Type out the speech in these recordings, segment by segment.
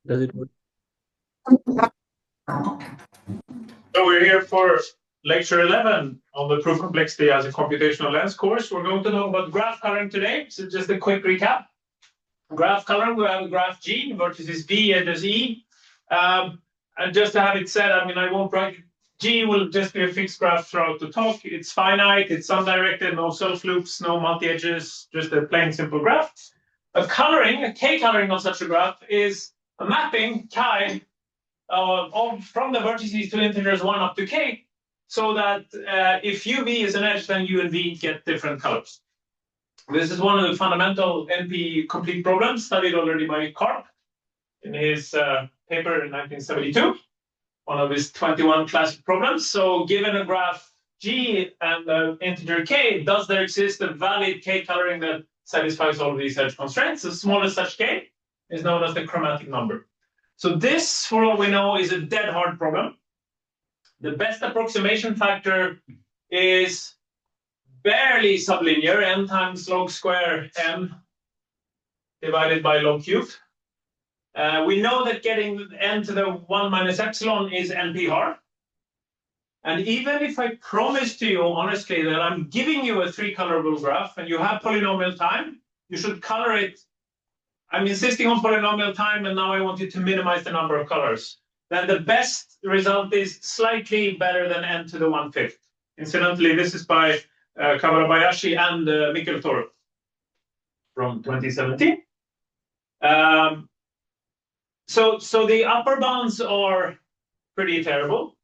Does it work? So we're here for lecture 11 on the proof complexity as a computational lens course. We're going to talk about graph coloring today. So just a quick recap. Graph coloring, we have a graph G, vertices V, edges E. And just to have it said, I mean, I won't write. G will just be a fixed graph throughout the talk. It's finite, it's undirected, no self loops, no multi-edges, just a plain simple graph. A K coloring of such a graph is a mapping chi from the vertices to integers 1 up to k, so that if UV is an edge, then U and V get different colors. This is one of the fundamental NP complete problems studied already by Karp in his paper in 1972, one of his 21 classic problems. So given a graph G and an integer k, does there exist a valid k coloring that satisfies all of these edge constraints? The smallest such k is known as the chromatic number. So this, for all we know, is a dead hard problem. The best approximation factor is barely sublinear, n times log square m divided by log cubed. We know that getting n to the 1 minus epsilon is NP hard. And even if I promise to you, honestly, that I'm giving you a 3-colorable graph and you have polynomial time, you should color it. I'm insisting on polynomial time, and now I want you to minimize the number of colors. Then the best result is slightly better than n to the 1/5. Incidentally, this is by Kawarabayashi and Mikkel Toro from 2017. So the upper bounds are pretty terrible.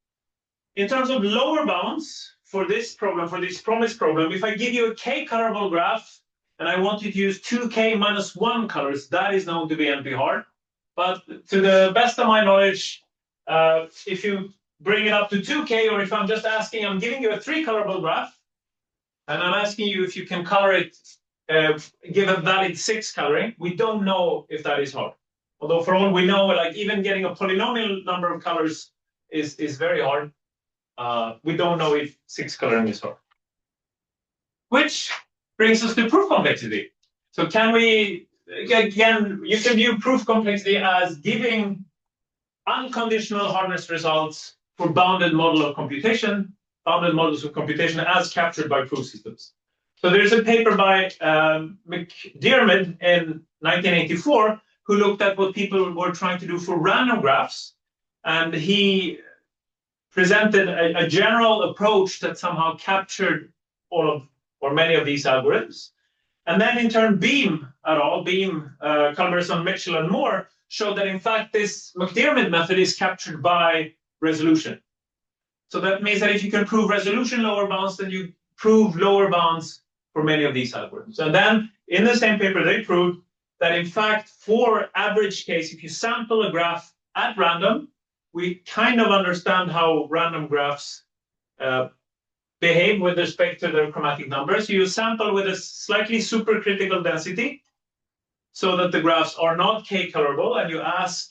In terms of lower bounds for this problem, for this promise problem, if I give you a k-colorable graph, and I want you to use 2k minus 1 colors, that is known to be NP hard. But to the best of my knowledge, if you bring it up to 2k, or if I'm just asking, I'm giving you a 3-colorable graph, and I'm asking you if you can color it, give a valid 6 coloring, we don't know if that is hard. Although for all we know, like even getting a polynomial number of colors is very hard. We don't know if 6 coloring is hard. Which brings us to proof complexity. So can we, again, you can view proof complexity as giving unconditional hardness results for bounded models of computation as captured by proof systems. So there's a paper by McDiarmid in 1984 who looked at what people were trying to do for random graphs. And he presented a general approach that somehow captured all of or many of these algorithms. And then in turn, Beam, Culberson, Mitchell, and Moore showed that in fact this McDiarmid method is captured by resolution. So that means that if you can prove resolution lower bounds, then you prove lower bounds for many of these algorithms. And then in the same paper, they proved that in fact for average case, if you sample a graph at random, we kind of understand how random graphs behave with respect to their chromatic numbers. You sample with a slightly supercritical density so that the graphs are not k-colorable, and you ask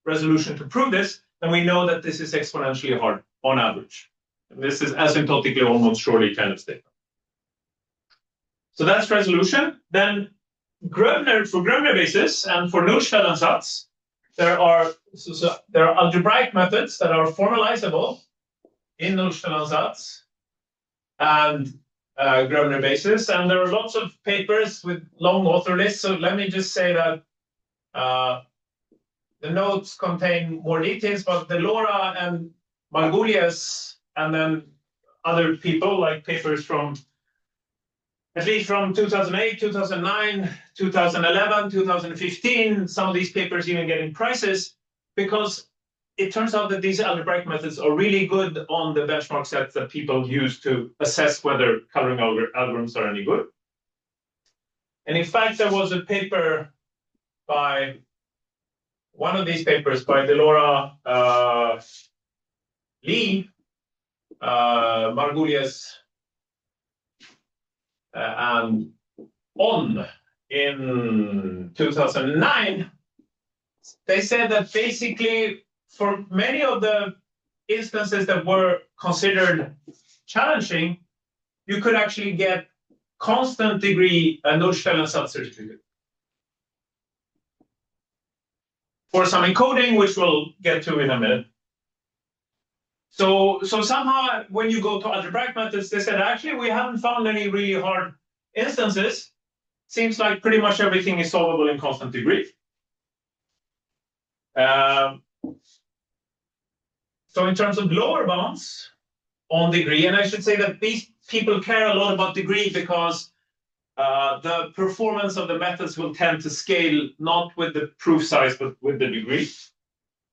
resolution to prove this, then we know that this is exponentially hard on average. And this is asymptotically almost surely kind of statement. So that's resolution. Then Gröbner, for Gröbner basis and for Nullstellensatz, there are algebraic methods that are formalizable in Nullstellensatz and Gröbner basis, and there are lots of papers with long author lists. So let me just say that the notes contain more details, but the Laura and Margulies, and then other people, like papers from at least from 2008, 2009, 2011, 2015, some of these papers even getting prizes, because it turns out that these algebraic methods are really good on the benchmark sets that people use to assess whether coloring algorithms are any good. And in fact, there was a paper by one of these papers by Delora Lee, Margulies, and On in 2009. They said that basically for many of the instances that were considered challenging, you could actually get constant degree Nullstellensatz certificate. for some encoding, which we'll get to in a minute. So somehow when you go to algebraic methods, they said, actually, we haven't found any really hard instances. Seems like pretty much everything is solvable in constant degree. So in terms of lower bounds on degree, and I should say that these people care a lot about degree because the performance of the methods will tend to scale not with the proof size, but with the degree.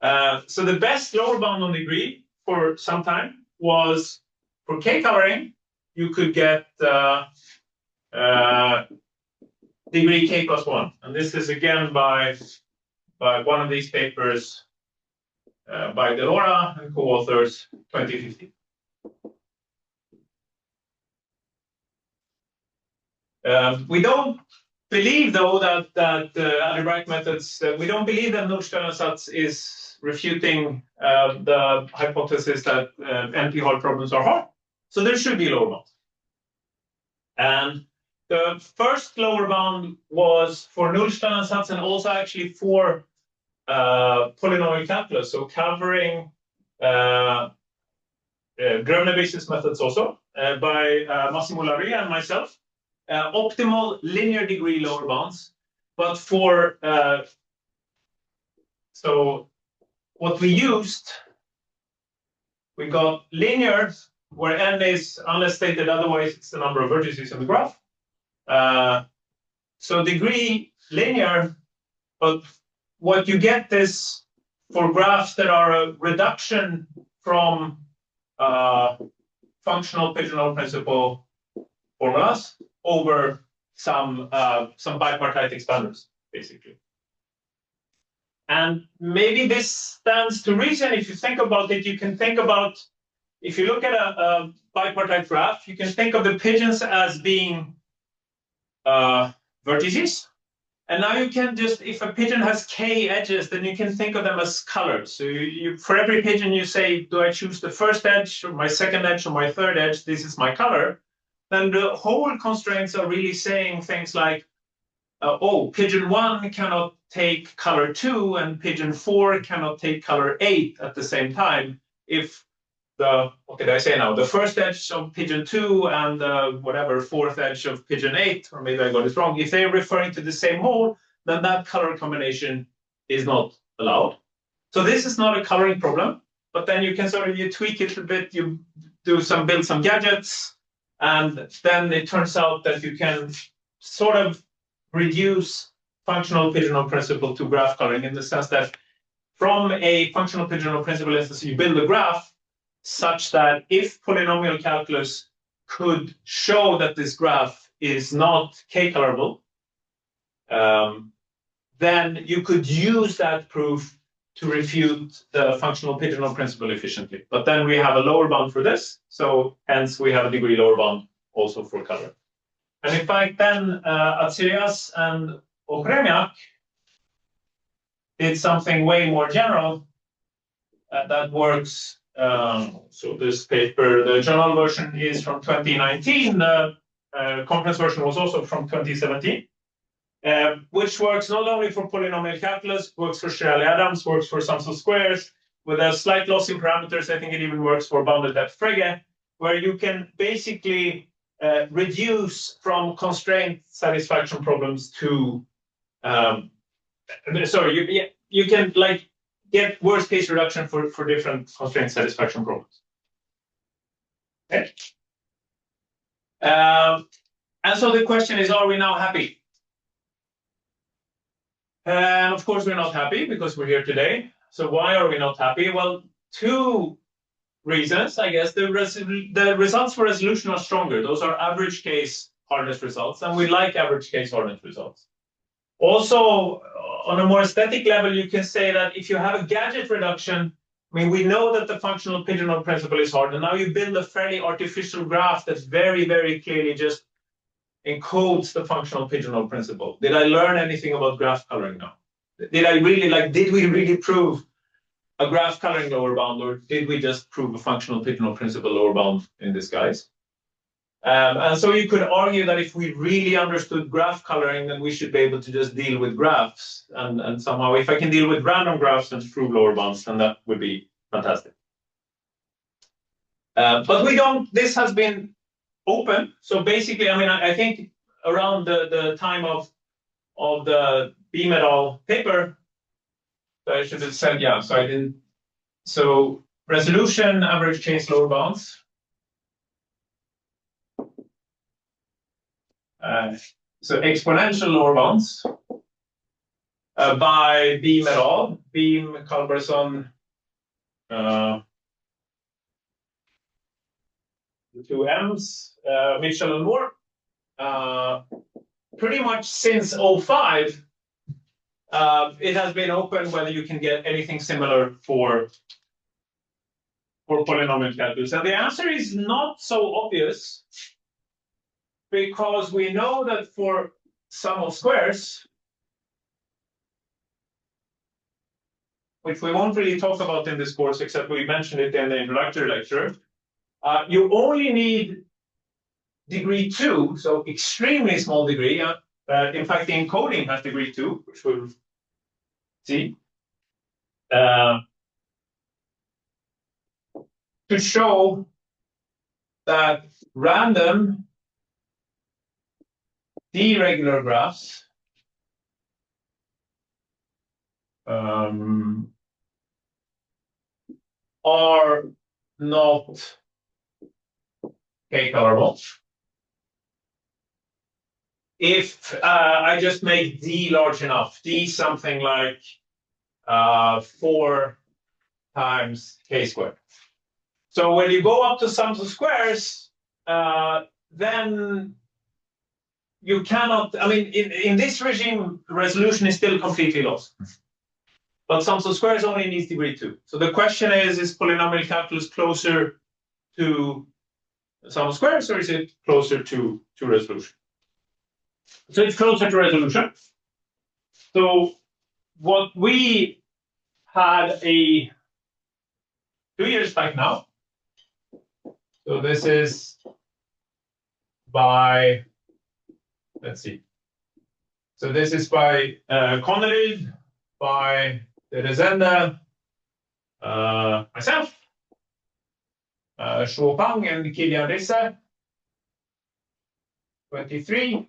So the best lower bound on degree for some time was for k-coloring, you could get degree k plus 1. And this is again by one of these papers by Delora and co-authors 2015. We don't believe, though, that algebraic methods, we don't believe that Nullstellensatz is refuting the hypothesis that NP-hard problems are hard. So there should be lower bounds. And the first lower bound was for Nullstellensatz and also actually for polynomial calculus, so covering Gröbner basis methods also by Massimo Laria and myself. Optimal linear degree lower bounds, but for so what we used, we got linear where n is, unless stated otherwise, it's the number of vertices in the graph. So degree linear, but what you get is for graphs that are a reduction from functional pigeonhole principle formulas over some bipartite expanders, basically. And maybe this stands to reason. If you think about it, you can think about, if you look at a bipartite graph, you can think of the pigeons as being vertices. And now you can just, if a pigeon has k edges, then you can think of them as colors. So you for every pigeon, you say, do I choose the first edge, or my second edge, or my third edge? This is my color. Then the whole constraints are really saying things like, oh, pigeon 1 cannot take color 2, and pigeon 4 cannot take color 8 at the same time. If the, what did I say now? The first edge of pigeon 2 and the whatever fourth edge of pigeon 8, or maybe I got it wrong, if they're referring to the same hole, then that color combination is not allowed. So this is not a coloring problem, but then you can sort of, you tweak it a bit, you build some gadgets, and then it turns out that you can sort of reduce functional pigeonhole principle to graph coloring in the sense that from a functional pigeonhole principle instance, you build a graph such that if polynomial calculus could show that this graph is not k-colorable, then you could use that proof to refute the functional pigeonhole principle efficiently. But then we have a lower bound for this, so hence we have a degree lower bound also for color. And in fact, then Atsirias and Okremiak did something way more general that works. So this paper, the journal version is from 2019. The conference version was also from 2017, which works not only for polynomial calculus, works for Shirley-Adams, works for sums of squares, with a slight loss in parameters. I think it even works for bounded depth Frege, where you can basically reduce from constraint satisfaction problems to you can like get worst case reduction for different constraint satisfaction problems. Okay. And so the question is, are we now happy? And of course we're not happy because we're here today. So why are we not happy? Well, two reasons, I guess. The results for resolution are stronger. Those are average case hardness results, and we like average case hardness results. Also, on a more aesthetic level, you can say that if you have a gadget reduction, I mean, we know that the functional pigeonhole principle is hard, and now you build a fairly artificial graph that's very, very clearly just encodes the functional pigeonhole principle. Did I learn anything about graph coloring now? Did we really prove a graph coloring lower bound, or did we just prove a functional pigeonhole principle lower bound in disguise? And so you could argue that if we really understood graph coloring, then we should be able to just deal with graphs. And somehow, if I can deal with random graphs and prove lower bounds, then that would be fantastic. But we don't, this has been open. So basically, I mean, I think around the time of the Beam et al. Paper, so I should have said, yeah, so I didn't. So resolution, average change, lower bounds. So exponential lower bounds by Beam et al. Beam, Culberson, the two M's, Mitchell and Moore. Pretty much since 2005, it has been open whether you can get anything similar for polynomial calculus. And the answer is not so obvious, because we know that for sum of squares, which we won't really talk about in this course, except we mentioned it in the introductory lecture, you only need degree 2, so extremely small degree. In fact, the encoding has degree 2, which we'll see, to show that random d-regular graphs are not k-colorable if I just make d large enough, d something like 4 times k squared. So when you go up to sums of squares, then you cannot, I mean, in this regime, resolution is still completely lost. But sums of squares only needs degree 2. So the question is polynomial calculus closer to sum of squares, or is it closer to resolution? So it's closer to resolution. So what we had 2 years back now. So this is by, let's see. So this is by Conneryd, by Rezende, myself, Jakob and Risse, 23.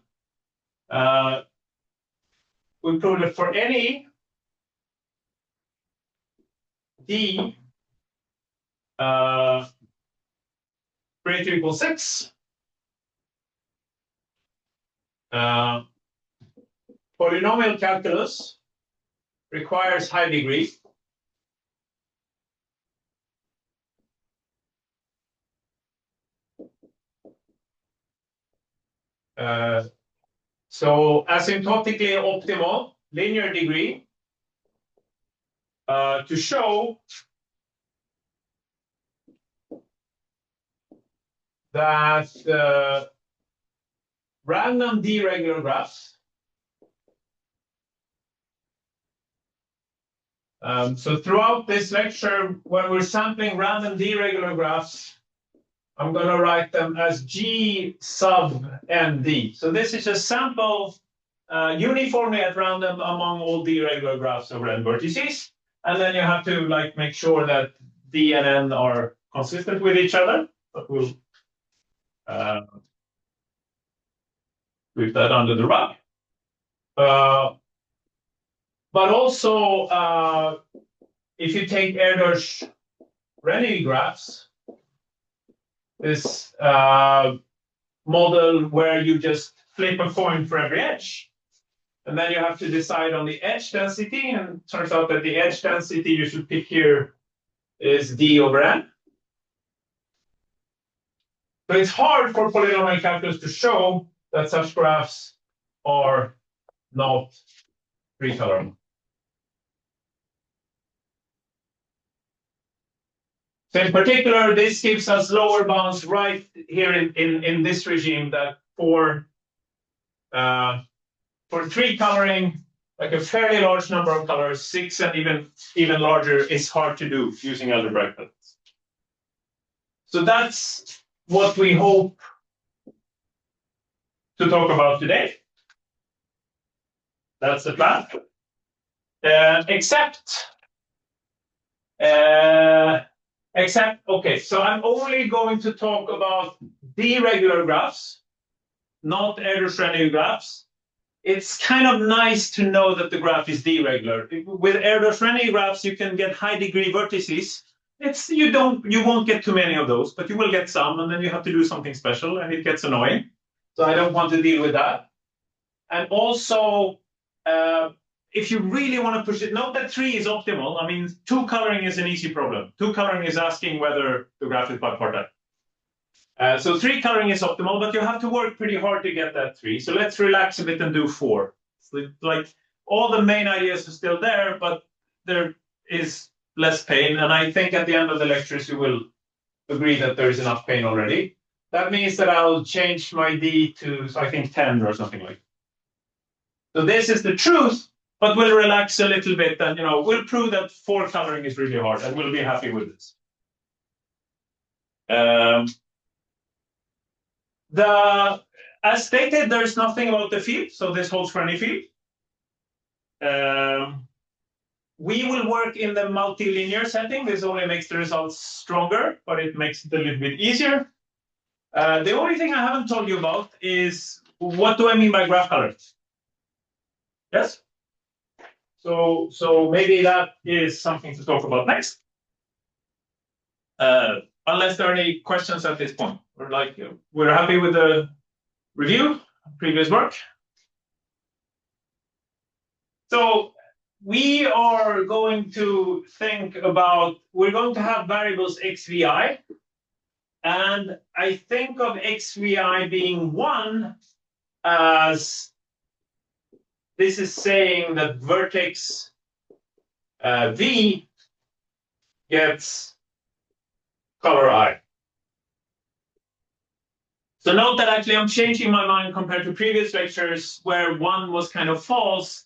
We proved that for any d greater or equal 6, polynomial calculus requires high degree. So asymptotically optimal linear degree to show that random d-regular graphs, so throughout this lecture, when we're sampling random d-regular graphs, I'm going to write them as G sub ND. So this is a sample uniformly at random among all d-regular graphs over n vertices. And then you have to like make sure that D and N are consistent with each other. But we'll sweep that under the rug. But also, if you take Erdős-Rényi graphs, this model where you just flip a coin for every edge, and then you have to decide on the edge density, and it turns out that the edge density you should pick here is D over N. So it's hard for polynomial calculus to show that such graphs are not three-colorable. So in particular, this gives us lower bounds right here in this regime that for three coloring, like a fairly large number of colors, 6 and even larger is hard to do using algebraic methods. So that's what we hope to talk about today. That's the plan. Except, okay, so I'm only going to talk about deregular graphs, not Erdős-Rényi graphs. It's kind of nice to know that the graph is deregular. With Erdős-Rényi graphs, you can get high degree vertices. You won't get too many of those, but you will get some, and then you have to do something special, and it gets annoying. So I don't want to deal with that. And also, if you really want to push it, note that 3 is optimal. I mean, 2 coloring is an easy problem. 2 coloring is asking whether the graph is bipartite. So 3 coloring is optimal, but you have to work pretty hard to get that 3. So let's relax a bit and do 4. So like all the main ideas are still there, but there is less pain. And I think at the end of the lectures, you will agree that there is enough pain already. That means that I'll change my D to, I think, 10 or something like that. So this is the truth, but we'll relax a little bit and, we'll prove that 4 coloring is really hard, and we'll be happy with this. As stated, there's nothing about the field, so this holds for any field. We will work in the multilinear setting. This only makes the results stronger, but it makes it a little bit easier. The only thing I haven't told you about is, what do I mean by graph colors? Yes? So maybe that is something to talk about next. Unless there are any questions at this point. We're happy with the review, previous work. So we are going to think about, we're going to have variables XVI, and I think of XVI being 1 as, this is saying that vertex V gets color I. So note that actually I'm changing my mind compared to previous lectures where 1 was kind of false.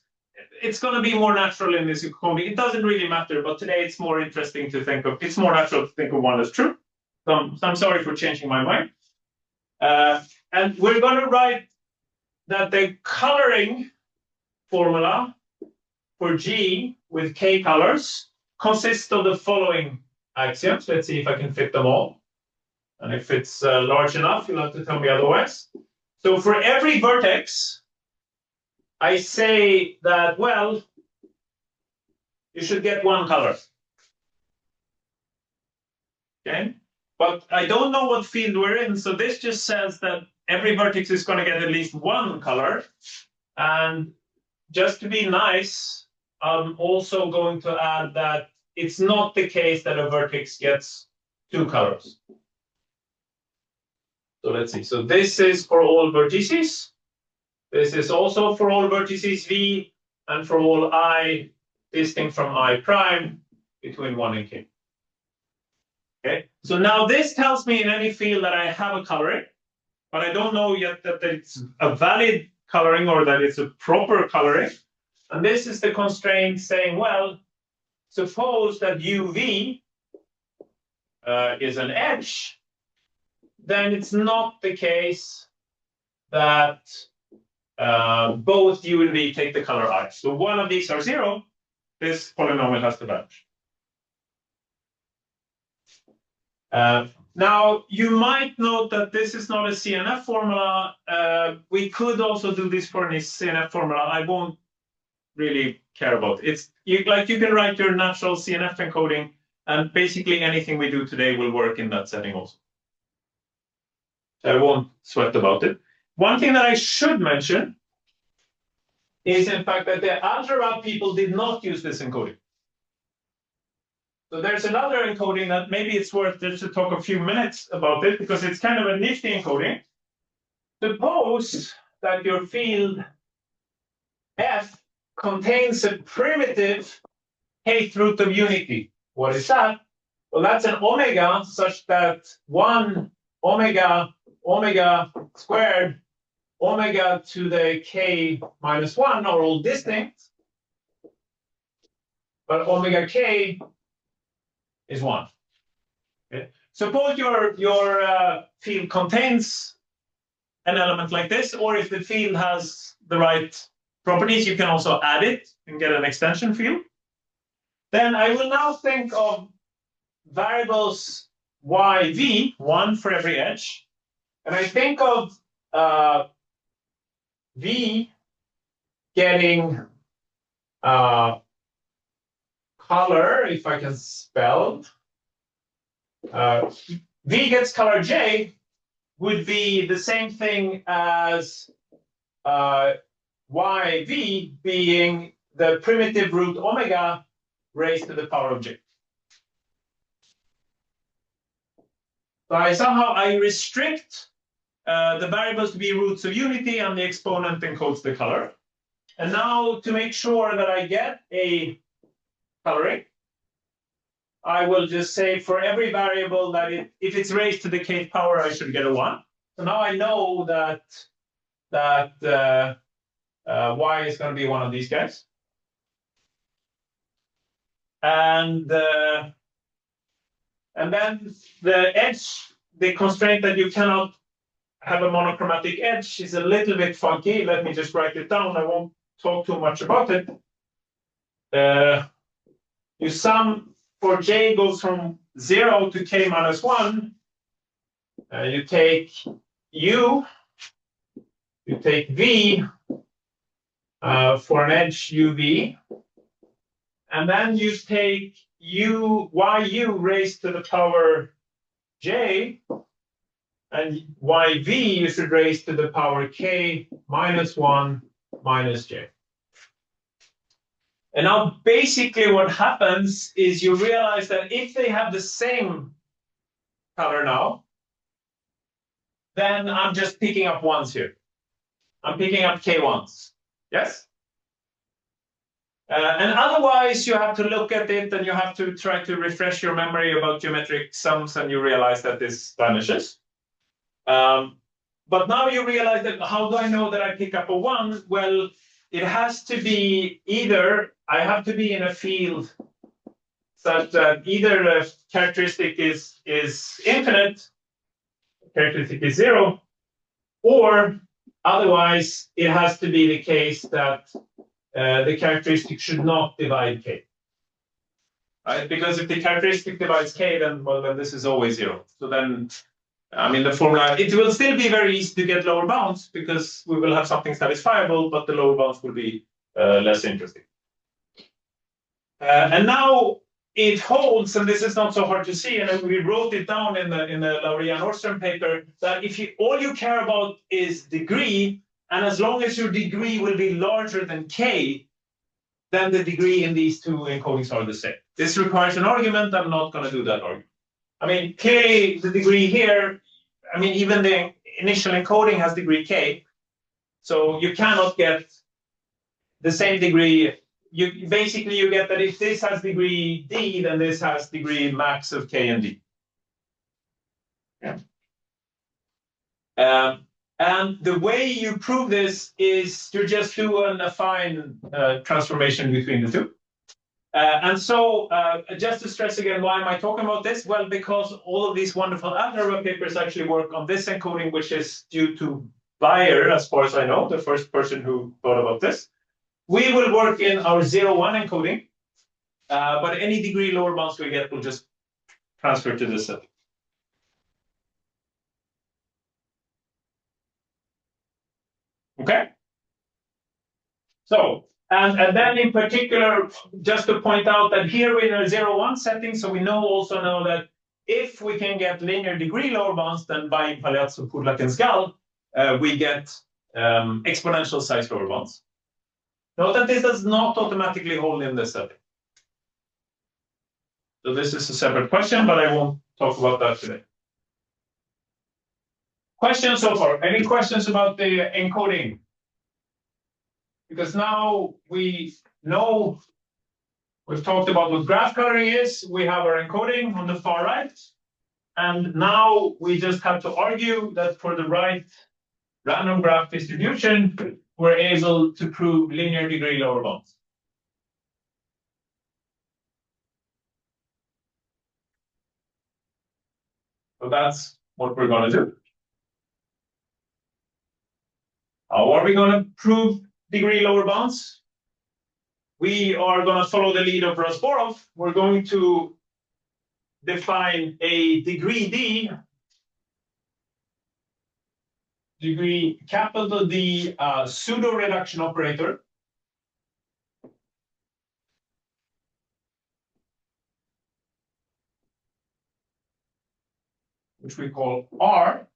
It's going to be more natural in this economy. It doesn't really matter, but today it's more interesting to think of, it's more natural to think of 1 as true. So I'm sorry for changing my mind. And we're going to write that the coloring formula for G with K colors consists of the following axioms. Let's see if I can fit them all. And if it's large enough, you'll have to tell me otherwise. So for every vertex, I say that, well, you should get 1 color. Okay? But I don't know what field we're in, so this just says that every vertex is going to get at least 1 color. And just to be nice, I'm also going to add that it's not the case that a vertex gets 2 colors. So let's see. So this is for all vertices. This is also for all vertices V and for all I distinct from I prime between 1 and K. Okay. So now this tells me in any field that I have a coloring, but I don't know yet that it's a valid coloring or that it's a proper coloring. And this is the constraint saying, well, suppose that UV is an edge, then it's not the case that both U and V take the color I. So one of these are 0, this polynomial has to vanish. Now, you might note that this is not a CNF formula. We could also do this for a CNF formula. I won't really care about it. You can write your natural CNF encoding, and basically anything we do today will work in that setting also. So I won't sweat about it. One thing that I should mention is, in fact, that the algebra people did not use this encoding. So there's another encoding that maybe it's worth just to talk a few minutes about it, because it's kind of a nifty encoding. Suppose that your field F contains a primitive kth root of unity. What is that? Well, that's an omega such that 1 omega omega squared omega to the k minus 1 are all distinct, but omega k is 1. Okay. Suppose your field contains an element like this, or if the field has the right properties, you can also add it and get an extension field. Then I will now think of variables yv, one for every edge. And I think of v getting color, if I can spell. V gets color j would be the same thing as yv being the primitive root omega raised to the power of j. So I restrict the variables to be roots of unity, and the exponent encodes the color. And now to make sure that I get a coloring, I will just say for every variable that if it's raised to the kth power, I should get a 1. So now I know that y is going to be one of these guys. And then the edge, the constraint that you cannot have a monochromatic edge is a little bit funky. Let me just write it down. I won't talk too much about it. You sum for j goes from 0 to k minus 1. You take u, you take v for an edge uv, and then you take yu raised to the power j, and yv you should raise to the power k minus 1 minus j. And now basically what happens is you realize that if they have the same color now, then I'm just picking up ones here. I'm picking up k1s. Yes? And otherwise, you have to look at it and you have to try to refresh your memory about geometric sums, and you realize that this vanishes. But now you realize that how do I know that I pick up a 1? Well, it has to be either I have to be in a field such that either the characteristic is infinite, characteristic is 0, or otherwise it has to be the case that the characteristic should not divide k. Right? Because if the characteristic divides k, then this is always 0. So then, I mean, the formula, it will still be very easy to get lower bounds because we will have something satisfiable, but the lower bounds will be less interesting. And now it holds, and this is not so hard to see, and we wrote it down in the Nordström paper, that if all you care about is degree, and as long as your degree will be larger than k, then the degree in these two encodings are the same. This requires an argument. I'm not going to do that argument. I mean, clearly the degree here, I mean, even the initial encoding has degree k, so you cannot get the same degree. You basically you get that if this has degree d, then this has degree max of k and d. Yeah. And the way you prove this is to just do an affine transformation between the two. And so just to stress again, why am I talking about this? Well, because all of these wonderful algebra papers actually work on this encoding, which is due to Bayer, as far as I know, the first person who thought about this. We will work in our 0-1 encoding, but any degree lower bounds we get will just transfer to this set. Okay? So, and then in particular, just to point out that here we're in a 0-1 setting, so we also know that if we can get linear degree lower bounds, then by Palazzo, Pudlak, and Skal, we get exponential size lower bounds. Note that this does not automatically hold in this setting. So this is a separate question, but I won't talk about that today. Questions so far? Any questions about the encoding? Because now we know, we've talked about what graph coloring is, we have our encoding on the far right, and now we just have to argue that for the right random graph distribution, we're able to prove linear degree lower bounds. So that's what we're going to do. How are we going to prove degree lower bounds? We are going to follow the lead of Rasborov. We're going to define a degree capital D pseudo-reduction operator. Which we call R.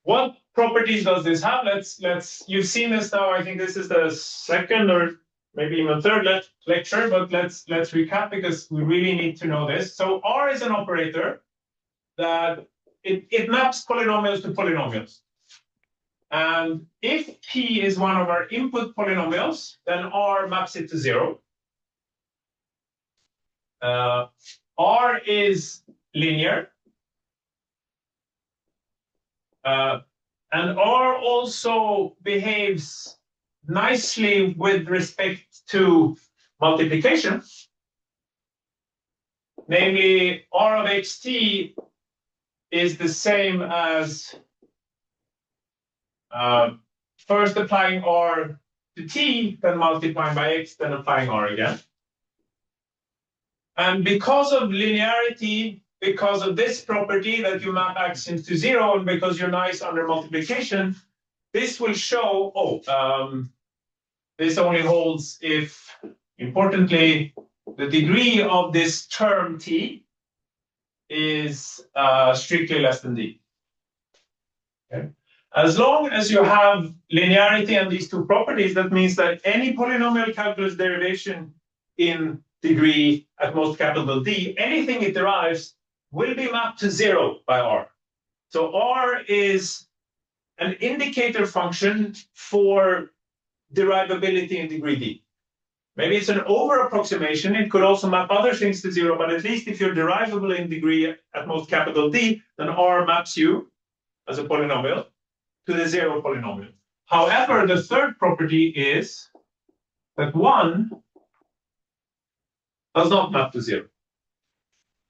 What properties does this have? You've seen this now. I think this is the second or maybe even third lecture, but let's recap because we really need to know this. So R is an operator that it maps polynomials to polynomials. And if P is one of our input polynomials, then R maps it to 0. R is linear. And R also behaves nicely with respect to multiplication. Namely, R of xt is the same as first applying R to t, then multiplying by x, then applying R again. And because of linearity, because of this property that you map axioms to 0, and because you're nice under multiplication, this will show, this only holds if, importantly, the degree of this term t is strictly less than d. Okay. As long as you have linearity and these two properties, that means that any polynomial calculus derivation in degree at most capital D, anything it derives will be mapped to 0 by R. So R is an indicator function for derivability in degree D. Maybe it's an over-approximation. It could also map other things to 0, but at least if you're derivable in degree at most capital D, then R maps you as a polynomial to the 0 polynomial. However, the third property is that 1 does not map to 0.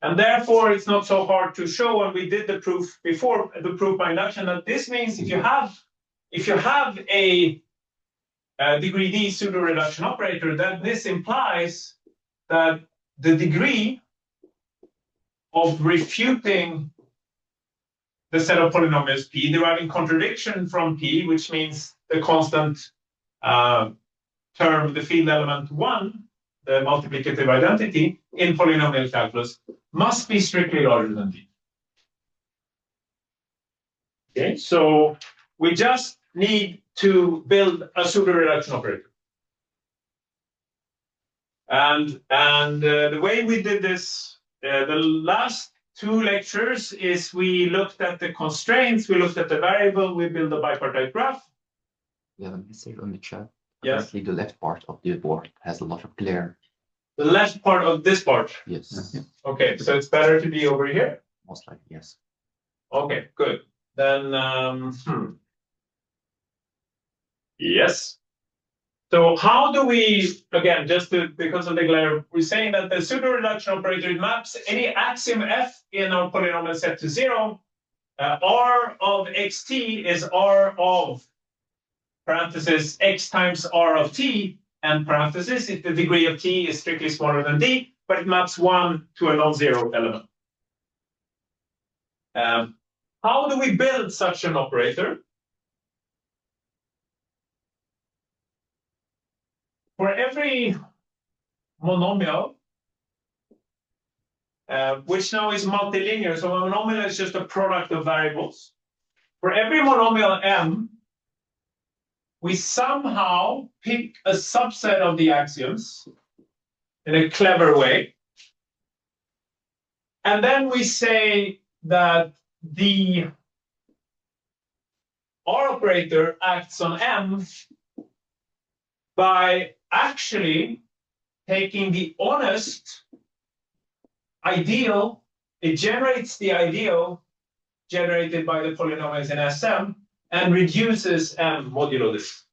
And therefore, it's not so hard to show, and we did the proof before, the proof by induction, that this means if you have a degree D pseudo-reduction operator, then this implies that the degree of refuting the set of polynomials P, deriving contradiction from P, which means the constant term, the field element 1, the multiplicative identity in polynomial calculus, must be strictly larger than D. Okay, so we just need to build a pseudo-reduction operator. And the way we did this, the last 2 lectures, is we looked at the constraints, we looked at the variable, we built a bipartite graph. We have a message on the chat. Yes. Apparently the left part of the board has a lot of glare. The left part of this part? Yes. Okay, so it's better to be over here? Most likely, yes. Okay, good. Then, yes. So how do we, again, because of the glare, we're saying that the pseudo-reduction operator maps any axiom f in our polynomial set to 0. R of xt is R of parenthesis x times R of t, and parenthesis if the degree of t is strictly smaller than d, but it maps 1 to a non-zero element. How do we build such an operator? For every monomial, which now is multilinear, so a monomial is just a product of variables. For every monomial m, we somehow pick a subset of the axioms in a clever way. And then we say that the R operator acts on M by actually taking the honest ideal, it generates the ideal generated by the polynomials in SM and reduces M modulo this.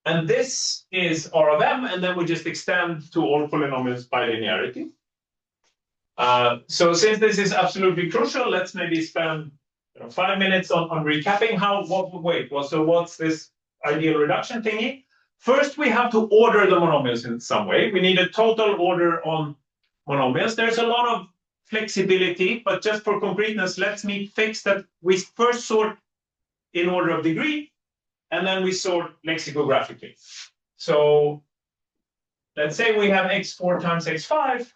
And this is R of M, and then we just extend to all polynomials by linearity. So since this is absolutely crucial, let's maybe spend 5 minutes on recapping what's this ideal reduction thingy. First, we have to order the monomials in some way. We need a total order on monomials. There's a lot of flexibility, but just for concreteness, let me fix that we first sort in order of degree, and then we sort lexicographically. So let's say we have x4 times x5.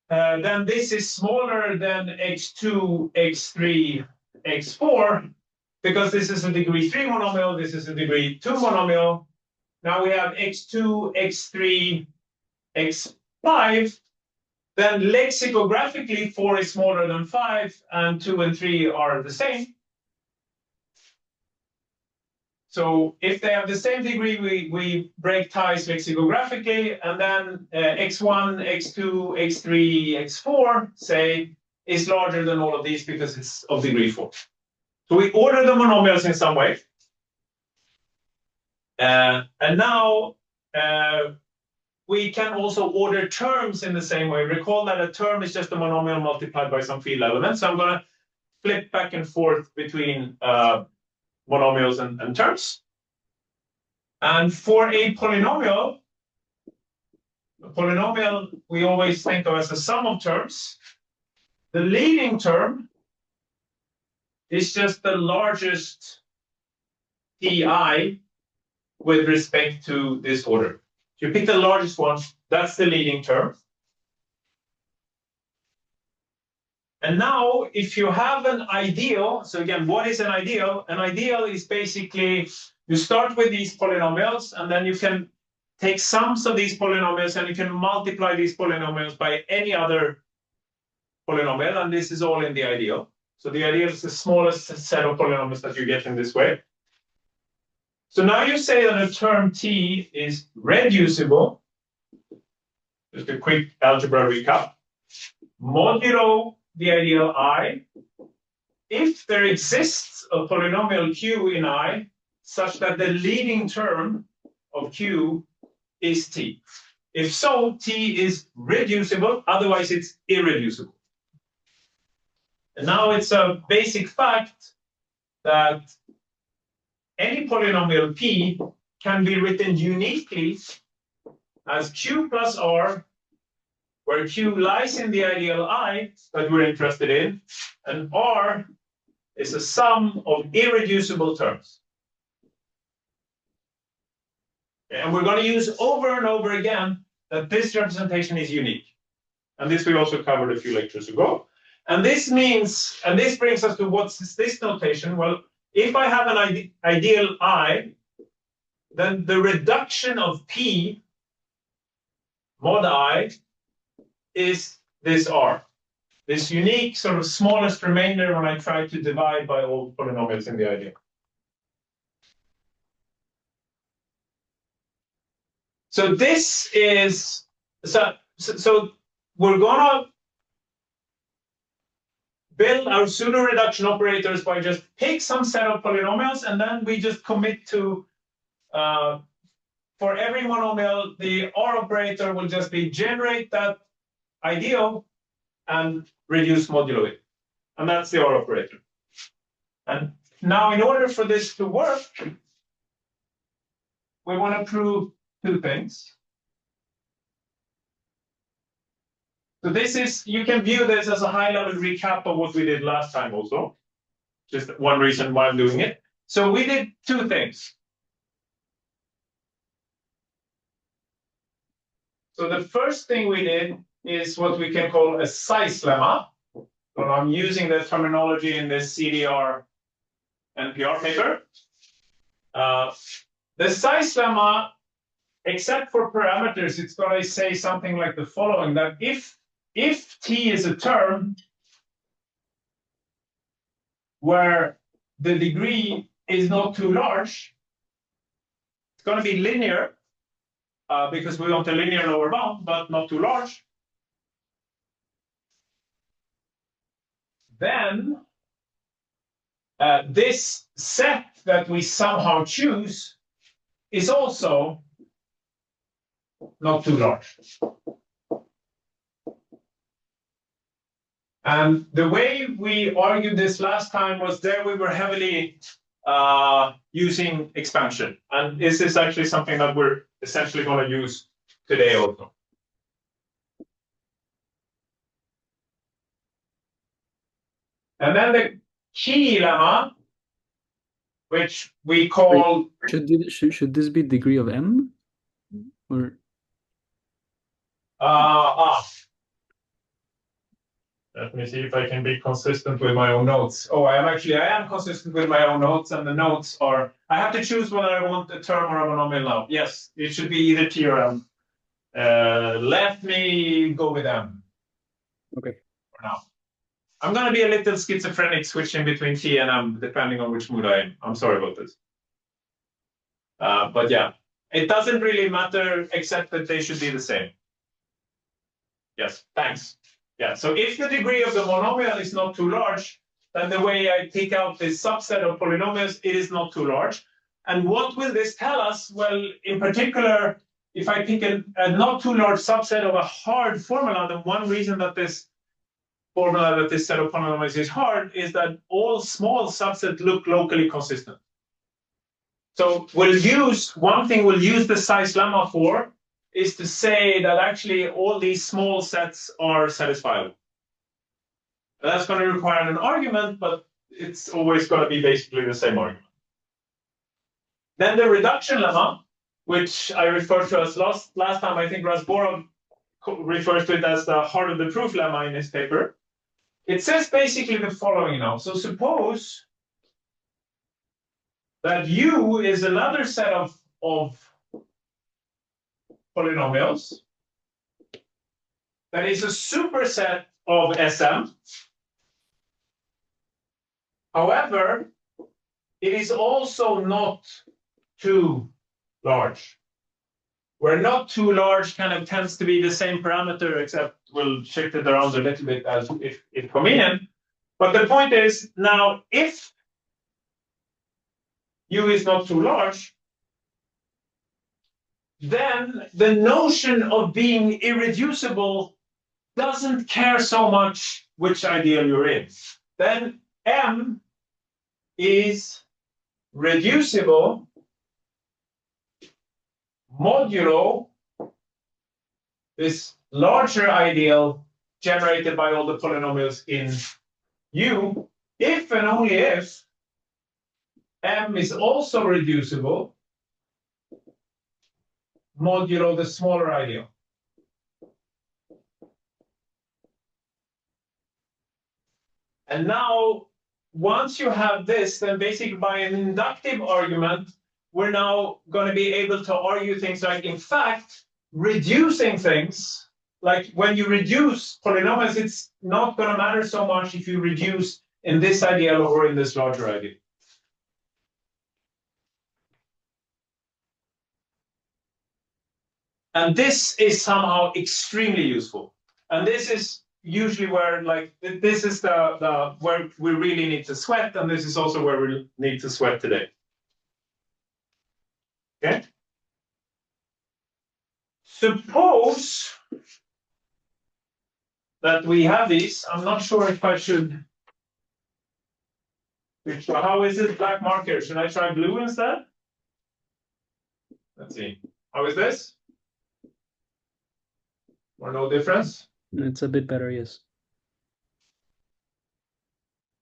Then this is smaller than x2, x3, x4, because this is a degree 3 monomial, this is a degree 2 monomial. Now we have x2, x3, x5. Then lexicographically, 4 is smaller than 5, and 2 and 3 are the same. So if they have the same degree, we break ties lexicographically, and then x1, x2, x3, x4, say, is larger than all of these because it's of degree 4. So we order the monomials in some way. And now we can also order terms in the same way. Recall that a term is just a monomial multiplied by some field element. So I'm going to flip back and forth between monomials and terms. And for a polynomial we always think of as a sum of terms. The leading term is just the largest ti with respect to this order. So you pick the largest one, that's the leading term. And now, if you have an ideal, so again, what is an ideal? An ideal is basically, you start with these polynomials, and then you can take sums of these polynomials, and you can multiply these polynomials by any other polynomial, and this is all in the ideal. So the ideal is the smallest set of polynomials that you get in this way. So now you say that a term t is reducible. Just a quick algebra recap. Modulo the ideal I, if there exists a polynomial q in I, such that the leading term of q is t. If so, t is reducible, otherwise it's irreducible. And now it's a basic fact that any polynomial p can be written uniquely as q plus r, where q lies in the ideal I that we're interested in, and r is a sum of irreducible terms. And we're going to use over and over again that this representation is unique. And this we also covered a few lectures ago. And this means, and this brings us to what's this notation? Well, if I have an ideal I, then the reduction of p mod I is this r, this unique sort of smallest remainder when I try to divide by all polynomials in the ideal. So this is, so we're gonna build our pseudo-reduction operators by just pick some set of polynomials, and then we just commit to, for every monomial, the R operator will just be generate that ideal and reduce modulo it. And that's the R operator. And now in order for this to work, we want to prove two things. So this is, you can view this as a high-level recap of what we did last time also. Just one reason why I'm doing it. So we did two things. So the first thing we did is what we can call a size lemma. So I'm using the terminology in this CDR NPR paper. The size lemma, except for parameters, it's going to say something like the following, that if t is a term where the degree is not too large, it's going to be linear, because we want a linear lower bound, but not too large. Then this set that we somehow choose is also not too large. And the way we argued this last time was there we were heavily using expansion. And this is actually something that we're essentially going to use today also. And then the key lemma, which we call... Should this be degree of m? Or... Let me see if I can be consistent with my own notes. Oh, I am consistent with my own notes, and the notes are... I have to choose whether I want a term or a monomial now. Yes, it should be either T or M. Let me go with M. Okay. For now. I'm going to be a little schizophrenic switching between T and M, depending on which mood I am. I'm sorry about this. But yeah, it doesn't really matter, except that they should be the same. Yes, thanks. Yeah, so if the degree of the monomial is not too large, then the way I pick out this subset of polynomials, it is not too large. And what will this tell us? Well, in particular, if I pick a not too large subset of a hard formula, then one reason that this formula, that this set of polynomials is hard, is that all small subsets look locally consistent. So one thing we'll use the size lemma for is to say that actually all these small sets are satisfiable. That's going to require an argument, but it's always going to be basically the same argument. Then the reduction lemma, which I referred to as last time, I think Rasborov refers to it as the heart of the proof lemma in his paper. It says basically the following now. So suppose that U is another set of polynomials that is a superset of Sm. However, it is also not too large. Where not too large kind of tends to be the same parameter, except we'll shift it around a little bit as if convenient. But the point is, now if U is not too large, then the notion of being irreducible doesn't care so much which ideal you're in. Then M is reducible modulo this larger ideal generated by all the polynomials in U, if and only if M is also reducible modulo the smaller ideal. And now, once you have this, then basically by an inductive argument, we're now going to be able to argue things like, in fact, reducing things, like when you reduce polynomials, it's not going to matter so much if you reduce in this ideal or in this larger ideal. And this is somehow extremely useful. And this is usually where, like, this is the where we really need to sweat, and this is also where we need to sweat today. Okay? Suppose that we have these. I'm not sure if I should. How is it black marker? Should I try blue instead? Let's see. How is this? Or no difference? It's a bit better, yes.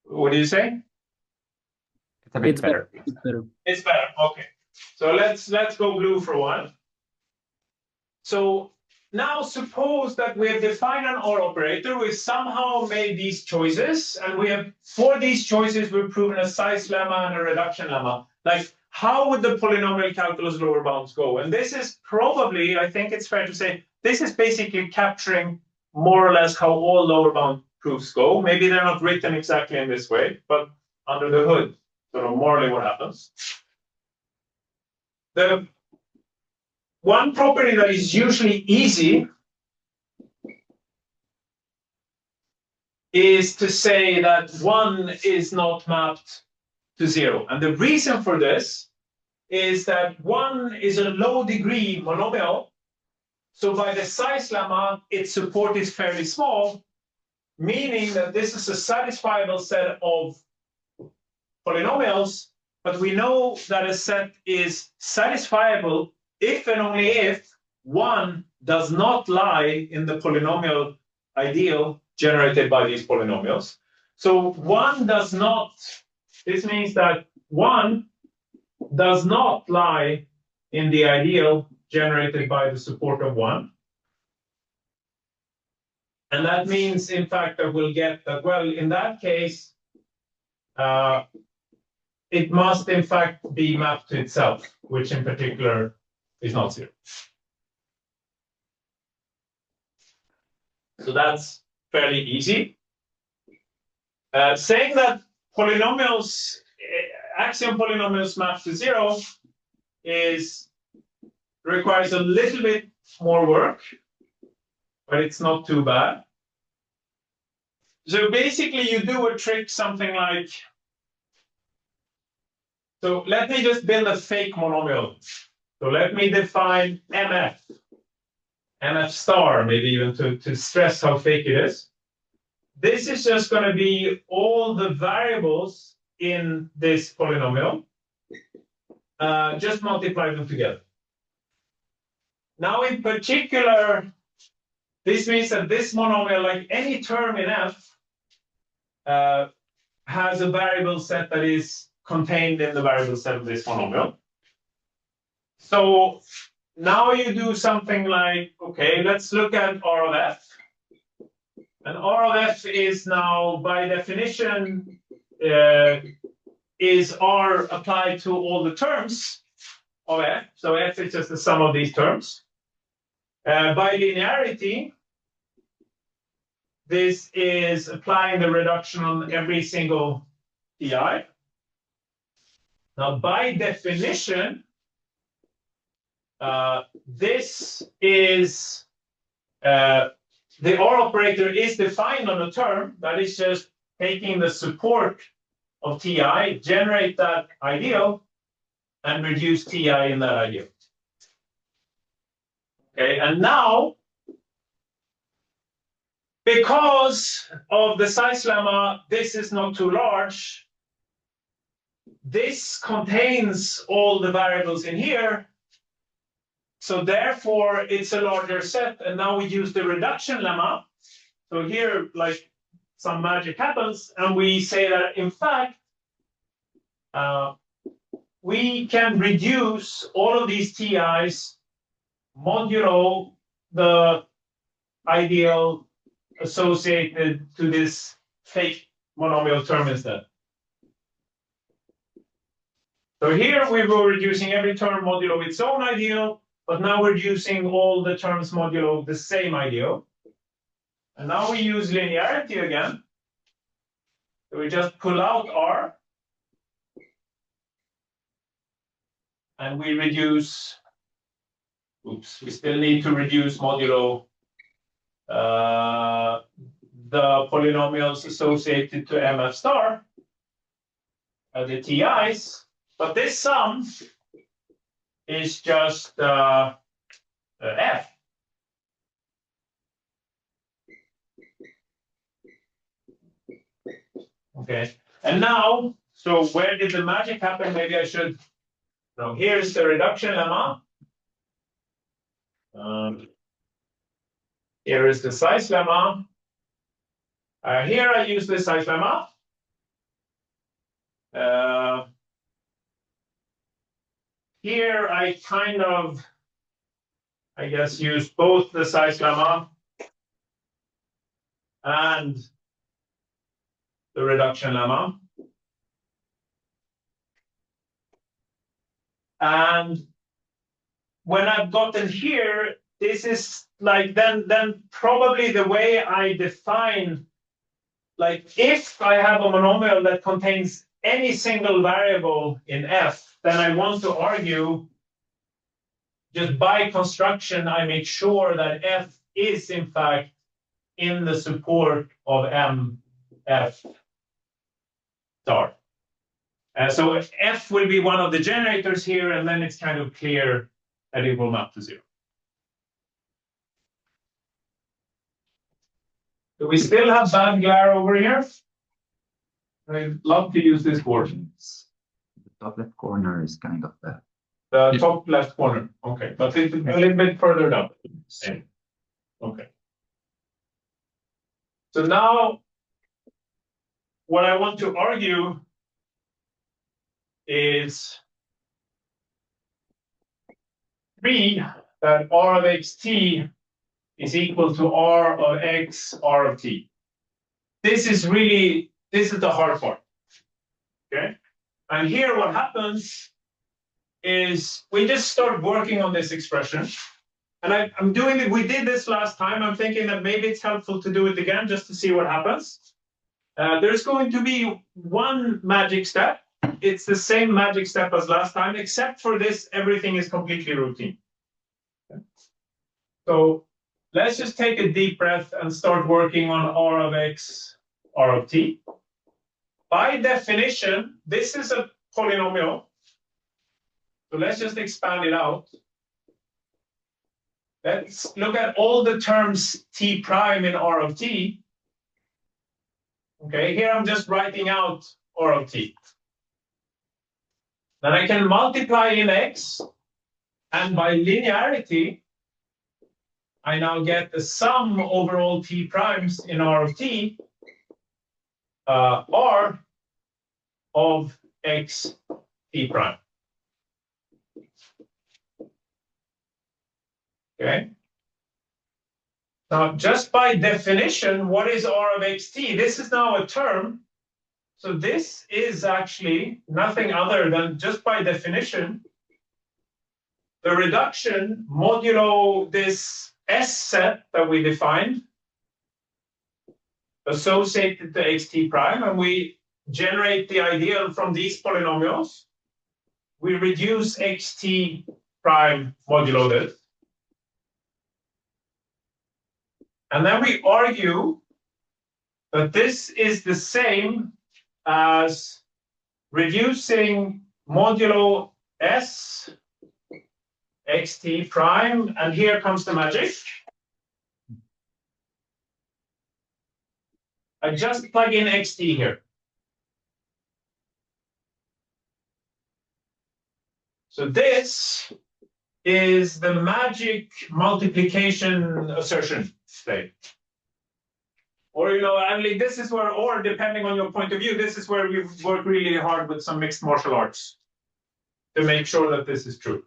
What do you say? It's a bit better. It's better. It's better. Okay. So let's go blue for a while. So now suppose that we have defined an OR operator. We've somehow made these choices, and we have, for these choices, we've proven a size lemma and a reduction lemma. Like, how would the polynomial calculus lower bounds go? And this is probably, I think it's fair to say, this is basically capturing more or less how all lower bound proofs go. Maybe they're not written exactly in this way, but under the hood, sort of morally what happens. The one property that is usually easy is to say that 1 is not mapped to 0. And the reason for this is that 1 is a low degree monomial. So by the size lemma, its support is fairly small, meaning that this is a satisfiable set of polynomials, but we know that a set is satisfiable if and only if one does not lie in the polynomial ideal generated by these polynomials. So one does not, this means that one does not lie in the ideal generated by the support of one. And that means, in fact, that we'll get that, well, in that case, it must, in fact, be mapped to itself, which in particular is not zero. So that's fairly easy. Saying that polynomials, axiom polynomials map to zero requires a little bit more work, but it's not too bad. So basically you do a trick something like, so let me just build a fake monomial. So let me define MF star, maybe even to stress how fake it is. This is just going to be all the variables in this polynomial. Just multiply them together. Now, in particular, this means that this monomial, like any term in F, has a variable set that is contained in the variable set of this monomial. So now you do something like, okay, let's look at R of F. And R of F is now, by definition, is R applied to all the terms of F. So F is just the sum of these terms. By linearity, this is applying the reduction on every single TI. Now, by definition, this is the OR operator is defined on a term that is just taking the support of TI, generate that ideal, and reduce TI in that ideal. Okay, and now, because of the size lemma, this is not too large. This contains all the variables in here. So therefore, it's a larger set. And now we use the reduction lemma. So here, like, some magic happens. And we say that, in fact, we can reduce all of these TIs modulo the ideal associated to this fake monomial term instead. So here we were reducing every term modulo its own ideal, but now we're using all the terms modulo the same ideal. And now we use linearity again. So we just pull out R. And we reduce, oops, we still need to reduce modulo the polynomials associated to MF star, the TIs, but this sum is just F. Okay, and now, so where did the magic happen? Maybe I should, no, here's the reduction lemma. Here is the size lemma. Here I use the size lemma. Here I kind of, I guess, use both the size lemma and the reduction lemma. And when I've gotten here, this is like, then probably the way I define, like if I have a monomial that contains any single variable in F, then I want to argue, just by construction, I make sure that F is in fact in the support of MF star. So F will be one of the generators here, and then it's kind of clear that it will map to zero. Do we still have bad glare over here? I'd love to use this board. The top left corner is kind of bad. The top left corner. Okay, but it's a little bit further down. Same. Okay. So now, what I want to argue is 3 that R of xt is equal to R of x, R of t. This is the hard part. Okay? And here what happens is we just start working on this expression. And I'm doing it, we did this last time. I'm thinking that maybe it's helpful to do it again just to see what happens. There's going to be one magic step. It's the same magic step as last time, except for this, everything is completely routine. Okay. So let's just take a deep breath and start working on R of x, R of t. By definition, this is a polynomial. So let's just expand it out. Let's look at all the terms t prime in R of t. Okay, here I'm just writing out R of t. Then I can multiply in x, and by linearity, I now get the sum over all t primes in R of t, R of x t prime. Okay. Now, just by definition, what is R of xt? This is now a term. So this is actually nothing other than, just by definition, the reduction modulo this S set that we defined associated to xt prime, and we generate the ideal from these polynomials. We reduce xt prime modulo this. And then we argue that this is the same as reducing modulo S xt prime, and here comes the magic. I just plug in xt here. So this is the magic multiplication assertion state. Or, you know, I mean, this is where, or depending on your point of view, this is where we work really hard with some mixed martial arts to make sure that this is true.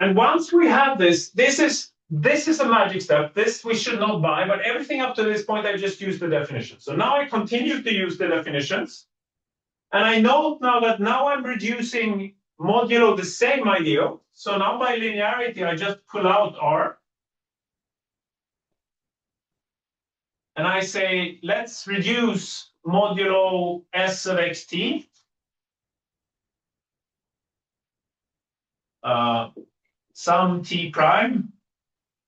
And once we have this, this is a magic step. This we should not buy, but everything up to this point, I just used the definition. So now I continue to use the definitions. And I note now that now I'm reducing modulo the same ideal. So now by linearity, I just pull out R. And I say, let's reduce modulo S of xt. Some t prime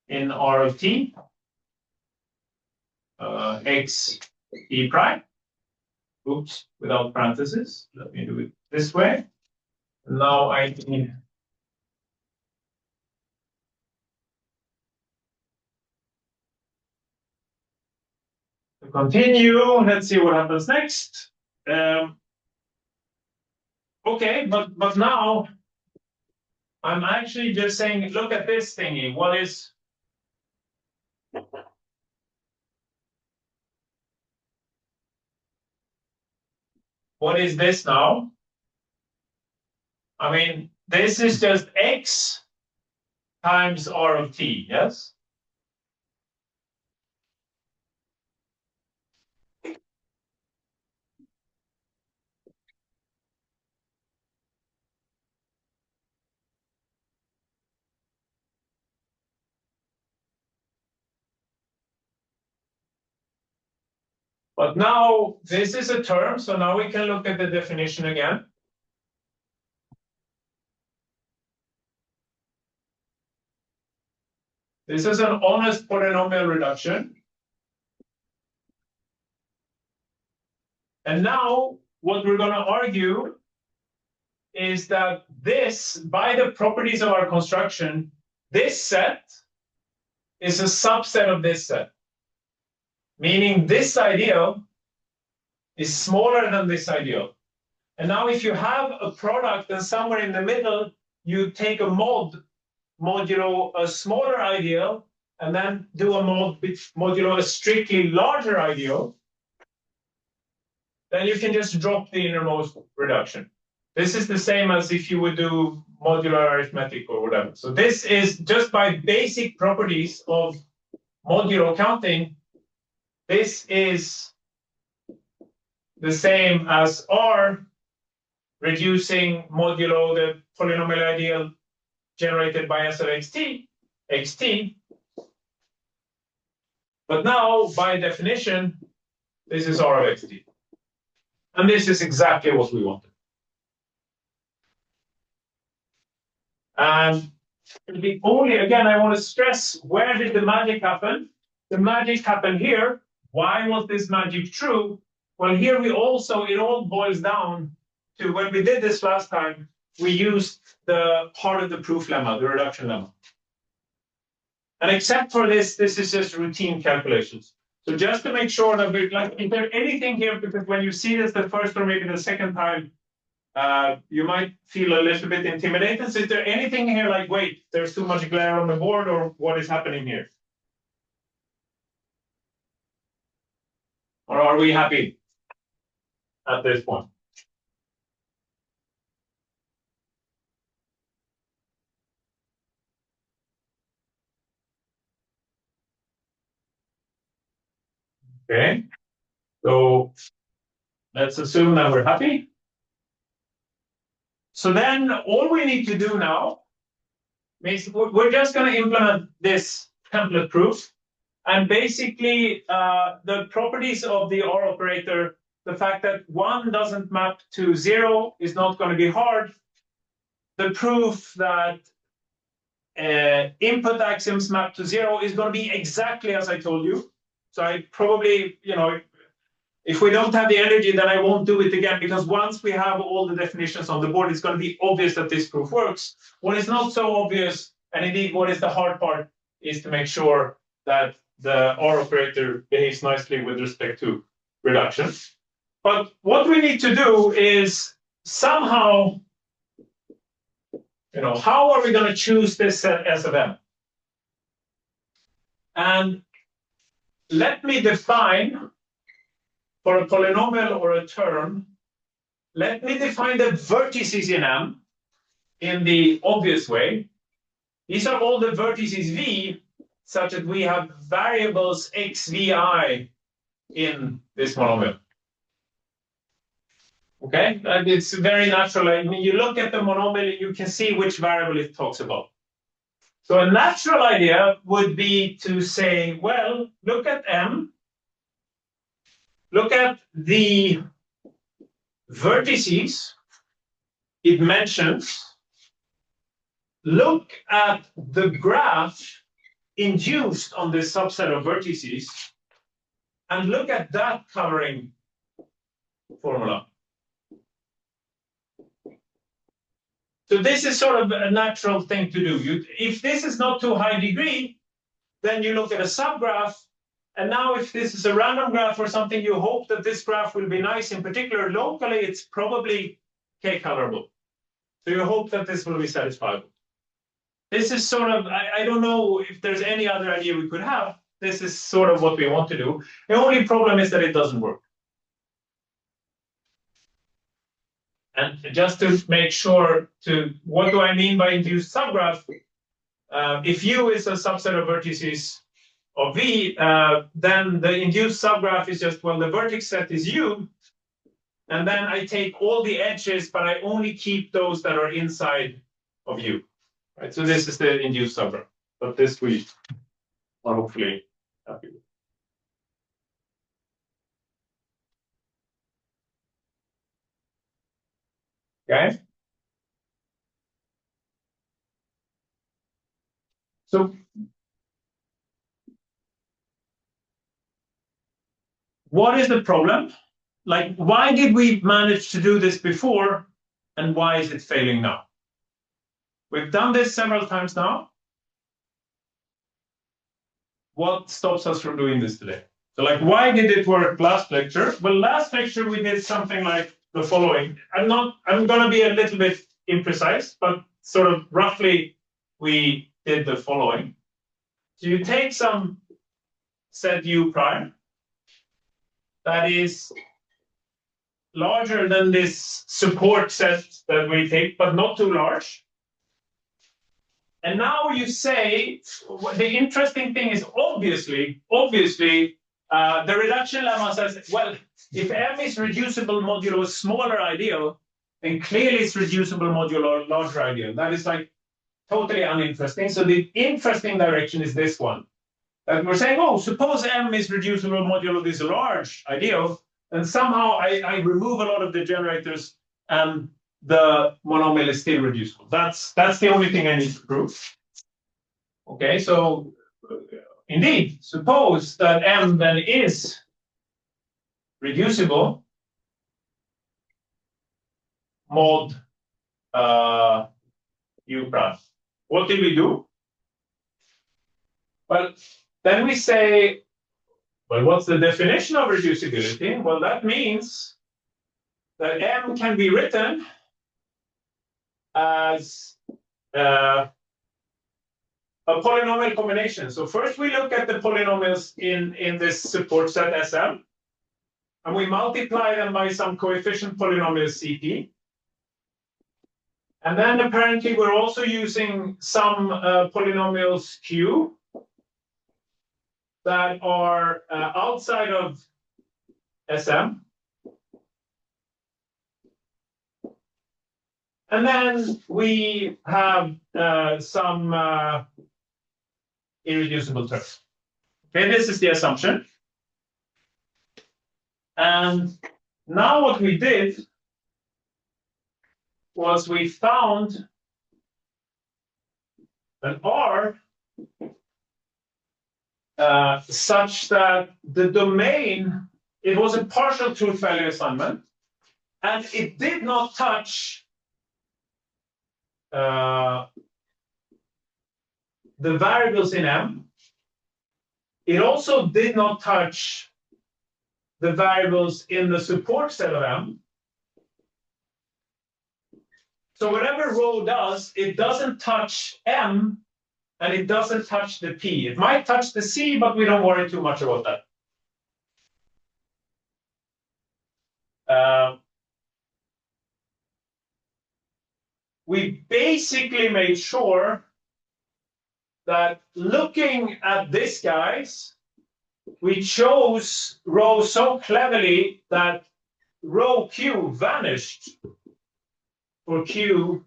in R of t. X t prime. Oops, without parentheses. Let me do it this way. Now I need to continue. Let's see what happens next. Okay, but now I'm actually just saying, look at this thingy. What is this now? I mean, this is just x times R of t, yes? But now this is a term, so now we can look at the definition again. This is an honest polynomial reduction. And now what we're going to argue is that this, by the properties of our construction, this set is a subset of this set, meaning this ideal is smaller than this ideal. And now if you have a product and somewhere in the middle, you take a modulo a smaller ideal, and then do a modulo a strictly larger ideal, then you can just drop the innermost reduction. This is the same as if you would do modular arithmetic or whatever. So this is just by basic properties of modulo counting, this is the same as R reducing modulo the polynomial ideal generated by S of xt. But now, by definition, this is R of xt. And this is exactly what we wanted. And the only, again, I want to stress, where did the magic happen? The magic happened here. Why was this magic true? Well, here we also, it all boils down to, when we did this last time, we used the part of the proof lemma, the reduction lemma. And except for this, this is just routine calculations. So just to make sure that we're like, is there anything here, because when you see this the first or maybe the second time, you might feel a little bit intimidated. So is there anything here like, wait, there's too much glare on the board, or what is happening here? Or are we happy at this point? Okay, so let's assume that we're happy. So then all we need to do now is we're just going to implement this template proof. And basically, the properties of the OR operator, the fact that 1 doesn't map to 0 is not going to be hard. The proof that input axioms map to 0 is going to be exactly as I told you. So I probably, if we don't have the energy, then I won't do it again, because once we have all the definitions on the board, it's going to be obvious that this proof works. What is not so obvious, and indeed what is the hard part, is to make sure that the OR operator behaves nicely with respect to reduction. But what we need to do is somehow, how are we going to choose this set S of M? And let me define, for a polynomial or a term, let me define the vertices in M in the obvious way. These are all the vertices V, such that we have variables x, v, I in this monomial. Okay, and it's very natural. I mean, you look at the monomial, you can see which variable it talks about. So a natural idea would be to say, well, look at M, look at the vertices it mentions, look at the graph induced on this subset of vertices, and look at that covering formula. So this is sort of a natural thing to do. If this is not too high degree, then you look at a subgraph. And now if this is a random graph or something, you hope that this graph will be nice. In particular, locally, it's probably k-colorable. So you hope that this will be satisfiable. This is sort of, I don't know if there's any other idea we could have. This is sort of what we want to do. The only problem is that it doesn't work. And just to make sure, what do I mean by induced subgraph? If U is a subset of vertices of V, then the induced subgraph is just, well, the vertex set is U, and then I take all the edges, but I only keep those that are inside of U. Right? So this is the induced subgraph, but this we are hopefully happy with. Okay. So what is the problem? Like, why did we manage to do this before, and why is it failing now? We've done this several times now. what stops us from doing this today? So like, why did it work last lecture? Well, last lecture we did something like the following. I'm going to be a little bit imprecise, but sort of roughly we did the following. So you take some set u prime that is larger than this support set that we take, but not too large. And now you say, the interesting thing is obviously, the reduction lemma says, well, if M is reducible modulo smaller ideal, then clearly it's reducible modulo larger ideal. That is like totally uninteresting. So the interesting direction is this one. That we're saying, oh, suppose M is reducible modulo this large ideal, and somehow I remove a lot of the generators and the monomial is still reducible. That's the only thing I need to prove. Okay, so indeed, suppose that M then is reducible mod u prime. What did we do? Well, then we say, well, what's the definition of reducibility? Well, that means that M can be written as a polynomial combination. So first we look at the polynomials in this support set Sm, and we multiply them by some coefficient polynomial Cp. And then apparently we're also using some polynomials Q that are outside of Sm. And then we have some irreducible terms. Okay, this is the assumption. And now what we did was we found an R such that the domain, it was a partial truth value assignment, and it did not touch the variables in M. It also did not touch the variables in the support set of M. So whatever rho does, it doesn't touch M and it doesn't touch the P. It might touch the C, but we don't worry too much about that. We basically made sure that looking at this, guys, we chose rho so cleverly that rho Q vanished for Q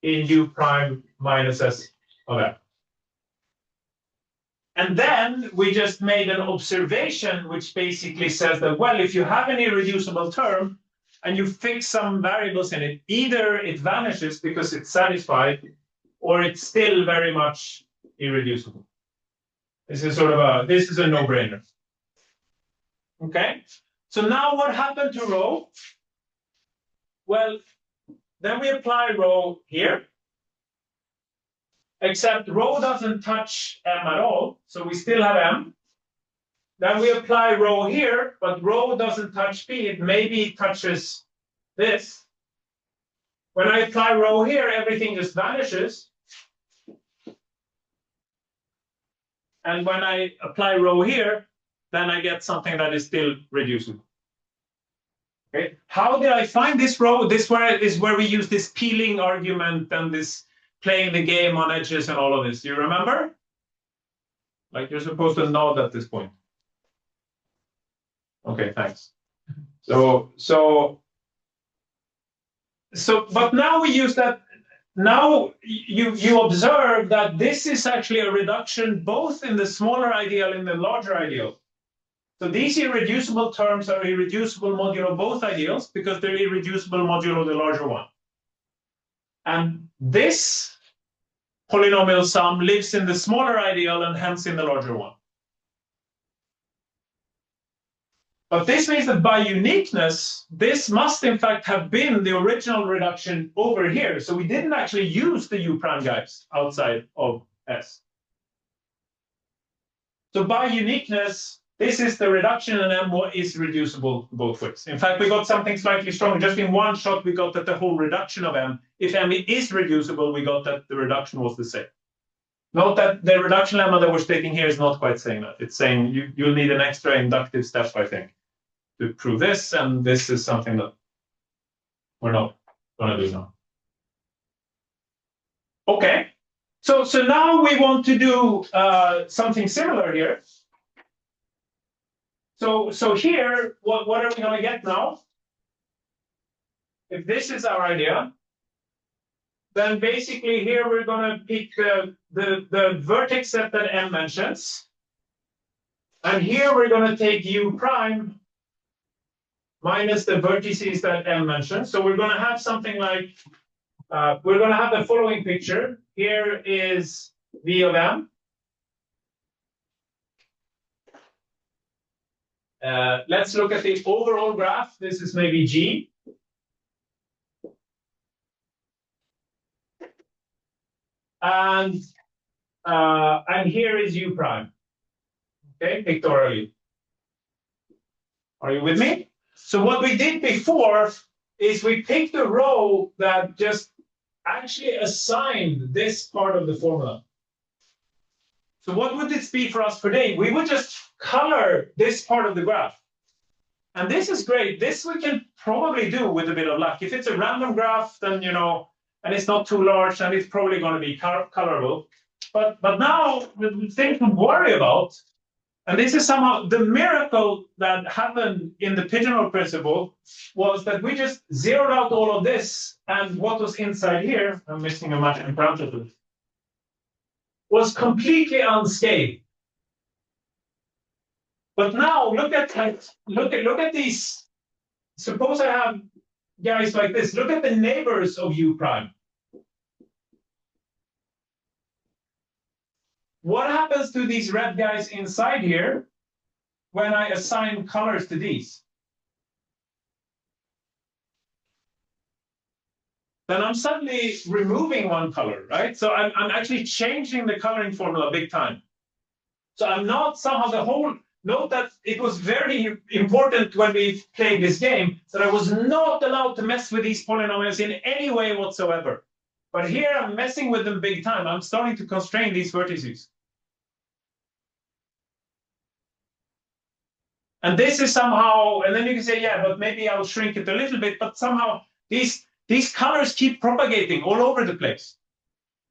in U prime minus S of M. And then we just made an observation which basically says that, well, if you have an irreducible term and you fix some variables in it, either it vanishes because it's satisfied or it's still very much irreducible. This is sort of a no-brainer. Okay, so now what happened to rho? Well, then we apply rho here, except rho doesn't touch M at all, so we still have M. Then we apply rho here, but rho doesn't touch P. It maybe touches this. When I apply rho here, everything just vanishes. And when I apply rho here, then I get something that is still reducible. Okay. How did I find this rho? This is where we use this peeling argument and this playing the game on edges and all of this. Do you remember? Like you're supposed to nod at this point. Okay, thanks. But now we use that. Now you observe that this is actually a reduction both in the smaller ideal and the larger ideal. So these irreducible terms are irreducible modulo both ideals because they're irreducible modulo the larger one. And this polynomial sum lives in the smaller ideal and hence in the larger one. But this means that by uniqueness, this must in fact have been the original reduction over here. So we didn't actually use the U prime guys outside of S. So by uniqueness, this is the reduction and M is reducible both ways. In fact, we got something slightly stronger. Just in one shot, we got that the whole reduction of M, if M is reducible, we got that the reduction was the same. Note that the reduction lemma that we're stating here is not quite saying that. It's saying you'll need an extra inductive step, I think, to prove this, and this is something that we're not going to do now. Okay, so now we want to do something similar here. So here, what are we going to get now? If this is our idea, then basically here we're going to pick the vertex set that M mentions. And here we're going to take U prime minus the vertices that M mentions. So we're going to have something like, we're going to have the following picture. Here is V of M. Let's look at the overall graph. This is maybe G. And here is U prime. Okay, pictorially. Are you with me? So what we did before is we picked a row that just actually assigned this part of the formula. So what would this be for us today? We would just color this part of the graph. And this is great. This we can probably do with a bit of luck. If it's a random graph, then, you know, and it's not too large, and it's probably going to be colorable. But now the thing to worry about, and this is somehow the miracle that happened in the pigeonhole principle, was that we just zeroed out all of this, and what was inside here, I'm missing a matching parameter, was completely unscathed. But now look at these. Suppose I have guys like this. Look at the neighbors of U prime. What happens to these red guys inside here when I assign colors to these? Then I'm suddenly removing one color, right? So I'm actually changing the coloring formula big time. So I'm not somehow the whole, note that it was very important when we played this game that I was not allowed to mess with these polynomials in any way whatsoever. But here I'm messing with them big time. I'm starting to constrain these vertices. And this is somehow, and then you can say, yeah, but maybe I'll shrink it a little bit, but somehow these colors keep propagating all over the place.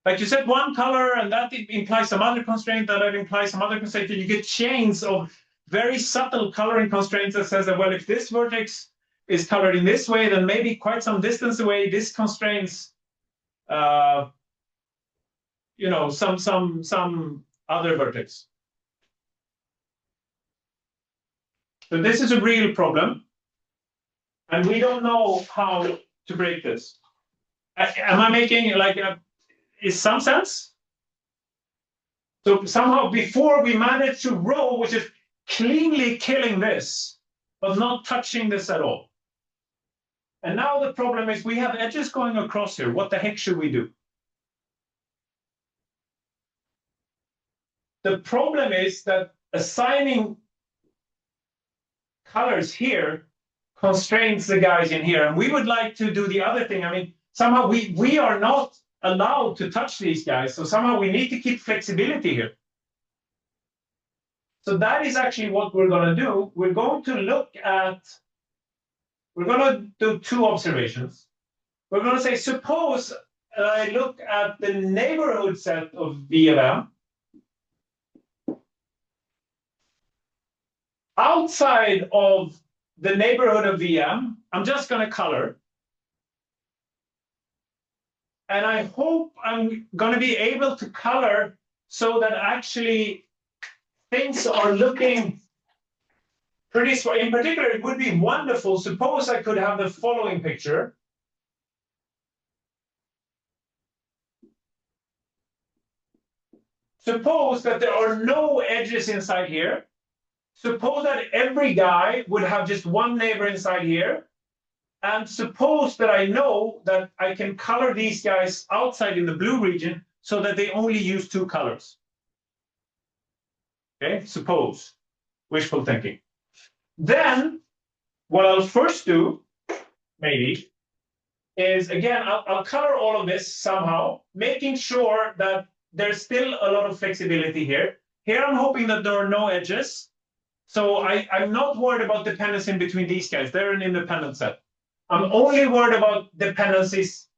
Like you said, one color, and that implies some other constraint, that implies some other constraint, and you get chains of very subtle coloring constraints that says that, well, if this vertex is colored in this way, then maybe quite some distance away, this constrains, you know, some other vertex. So this is a real problem, and we don't know how to break this. Am I making like is some sense? So somehow before we managed to row, which is cleanly killing this, but not touching this at all. And now the problem is we have edges going across here. What the heck should we do? The problem is that assigning colors here constrains the guys in here. And we would like to do the other thing. I mean, somehow we are not allowed to touch these guys. So somehow we need to keep flexibility here. So that is actually what we're going to do. We're going to do two observations. We're going to say, suppose I look at the neighborhood set of V of M. Outside of the neighborhood of VM, I'm just going to color. And I hope I'm going to be able to color so that actually things are looking pretty smart. In particular, it would be wonderful. Suppose I could have the following picture. Suppose that there are no edges inside here. Suppose that every guy would have just one neighbor inside here. And suppose that I know that I can color these guys outside in the blue region so that they only use two colors. Okay, suppose, wishful thinking. Then what I'll first do, maybe, is again, I'll color all of this somehow, making sure that there's still a lot of flexibility here. Here I'm hoping that there are no edges. So I'm not worried about dependency in between these guys. They're an independent set. I'm only worried about dependencies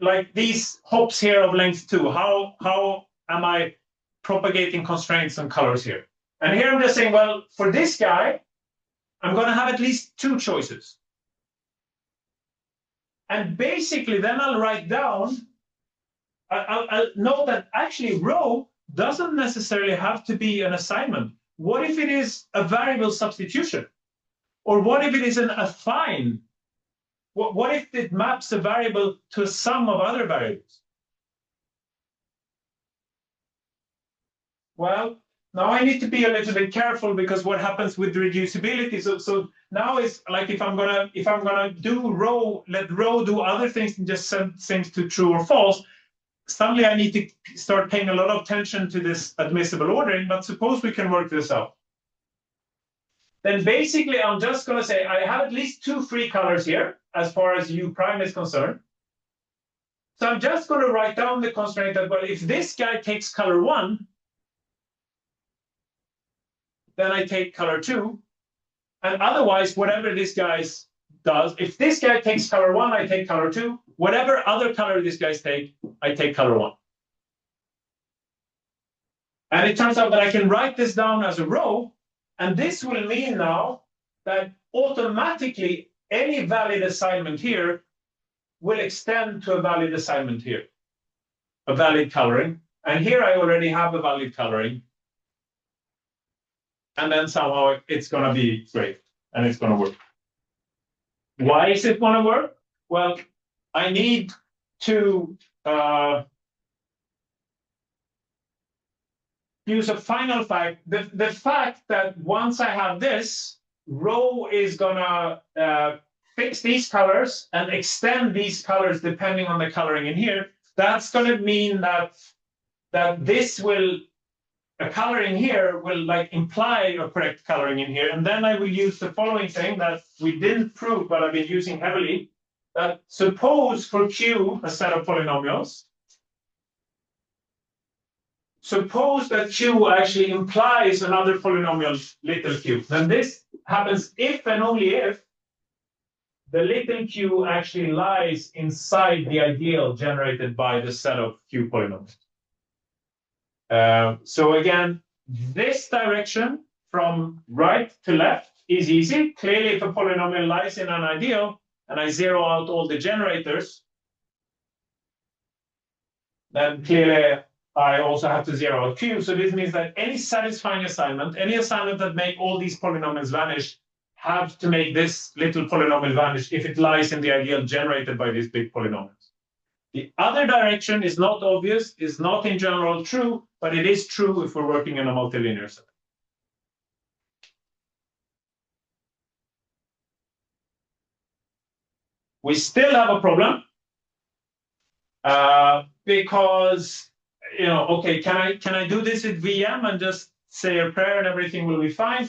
like these hops here of length 2. How am I propagating constraints and colors here? And here I'm just saying, well, for this guy, I'm going to have at least 2 choices. And basically, then I'll write down, I'll note that actually rho doesn't necessarily have to be an assignment. What if it is a variable substitution? Or what if it is an affine? What if it maps a variable to a sum of other variables? Well, now I need to be a little bit careful because what happens with reducibility? So now it's like if I'm gonna do rho, let rho do other things than just send things to true or false. Suddenly I need to start paying a lot of attention to this admissible ordering. But suppose we can work this out. Then basically I'm just gonna say I have at least 2 free colors here as far as U prime is concerned. So I'm just gonna write down the constraint that, well, if this guy takes color 1, then I take color 2, and otherwise, whatever this guy does, if this guy takes color 1, I take color 2. Whatever other color this guys take, I take color 1. And it turns out that I can write this down as a row, and this will mean now that automatically any valid assignment here will extend to a valid assignment here, a valid coloring. And here I already have a valid coloring. And then somehow it's going to be great and it's going to work. Why is it going to work? Well, I need to use a final fact. The fact that once I have this, rho is going to fix these colors and extend these colors depending on the coloring in here. That's going to mean that this will, a coloring here will like imply a correct coloring in here. And then I will use the following thing that we didn't prove, but I've been using heavily. That suppose for Q, a set of polynomials, suppose that Q actually implies another polynomial, little q. Then this happens if and only if the little q actually lies inside the ideal generated by the set of Q polynomials. So again, this direction from right to left is easy. Clearly, if a polynomial lies in an ideal and I zero out all the generators, then clearly I also have to zero out Q. So this means that any satisfying assignment, any assignment that make all these polynomials vanish, have to make this little polynomial vanish if it lies in the ideal generated by these big polynomials. The other direction is not obvious, is not in general true, but it is true if we're working in a multilinear set. We still have a problem because, you know, okay, can I do this with VM and just say a prayer and everything will be fine?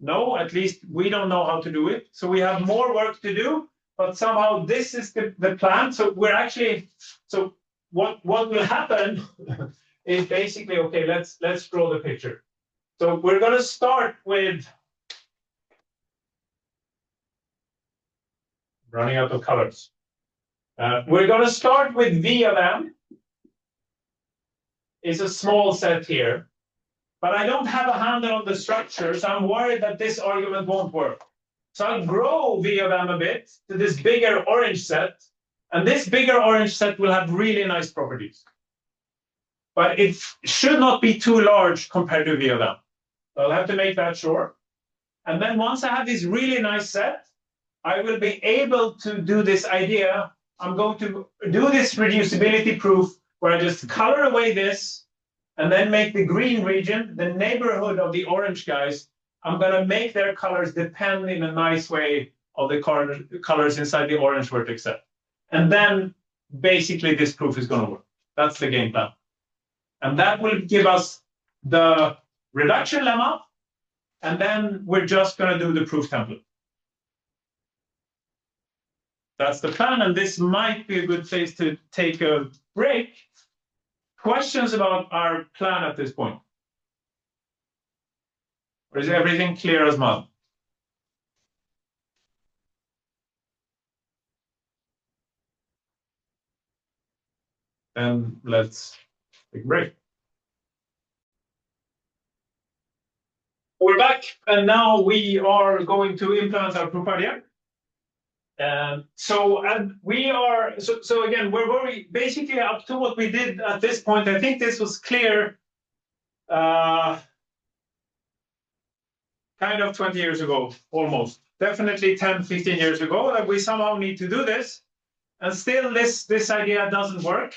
No, at least we don't know how to do it. So we have more work to do, but somehow this is the plan. So we're actually, so what will happen is basically, okay, let's draw the picture. So we're going to start with running out of colors. We're going to start with V of M. Is a small set here, but I don't have a handle on the structure, so I'm worried that this argument won't work. So I'll grow V of M a bit to this bigger orange set, and this bigger orange set will have really nice properties. But it should not be too large compared to V of M. So I'll have to make that sure. And then once I have this really nice set, I will be able to do this idea. I'm going to do this reducibility proof where I just color away this and then make the green region, the neighborhood of the orange guys. I'm going to make their colors depend in a nice way of the colors inside the orange vertex set. And then basically this proof is going to work. That's the game plan. And that will give us the reduction lemma, and then we're just going to do the proof template. That's the plan, and this might be a good place to take a break. Questions about our plan at this point? Or is everything clear as mud? Then let's take a break. We're back, and now we are going to implement our proof idea. So again, we're very basically up to what we did at this point. I think this was clear kind of 20 years ago, almost. Definitely 10, 15 years ago, that we somehow need to do this. And still this idea doesn't work.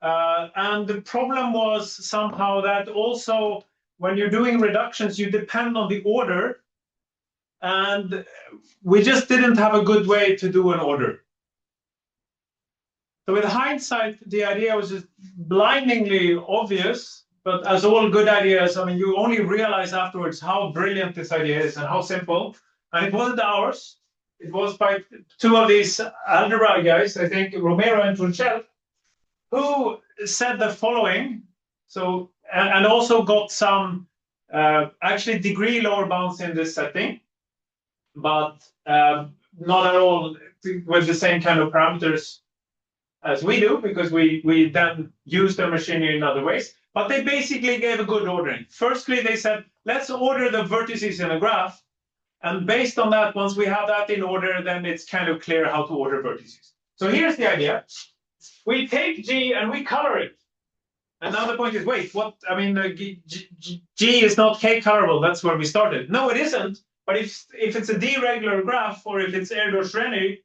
And the problem was somehow that also when you're doing reductions, you depend on the order. And we just didn't have a good way to do an order. So with hindsight, the idea was just blindingly obvious, but as all good ideas, I mean, you only realize afterwards how brilliant this idea is and how simple. And it wasn't ours. It was by two of these algebra guys, I think Romero and Tunchel, who said the following. So, and also got some actually degree lower bounds in this setting, but not at all with the same kind of parameters as we do, because we then use the machinery in other ways. But they basically gave a good ordering. Firstly, they said, let's order the vertices in a graph. And based on that, once we have that in order, then it's kind of clear how to order vertices. So here's the idea. We take G and we color it. And now the point is, wait, what? I mean, G is not K colorable. That's where we started. No, it isn't. But if it's a D regular graph, or if it's Erdős-Rényi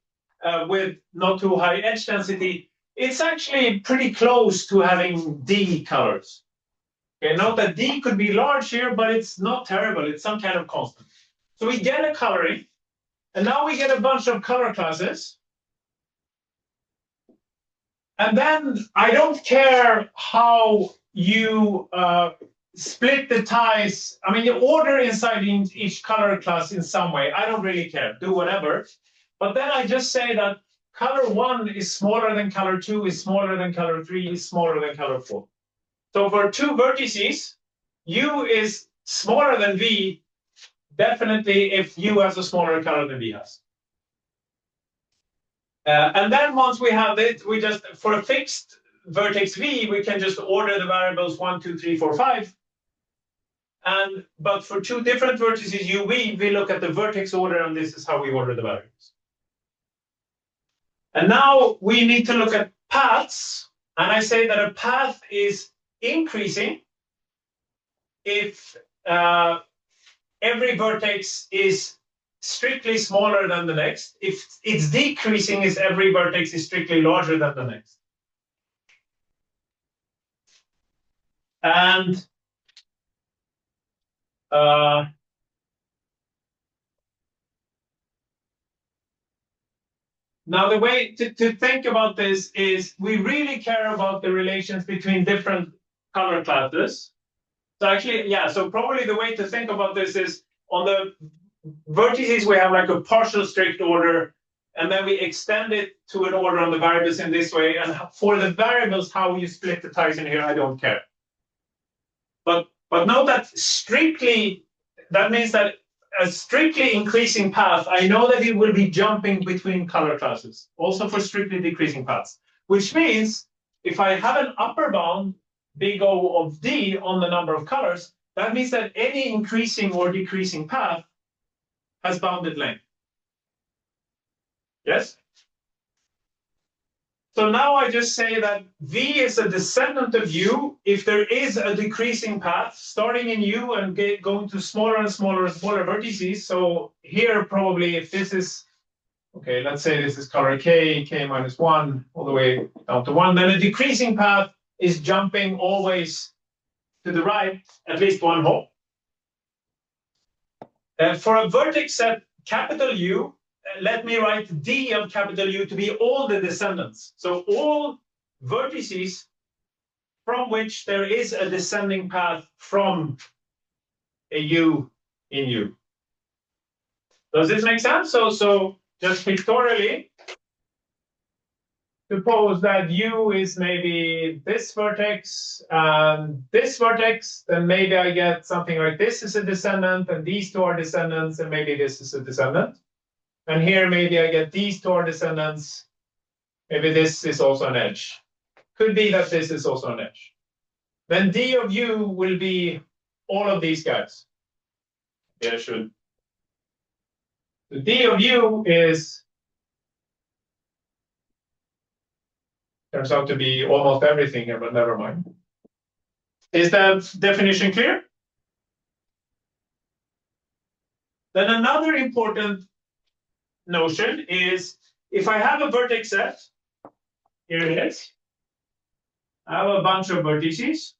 with not too high edge density, it's actually pretty close to having D colors. Okay, note that D could be large here, but it's not terrible. It's some kind of constant. So we get a coloring, and now we get a bunch of color classes. And then I don't care how you split the ties. I mean, you order inside each color class in some way. I don't really care. Do whatever. But then I just say that color 1 is smaller than color 2, is smaller than color 3, is smaller than color 4. So for two vertices, U is smaller than V, definitely if U has a smaller color than V has. And then once we have it, we just, for a fixed vertex V, we can just order the variables 1, 2, 3, 4, 5. But for two different vertices U, V, we look at the vertex order, and this is how we order the variables. And now we need to look at paths. And I say that a path is increasing if every vertex is strictly smaller than the next. If it's decreasing is every vertex is strictly larger than the next. And now the way to think about this is we really care about the relations between different color classes. So actually, yeah, so probably the way to think about this is on the vertices, we have like a partial strict order, and then we extend it to an order on the variables in this way. And for the variables, how you split the ties in here, I don't care. But note that strictly, that means that a strictly increasing path, I know that it will be jumping between color classes, also for strictly decreasing paths, which means if I have an upper bound, big O of D on the number of colors, that means that any increasing or decreasing path has bounded length. Yes? So now I just say that V is a descendant of U if there is a decreasing path starting in U and going to smaller and smaller and smaller vertices. So here probably if this is, okay, let's say this is color K, K minus 1, all the way down to 1, then a decreasing path is jumping always to the right, at least one hop. For a vertex set capital U, let me write D of capital U to be all the descendants. So all vertices from which there is a descending path from a U in U. Does this make sense? So just pictorially, suppose that U is maybe this vertex and this vertex, then maybe I get something like this is a descendant, and these two are descendants, and maybe this is a descendant. And here maybe I get these two are descendants, maybe this is also an edge. Could be that this is also an edge. Then D of U will be all of these guys. Yeah, should. The D of U is, turns out to be almost everything here, but never mind. Is that definition clear? Then another important notion is if I have a vertex set, here it is. I have a bunch of vertices.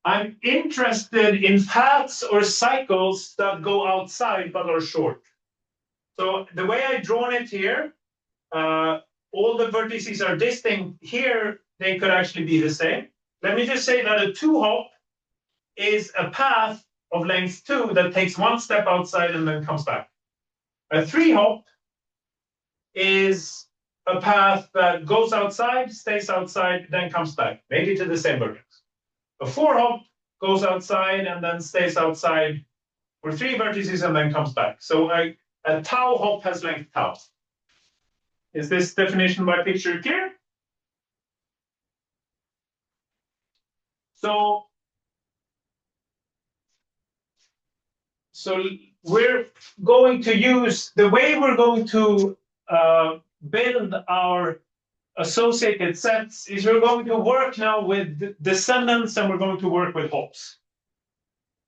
I'm interested in paths or cycles that go outside but are short. So the way I've drawn it here, all the vertices are distinct. Here, they could actually be the same. Let me just say that a 2-hop is a path of length 2 that takes one step outside and then comes back. A 3-hop is a path that goes outside, stays outside, then comes back, maybe to the same vertex. A 4-hop goes outside and then stays outside for 3 vertices and then comes back. So a tau hop has length tau. Is this definition by picture clear? So we're going to use, the way we're going to build our associated sets is we're going to work now with descendants and we're going to work with hops.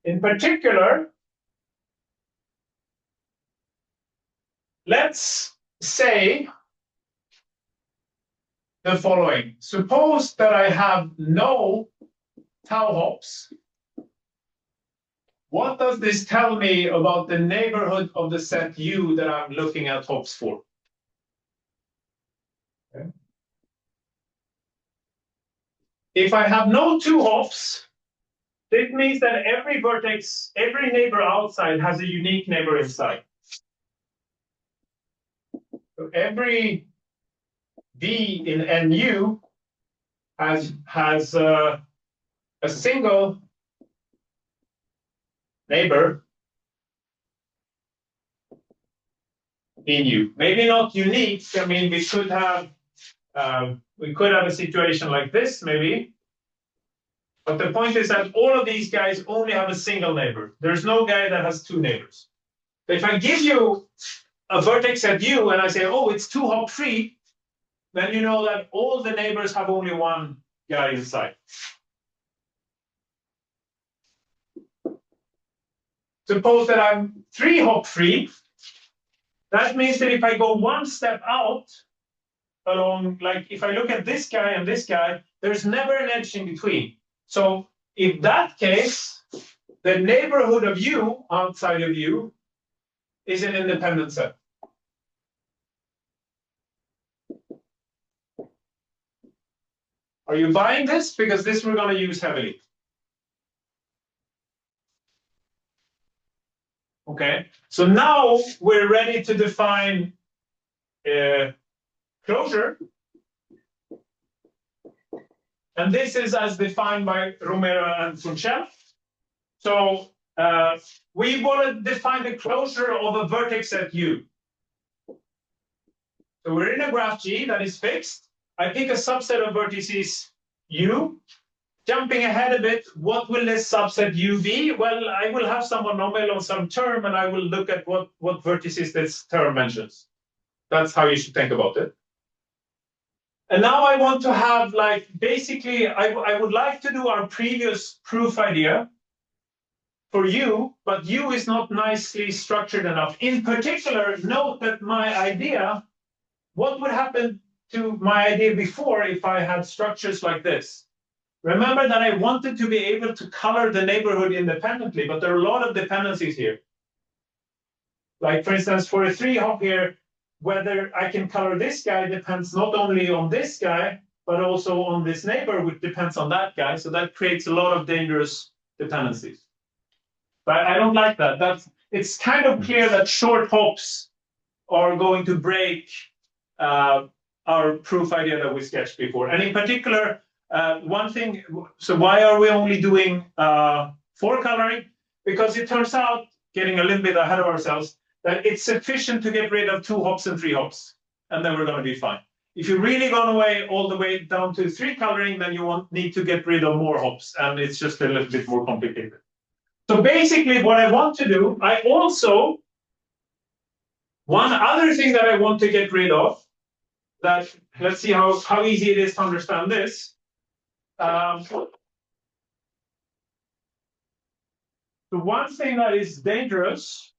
In particular, let's say the following. Suppose that I have no tau hops. What does this tell me about the neighborhood of the set U that I'm looking at hops for? Okay. If I have no 2 hops, this means that every vertex, every neighbor outside has a unique neighbor inside. So every V in NU has a single neighbor in U. Maybe not unique. I mean, we could have a situation like this, maybe. But the point is that all of these guys only have a single neighbor. There's no guy that has 2 neighbors. So if I give you a vertex at U and I say, oh, it's 2-hop free, then you know that all the neighbors have only one guy inside. Suppose that I'm 3-hop free. That means that if I go one step out along, like if I look at this guy and this guy, there's never an edge in between. So in that case, the neighborhood of U outside of U is an independent set. Are you buying this? Because this we're going to use heavily. Okay, so now we're ready to define closure. And this is as defined by Romero and Funchal. So we want to define the closure of a vertex at U. So we're in a graph G that is fixed. I pick a subset of vertices U. Jumping ahead a bit, what will this subset U be? Well, I will have some monomial on some term, and I will look at what vertices this term mentions. That's how you should think about it. And now I want to have, like, basically, I would like to do our previous proof idea for U, but U is not nicely structured enough. In particular, note that my idea, what would happen to my idea before if I had structures like this? Remember that I wanted to be able to color the neighborhood independently, but there are a lot of dependencies here. Like, for instance, for a 3-hop here, whether I can color this guy depends not only on this guy, but also on this neighbor, which depends on that guy. So that creates a lot of dangerous dependencies. But I don't like that. It's kind of clear that short hops are going to break our proof idea that we sketched before. And in particular, one thing, so why are we only doing 4 coloring? Because it turns out, getting a little bit ahead of ourselves, that it's sufficient to get rid of 2 hops and 3 hops, and then we're going to be fine. If you really gone away all the way down to 3 coloring, then you need to get rid of more hops, and it's just a little bit more complicated. So basically what I want to do, one other thing that I want to get rid of, that, let's see how easy it is to understand this. The one thing that is dangerous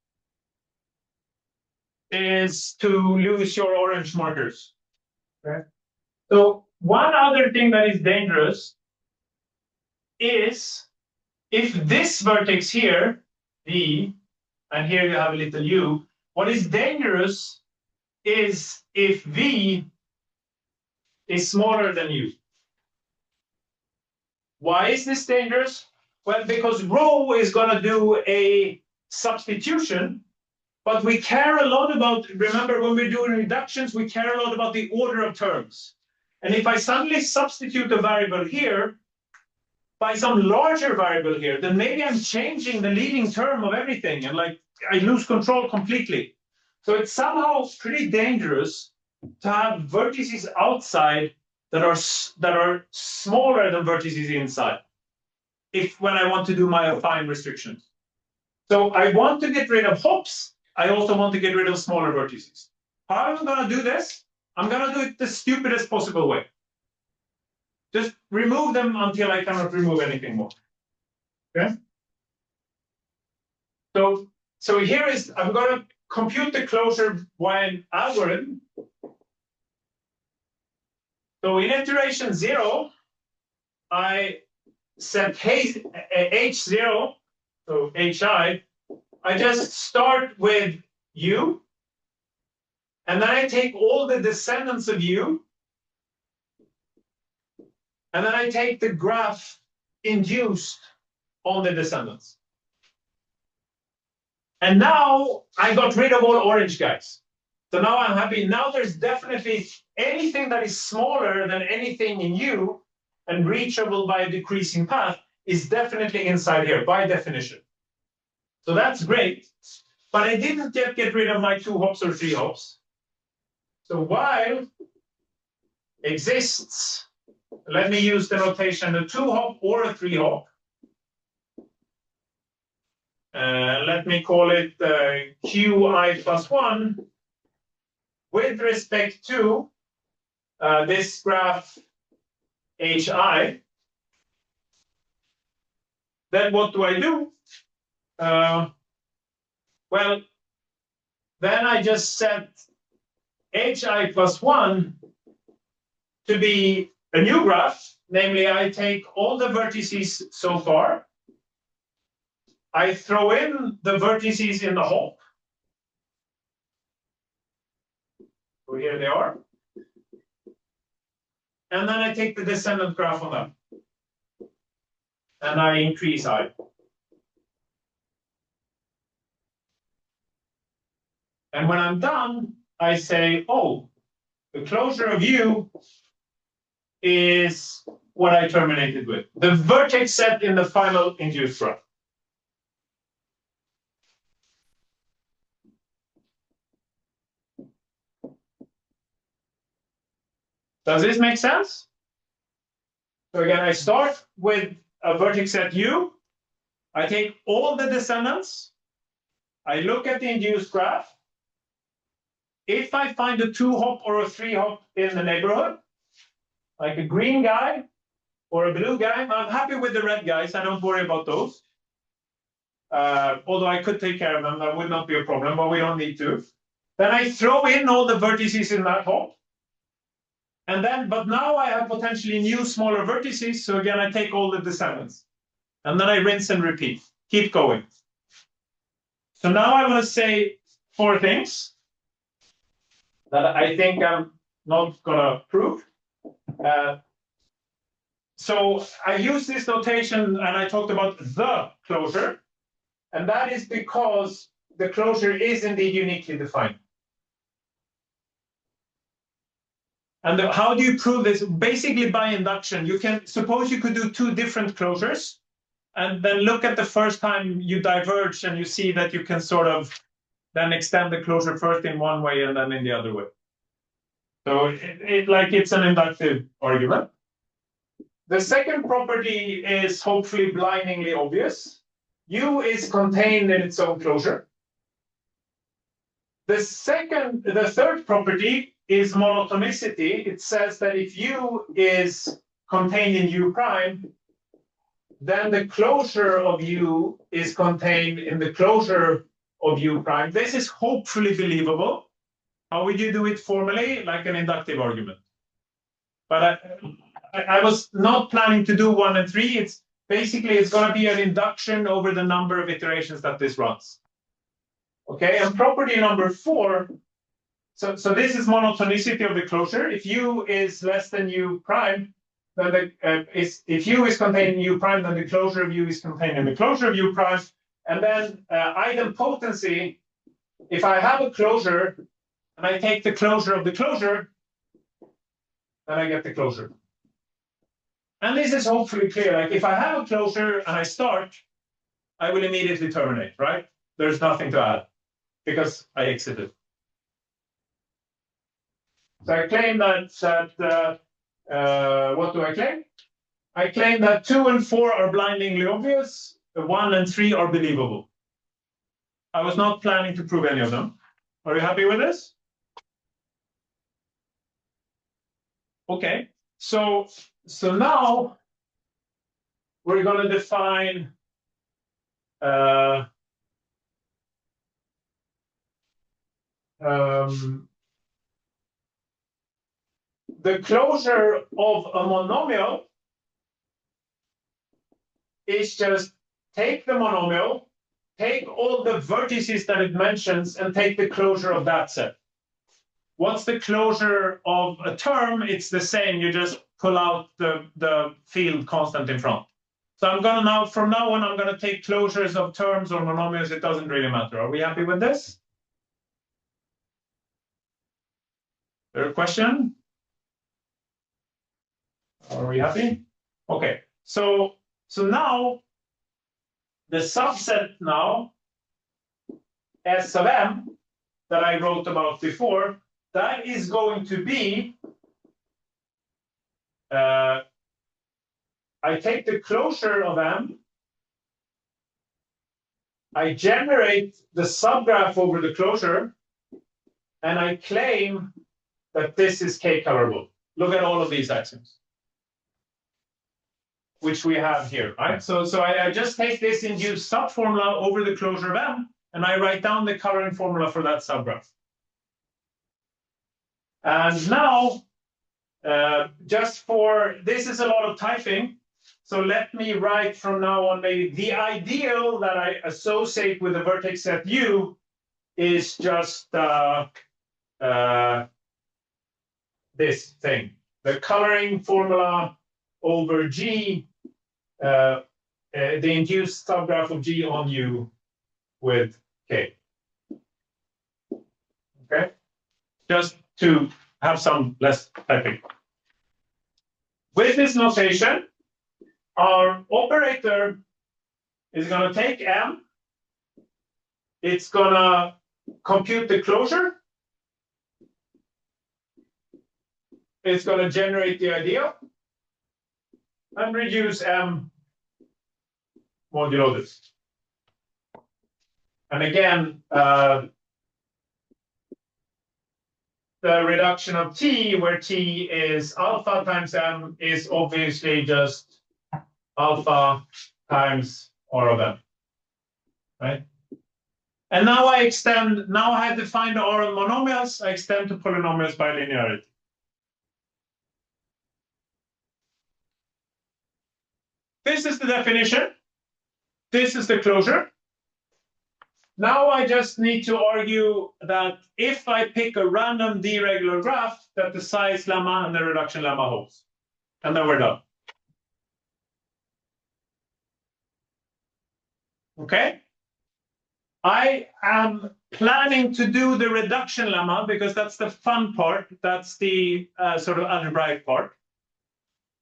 is to lose your orange markers. Okay? So one other thing that is dangerous is if this vertex here, V, and here you have a little u, what is dangerous is if V is smaller than u. Why is this dangerous? Well, because rho is going to do a substitution, but we care a lot about, remember when we're doing reductions, we care a lot about the order of terms. And if I suddenly substitute a variable here by some larger variable here, then maybe I'm changing the leading term of everything, and like I lose control completely. So it's somehow pretty dangerous to have vertices outside that are smaller than vertices inside, when I want to do my affine restrictions. So I want to get rid of hops. I also want to get rid of smaller vertices. How am I going to do this? I'm going to do it the stupidest possible way. Just remove them until I cannot remove anything more. Okay? So here is, I'm going to compute the closure via an algorithm. So in iteration 0, I set H0, so Hi, I just start with U, and then I take all the descendants of U, and then I take the graph induced on the descendants. And now I got rid of all orange guys. So now I'm happy. Now there's definitely anything that is smaller than anything in U and reachable by a decreasing path is definitely inside here by definition. So that's great. But I didn't yet get rid of my 2 hops or 3 hops. So while exists, let me use the notation a 2 hop or a 3 hop. Let me call it Qi plus 1 with respect to this graph Hi. Then what do I do? Well, then I just set Hi plus 1 to be a new graph. Namely, I take all the vertices so far. I throw in the vertices in the hop. So here they are. And then I take the descendant graph on them. And I increase I. And when I'm done, I say, oh, the closure of U is what I terminated with. The vertex set in the final induced graph. Does this make sense? So again, I start with a vertex set U. I take all the descendants. I look at the induced graph. If I find a 2 hop or a 3 hop in the neighborhood, like a green guy or a blue guy, I'm happy with the red guys. I don't worry about those. Although I could take care of them, that would not be a problem, but we don't need to. Then I throw in all the vertices in that hop. And then, but now I have potentially new smaller vertices. So again, I take all the descendants. And then I rinse and repeat. Keep going. So now I want to say 4 things that I think I'm not going to prove. So I use this notation, and I talked about the closure. And that is because the closure is indeed uniquely defined. And how do you prove this? Basically by induction. You can suppose you could do two different closures and then look at the first time you diverge and you see that you can sort of then extend the closure first in one way and then in the other way. So it's an inductive argument. The second property is hopefully blindingly obvious. U is contained in its own closure. The third property is monotonicity. It says that if U is contained in U prime, then the closure of U is contained in the closure of U prime. This is hopefully believable. How would you do it formally? Like an inductive argument. But I was not planning to do 1 and 3. It's going to be an induction over the number of iterations that this runs. Okay, and property number 4. So this is monotonicity of the closure. If U is less than U prime, then if U is contained in U prime, then the closure of U is contained in the closure of U prime. And then idempotency, if I have a closure and I take the closure of the closure, then I get the closure. And this is hopefully clear. Like if I have a closure and I start, I will immediately terminate, right? There's nothing to add because I exited. So I claim that what do I claim? I claim that 2 and 4 are blindingly obvious. 1 and 3 are believable. I was not planning to prove any of them. Are you happy with this? Okay. So now we're going to define the closure of a monomial is just take the monomial, take all the vertices that it mentions, and take the closure of that set. What's the closure of a term? It's the same. You just pull out the field constant in front. So I'm going to now, from now on, I'm going to take closures of terms or monomials. It doesn't really matter. Are we happy with this? Is there a question? Are we happy? Okay. So now the subset now S of M that I wrote about before, that is going to be I take the closure of M, I generate the subgraph over the closure, and I claim that this is K-colorable. Look at all of these axioms, which we have here, right? So I just take this induced subformula over the closure of M, and I write down the coloring formula for that subgraph. And now, just for, this is a lot of typing, so let me write from now on maybe the ideal that I associate with the vertex set U is just this thing, the coloring formula over G, the induced subgraph of G on U with K. Okay, just to have some less typing. With this notation, our operator is going to take M, it's going to compute the closure, it's going to generate the ideal, and reduce M modulo this. And again, the reduction of T, where T is alpha times M, is obviously just alpha times R of M, right? And now I extend, now I have defined R on monomials, I extend to polynomials by linearity. This is the definition. This is the closure. Now I just need to argue that if I pick a random d-regular graph, that the size lemma and the reduction lemma holds. And then we're done. Okay? I am planning to do the reduction lemma because that's the fun part. That's the sort of algebraic part.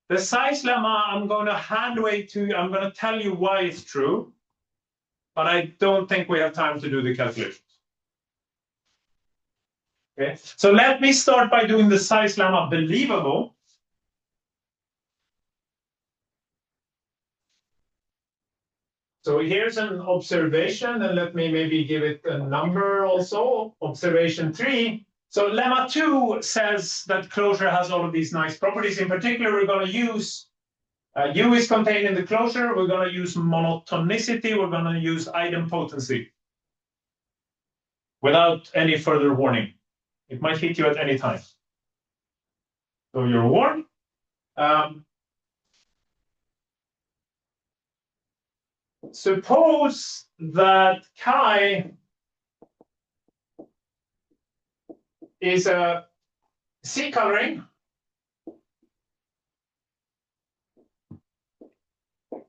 The size lemma, I'm going to hand wave to you. I'm going to tell you why it's true, but I don't think we have time to do the calculations. Okay, so let me start by doing the size lemma believable. So here's an observation, and let me maybe give it a number also. Observation 3. So lemma 2 says that closure has all of these nice properties. In particular, we're going to use U is contained in the closure. We're going to use monotonicity. We're going to use idempotency without any further warning. It might hit you at any time. So you're warned. Suppose that chi is a C coloring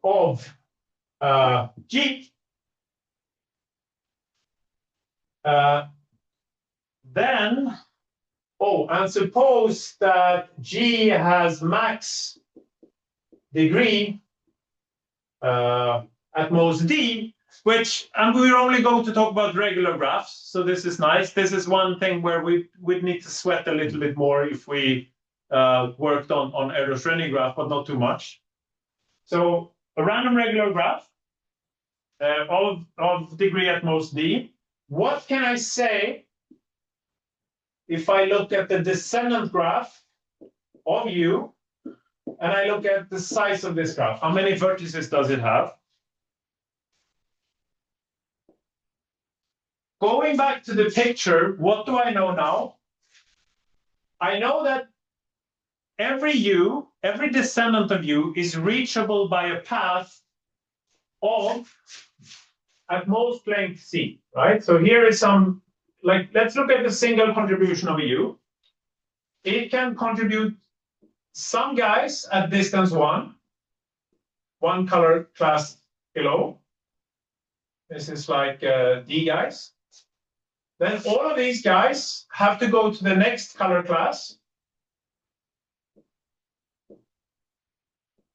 of G, then, and suppose that G has max degree at most D, which, and we're only going to talk about regular graphs, so this is nice. This is one thing where we'd need to sweat a little bit more if we worked on Erdős-Rényi graph, but not too much. So a random regular graph of degree at most D. What can I say if I look at the descendant graph of U and I look at the size of this graph? How many vertices does it have? Going back to the picture, what do I know now? I know that every U, every descendant of U is reachable by a path of at most length C, right? So here is some, like, let's look at the single contribution of a U. It can contribute some guys at distance 1 color class below. This is like D guys. Then all of these guys have to go to the next color class.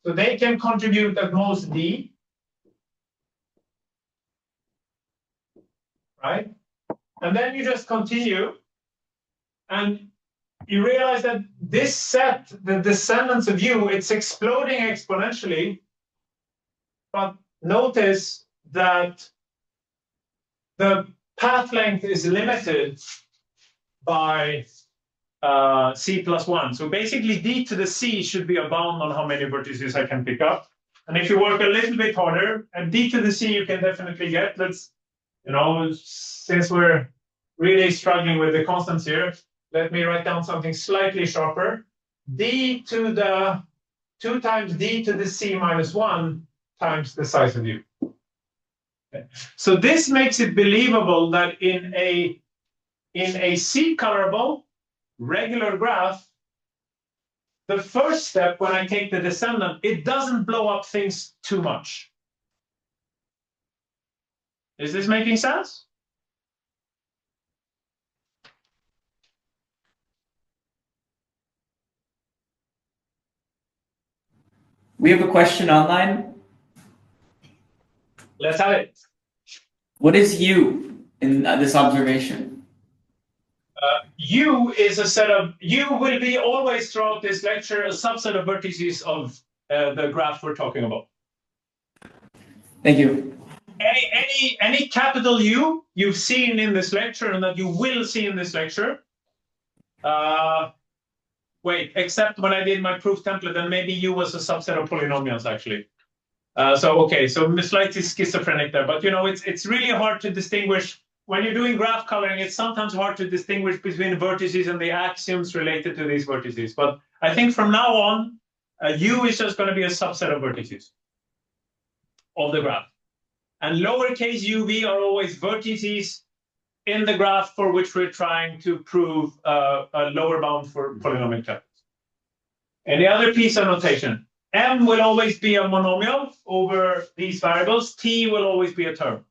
So they can contribute at most D. Right? And then you just continue. And you realize that this set, the descendants of U, it's exploding exponentially. But notice that the path length is limited by C plus 1. So basically, D to the C should be a bound on how many vertices I can pick up. And if you work a little bit harder, and D to the C you can definitely get. Let's, since we're really struggling with the constants here, let me write down something slightly sharper. D to the 2 times D to the C minus 1 times the size of U. Okay. So this makes it believable that in a C-colorable regular graph, the first step when I take the descendant, it doesn't blow up things too much. Is this making sense? We have a question online. Let's have it. What is U in this observation? U is a set of, U will be always throughout this lecture a subset of vertices of the graph we're talking about. Thank you. Any capital U you've seen in this lecture and that you will see in this lecture. Wait, except when I did my proof template, then maybe U was a subset of polynomials actually. So slightly schizophrenic there, but it's really hard to distinguish. When you're doing graph coloring, it's sometimes hard to distinguish between vertices and the axioms related to these vertices. But I think from now on, U is just going to be a subset of vertices of the graph. And lowercase uv are always vertices in the graph for which we're trying to prove a lower bound for polynomial capitals. Any other piece of notation? M will always be a monomial over these variables. T will always be a term.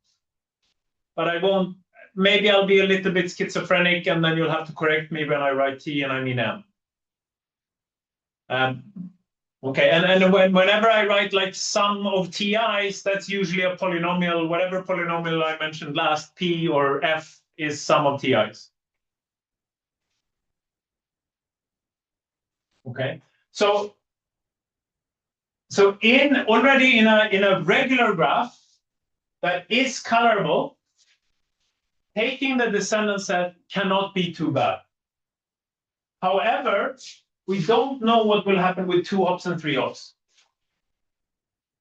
but I won't. Maybe I'll be a little bit schizophrenic, and then you'll have to correct me when I write t and I mean m. Okay, and whenever I write like sum of ti's, that's usually a polynomial. Whatever polynomial I mentioned last, p or f, is sum of ti's. Okay, so already in a regular graph that is colorable, taking the descendant set cannot be too bad. However, we don't know what will happen with 2 hops and 3 hops.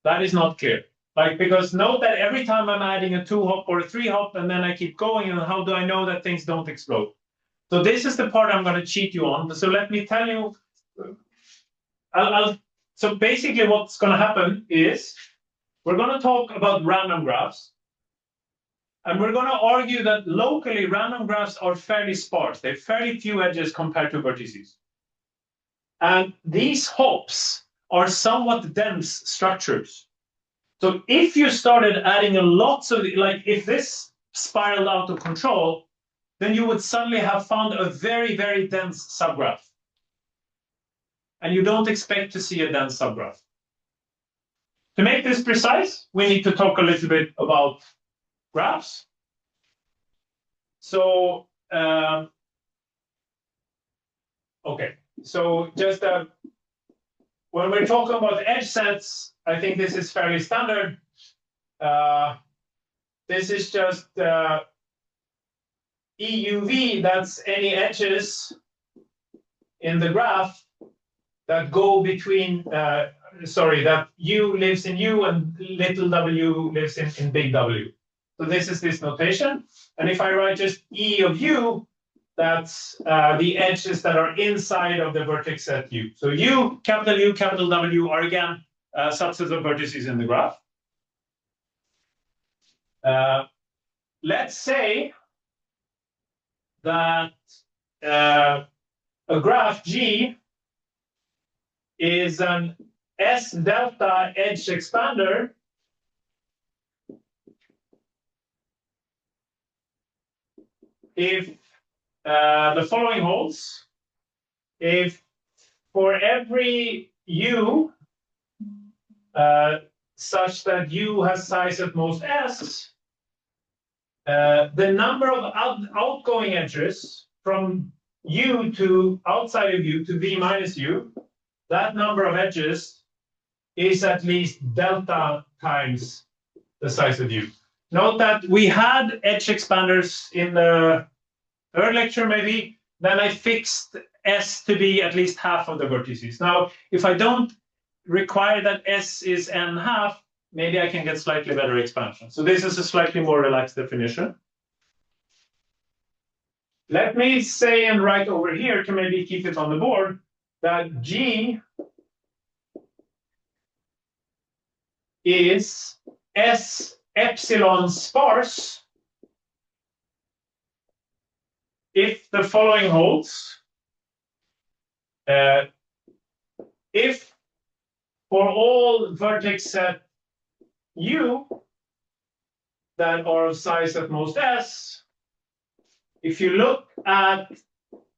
That is not clear. Like, because note that every time I'm adding a 2 hop or a 3 hop, and then I keep going, and how do I know that things don't explode? So this is the part I'm going to cheat you on. So let me tell you. So basically what's going to happen is we're going to talk about random graphs. And we're going to argue that locally random graphs are fairly sparse. They have fairly few edges compared to vertices. And these hops are somewhat dense structures. So if you started adding a lots of, like if this spiraled out of control, then you would suddenly have found a very, very dense subgraph. And you don't expect to see a dense subgraph. To make this precise, we need to talk a little bit about graphs. So, okay. So just when we're talking about edge sets, I think this is fairly standard. This is just EUV, that's any edges in the graph that go between, that U lives in U and little w lives in big W. So this is this notation. And if I write just E of U, that's the edges that are inside of the vertex set U. So U, capital W are again subsets of vertices in the graph. Let's say that a graph G is an S delta edge expander if the following holds. If for every U such that U has size at most S, the number of outgoing edges from U to outside of U to V minus U, that number of edges is at least delta times the size of U. Note that we had edge expanders in the third lecture maybe, then I fixed S to be at least half of the vertices. Now, if I don't require that S is n half, maybe I can get slightly better expansion. So this is a slightly more relaxed definition. Let me say and write over here to maybe keep it on the board that G is S epsilon sparse if the following holds. If for all vertex set U that are of size at most S, if you look at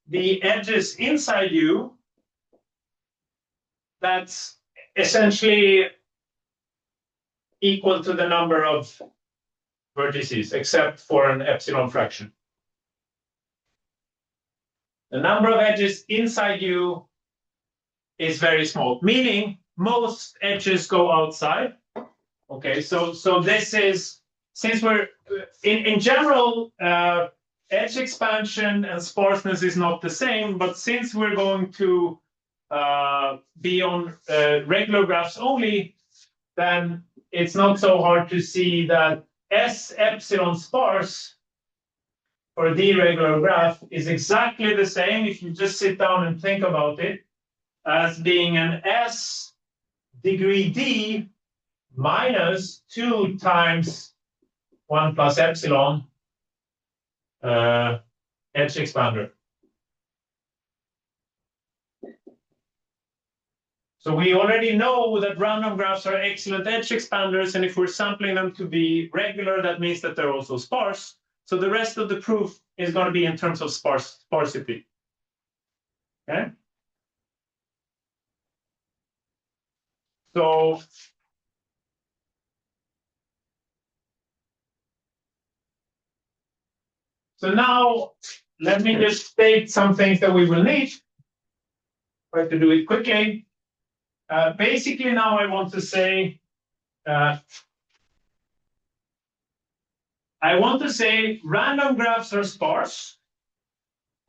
the edges inside U, that's essentially equal to the number of vertices, except for an epsilon fraction. The number of edges inside U is very small, meaning most edges go outside. Okay, so this is, since we're, in general, edge expansion and sparseness is not the same, but since we're going to be on regular graphs only, then it's not so hard to see that S epsilon sparse for a D-regular graph is exactly the same, if you just sit down and think about it, as being an S degree D minus 2 times 1 plus epsilon edge expander. So we already know that random graphs are excellent edge expanders, and if we're sampling them to be regular, that means that they're also sparse. So the rest of the proof is going to be in terms of sparsity. Okay. So now let me just state some things that we will need. Try to do it quickly. Basically, now I want to say random graphs are sparse,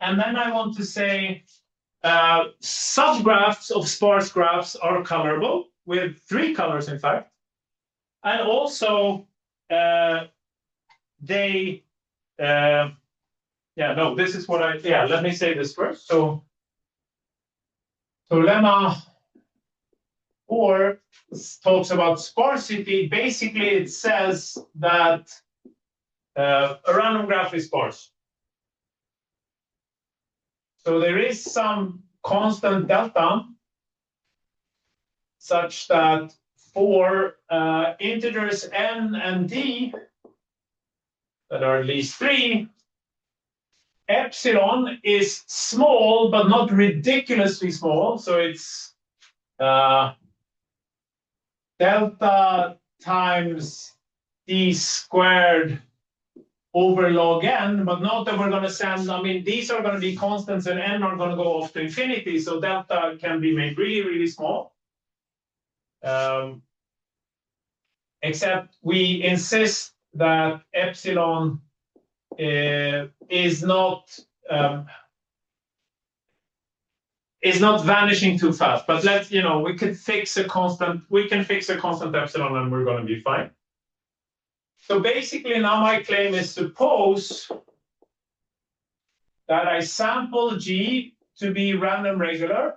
and then I want to say subgraphs of sparse graphs are colorable with 3 colors, in fact, and also this is what let me say this first. So lemma 4 talks about sparsity. Basically, it says that a random graph is sparse. So there is some constant delta such that for integers n and d that are at least 3, epsilon is small, but not ridiculously small. So it's delta times d squared over log n, but note that we're going to send, these are going to be constants and n are going to go off to infinity. So delta can be made really, really small. Except we insist that epsilon is not vanishing too fast. But let's, we can fix a constant epsilon and we're going to be fine. So basically now my claim is, suppose that I sample G to be random regular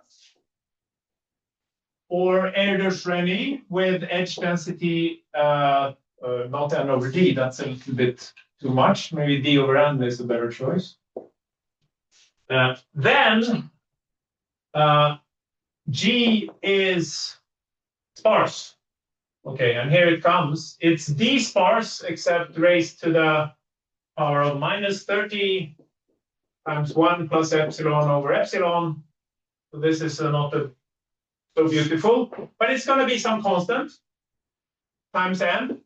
or Erdős-Rényi with edge density not n over d. That's a little bit too much. Maybe d over n is a better choice. Then G is sparse. Okay, and here it comes. It's d sparse except raised to the power of minus 30 times 1 plus epsilon over epsilon. So this is not so beautiful, but it's going to be some constant times n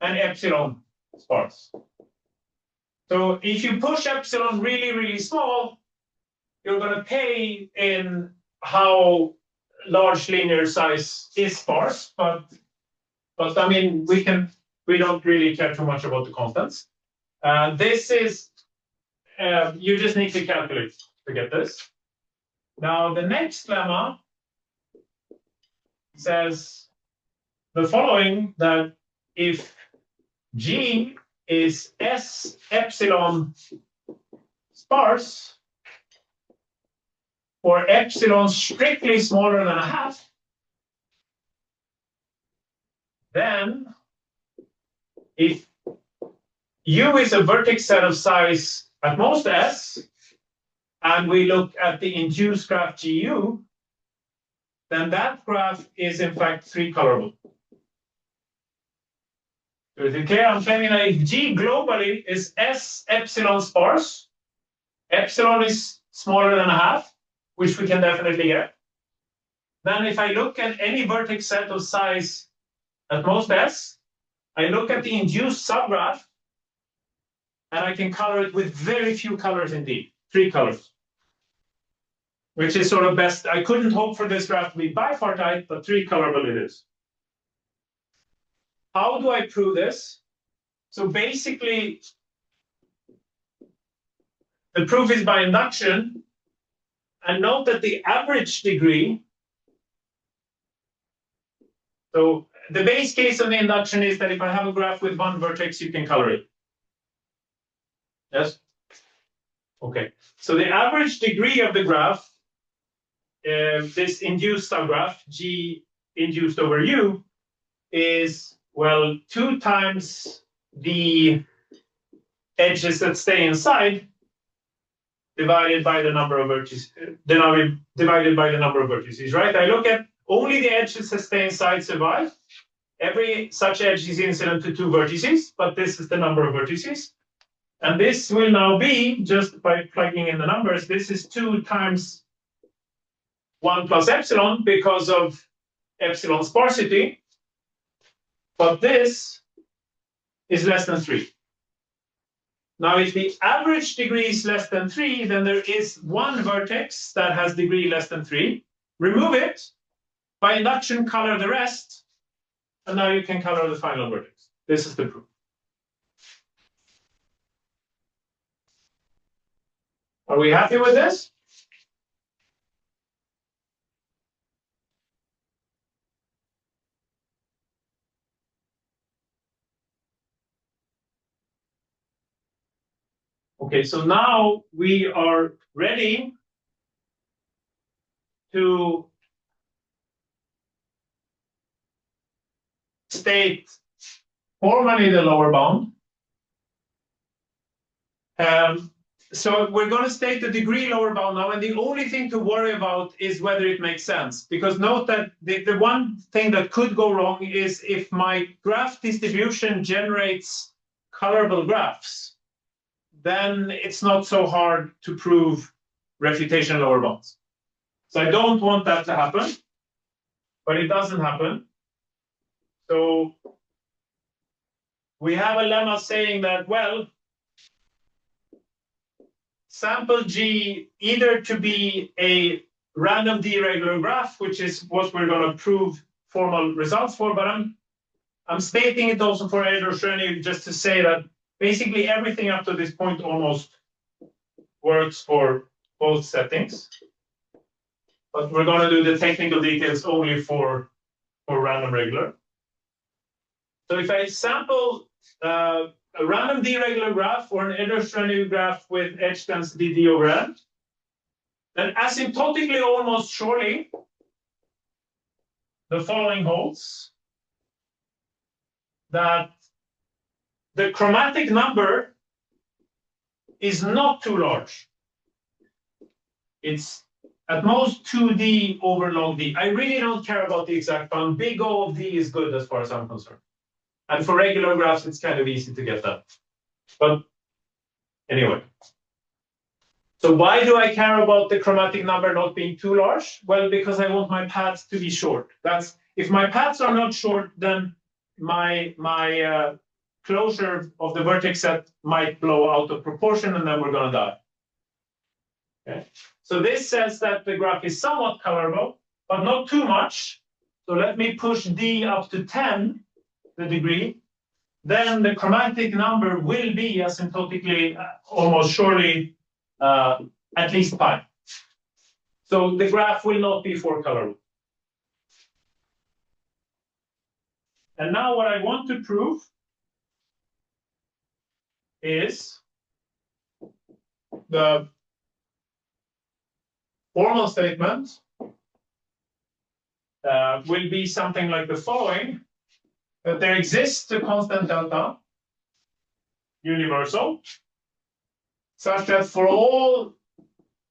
and epsilon sparse. So if you push epsilon really, really small, you're going to pay in how large linear size is sparse, but we don't really care too much about the constants. This is you just need to calculate to get this. Now the next lemma says the following, that if G is S epsilon sparse for epsilon strictly smaller than a half, then if U is a vertex set of size at most S, and we look at the induced graph GU, then that graph is in fact 3 colorable. So is it clear? I'm claiming that if G globally is S epsilon sparse, epsilon is smaller than a half, which we can definitely get. Then if I look at any vertex set of size at most S, I look at the induced subgraph, and I can color it with very few colors indeed, 3 colors. Which is sort of best. I couldn't hope for this graph to be bipartite, but 3 colorable it is. How do I prove this? So basically, the proof is by induction. And note that the average degree, so the base case of the induction is that if I have a graph with 1 vertex, you can color it. Yes? Okay. So the average degree of the graph, this induced subgraph, G induced over U, is, well, 2 times the edges that stay inside divided by the number of vertices, divided by the number of vertices, right? I look at only the edges that stay inside survive. Every such edge is incident to 2 vertices, but this is the number of vertices. And this will now be, just by plugging in the numbers, this is 2 times 1 plus epsilon because of epsilon sparsity. But this is less than 3. Now, if the average degree is less than 3, then there is one vertex that has degree less than 3. Remove it. By induction, color the rest. And now you can color the final vertex. This is the proof. Are we happy with this? Okay, so now we are ready to state formally the lower bound. So we're going to state the degree lower bound now, and the only thing to worry about is whether it makes sense. Because note that the one thing that could go wrong is if my graph distribution generates colorable graphs, then it's not so hard to prove refutation lower bounds. So I don't want that to happen, but it doesn't happen. So we have a lemma saying that, well, sample G either to be a random deregular graph, which is what we're going to prove formal results for, but I'm stating it also for Erdős-Rényi just to say that basically everything up to this point almost works for both settings. But we're going to do the technical details only for random regular. So if I sample a random deregular graph or an Erdős-Rényi graph with edge density d over n, then asymptotically almost surely the following holds: that the chromatic number is not too large. It's at most 2d over log d. I really don't care about the exact bound. Big O of d is good as far as I'm concerned. And for regular graphs, it's kind of easy to get that. But anyway. So why do I care about the chromatic number not being too large? Well, because I want my paths to be short. That's if my paths are not short, then my closure of the vertex set might blow out of proportion, and then we're going to die. Okay. So this says that the graph is somewhat colorable, but not too much. So let me push d up to 10. The degree, then the chromatic number will be asymptotically almost surely at least pi. So the graph will not be 4 colorable. And now what I want to prove is the formal statement will be something like the following: that there exists a constant delta, universal, such that for all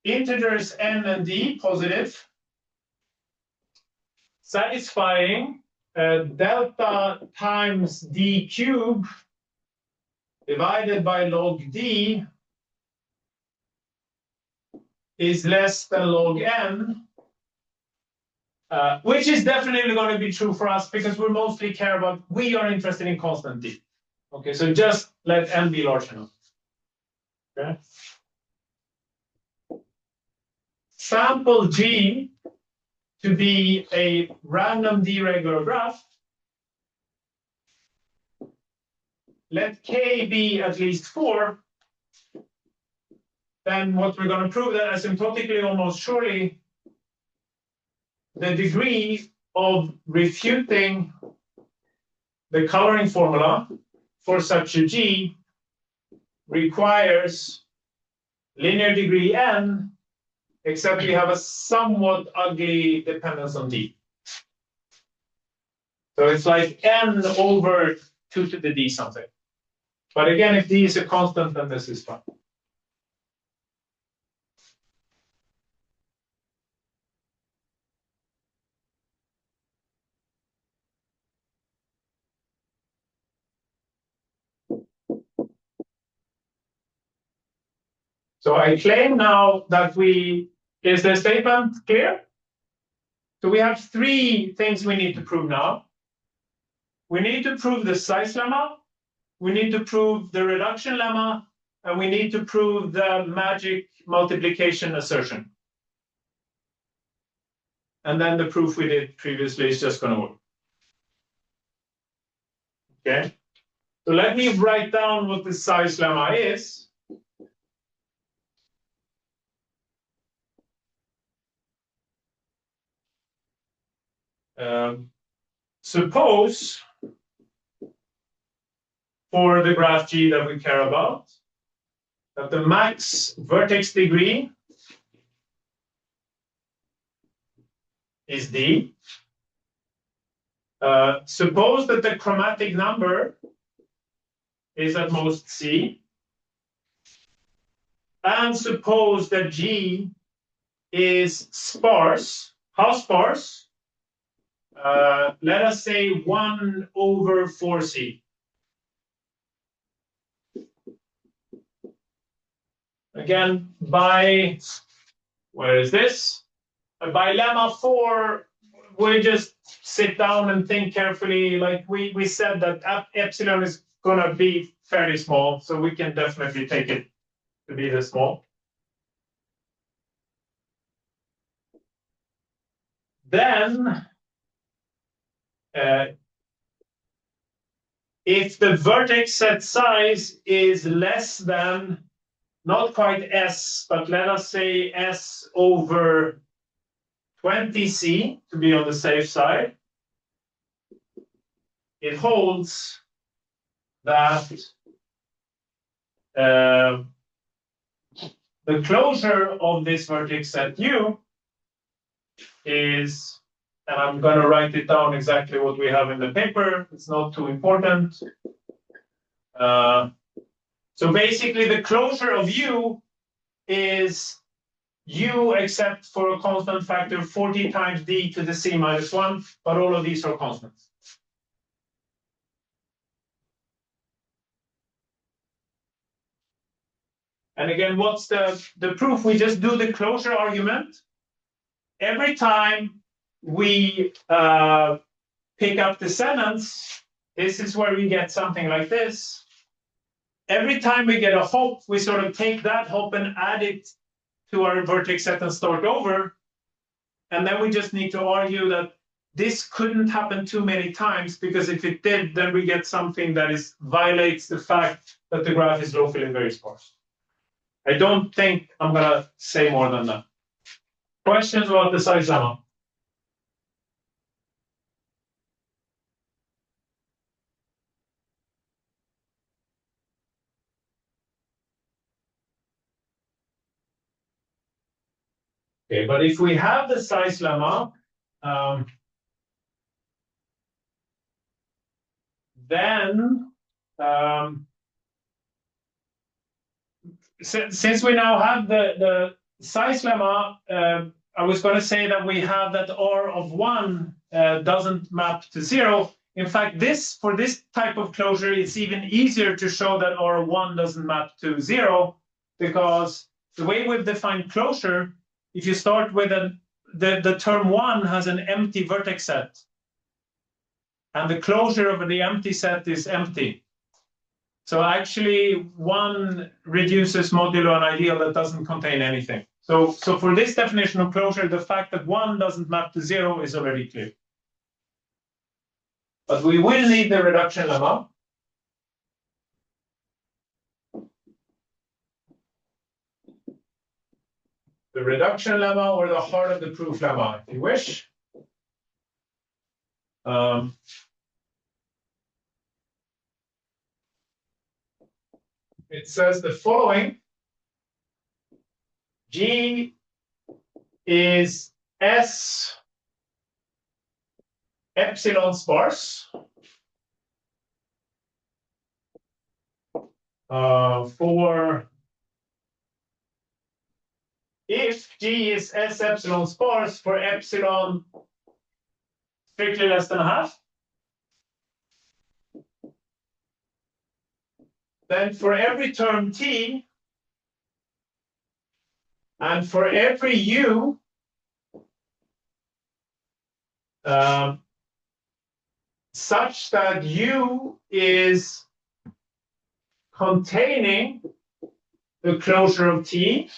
integers n and d positive, satisfying delta times d cubed divided by log d is less than log n, which is definitely going to be true for us because we are interested in constant d. Okay, so just let n be large enough. Okay. Sample G to be a random deregular graph. Let K be at least 4. Then what we're going to prove that asymptotically almost surely the degree of refuting the coloring formula for such a G requires linear degree n, except we have a somewhat ugly dependence on d. So it's like n over 2 to the d something. But again, if d is a constant, then this is fine. So I claim now that is the statement clear? So we have three things we need to prove now. We need to prove the size lemma, we need to prove the reduction lemma, and we need to prove the magic multiplication assertion. And then the proof we did previously is just going to work. Okay, so let me write down what the size lemma is. Suppose for the graph G that we care about, that the max vertex degree is D. Suppose that the chromatic number is at most C. And suppose that G is sparse. How sparse? Let us say 1 over 4C. Again, by, where is this? By lemma 4, we just sit down and think carefully. Like we said that epsilon is going to be fairly small, so we can definitely take it to be this small. Then, if the vertex set size is less than, not quite S, but let us say S over 20C to be on the safe side, it holds that the closure of this vertex set U is, and I'm going to write it down exactly what we have in the paper. It's not too important. So basically, the closure of U is U except for a constant factor 40 times D to the C minus 1, but all of these are constants. And again, what's the proof? We just do the closure argument. Every time we pick up the sentence, this is where we get something like this. Every time we get a hop, we sort of take that hop and add it to our vertex set and start over. And then we just need to argue that this couldn't happen too many times, because if it did, then we get something that violates the fact that the graph is locally very sparse. I don't think I'm going to say more than that. Questions about the size lemma? Okay, but if we have the size lemma, then since we now have the size lemma, I was going to say that we have that R of 1 doesn't map to 0. In fact, for this type of closure, it's even easier to show that R of 1 doesn't map to 0, because the way we've defined closure, if you start with the term 1 has an empty vertex set, and the closure of the empty set is empty. So actually, 1 reduces modulo an ideal that doesn't contain anything. So for this definition of closure, the fact that 1 doesn't map to 0 is already clear. But we will need the reduction lemma. The reduction lemma, or the heart of the proof lemma, if you wish. It says the following. G is S epsilon sparse for if G is S epsilon sparse for epsilon strictly less than a half, then for every term T, And for every u, such that u is containing the closure of T,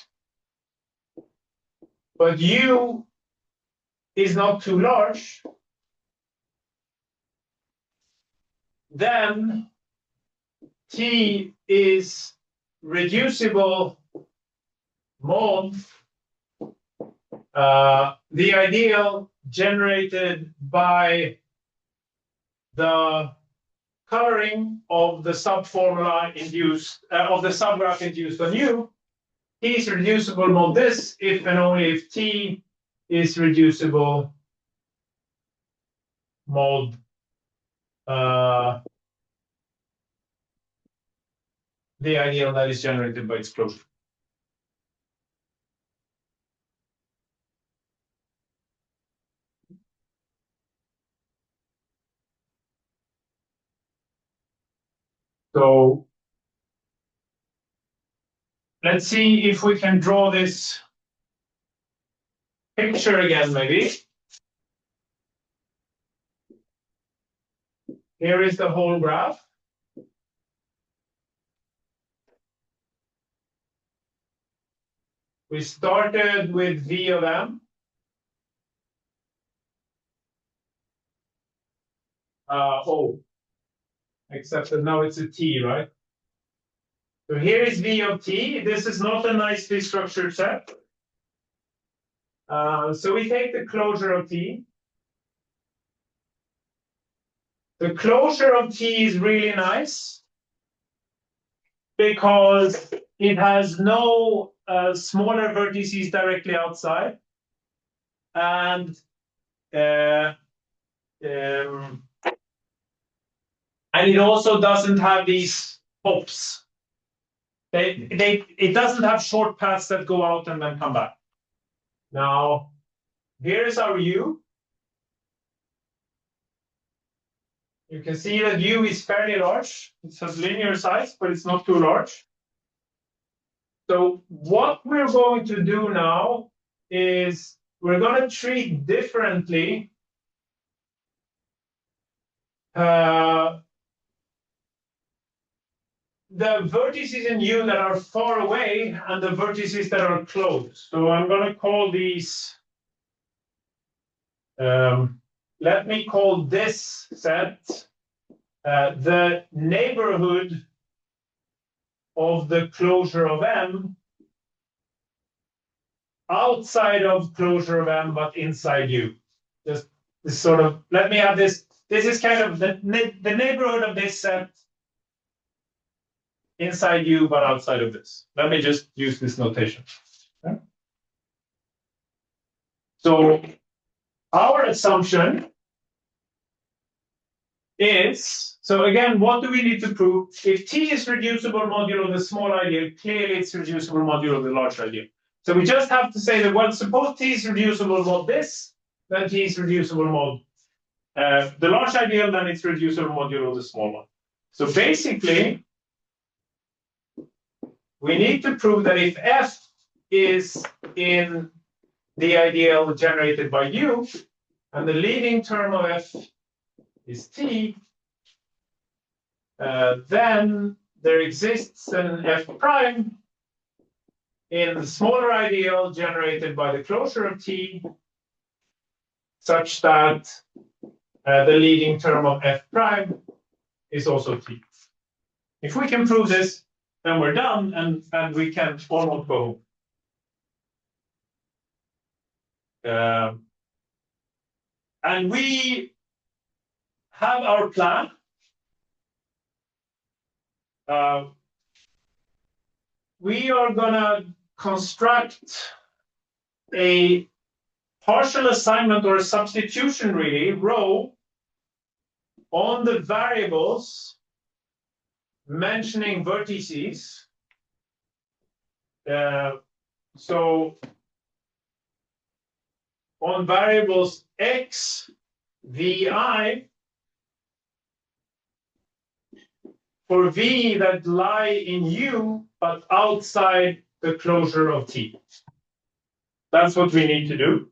but u is not too large, then T is reducible mod the ideal generated by the coloring of the subformula induced of the subgraph induced on U. T is reducible mod this if and only if T is reducible mod the ideal that is generated by its closure. So let's see if we can draw this picture again, maybe. Here is the whole graph. We started with V of M. Except that now it's a T, right? So here is V of T. This is not a nicely structured set. So we take the closure of T. The closure of T is really nice because it has no smaller vertices directly outside. And it also doesn't have these hops. It doesn't have short paths that go out and then come back. Now, here is our U. You can see that U is fairly large. It has linear size, but it's not too large. So what we're going to do now is we're going to treat differently the vertices in U that are far away and the vertices that are close. So I'm going to call these, let me call this set the neighborhood of the closure of M outside of closure of M, but inside U. Just this sort of, let me have this. This is kind of the neighborhood of this set inside U, but outside of this. Let me just use this notation. Okay. So our assumption is, so again, what do we need to prove? If T is reducible modulo the small ideal, clearly it's reducible modulo the large ideal. So we just have to say that, well, suppose T is reducible mod this, then T is reducible mod the large ideal, then it's reducible modulo the small one. So basically, we need to prove that if F is in the ideal generated by U, and the leading term of F is T, then there exists an F prime in the smaller ideal generated by the closure of T, such that the leading term of F prime is also T. If we can prove this, then we're done, and we can almost go home. And we have our plan. We are going to construct a partial assignment or a substitution, really, row on the variables mentioning vertices. So on variables x, vi, for v that lie in U, but outside the closure of T. That's what we need to do.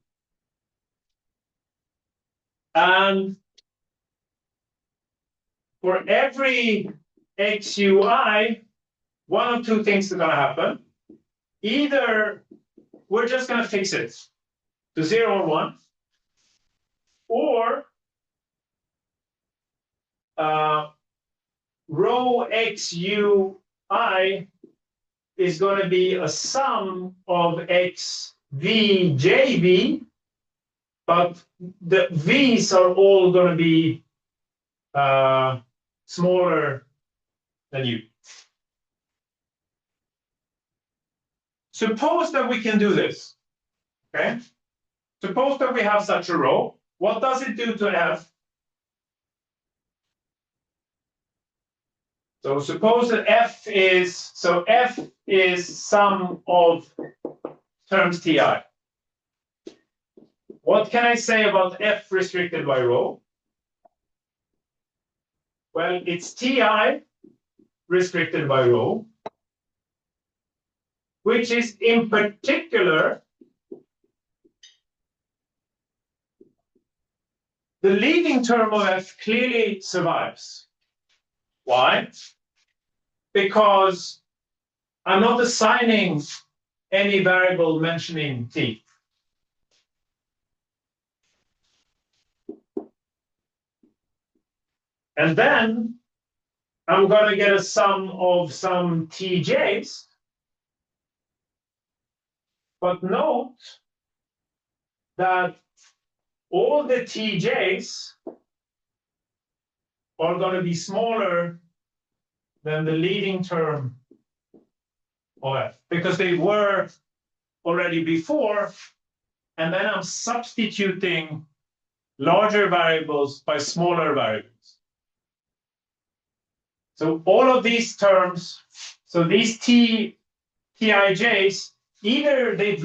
And for every xui, one of two things are going to happen. Either we're just going to fix it to 0 or 1, or rho xui is going to be a sum of xvjv, but the v's are all going to be smaller than u. Suppose that we can do this, okay? Suppose that we have such a row. What does it do to f? So suppose that f is sum of terms ti. What can I say about f restricted by rho? Well, it's ti restricted by rho, which is in particular the leading term of f clearly survives. Why? Because I'm not assigning any variable mentioning t. And then I'm going to get a sum of some tj's. But note that all the tj's are going to be smaller than the leading term of f, because they were already before, and then I'm substituting larger variables by smaller variables. So all of these terms, so these tij's, either they've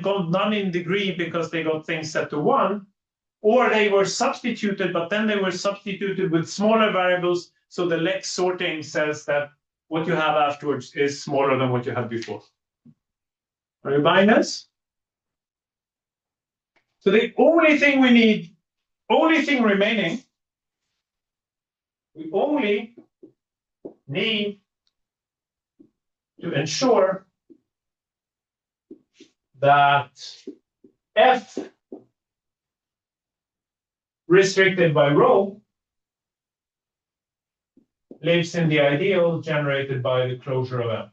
gone none in degree because they got things set to 1, or they were substituted, but then they were substituted with smaller variables, so the Lex sorting says that what you have afterwards is smaller than what you had before. Are you buying this? So the only thing we need, only thing remaining, we only need to ensure that f restricted by rho lives in the ideal generated by the closure of M.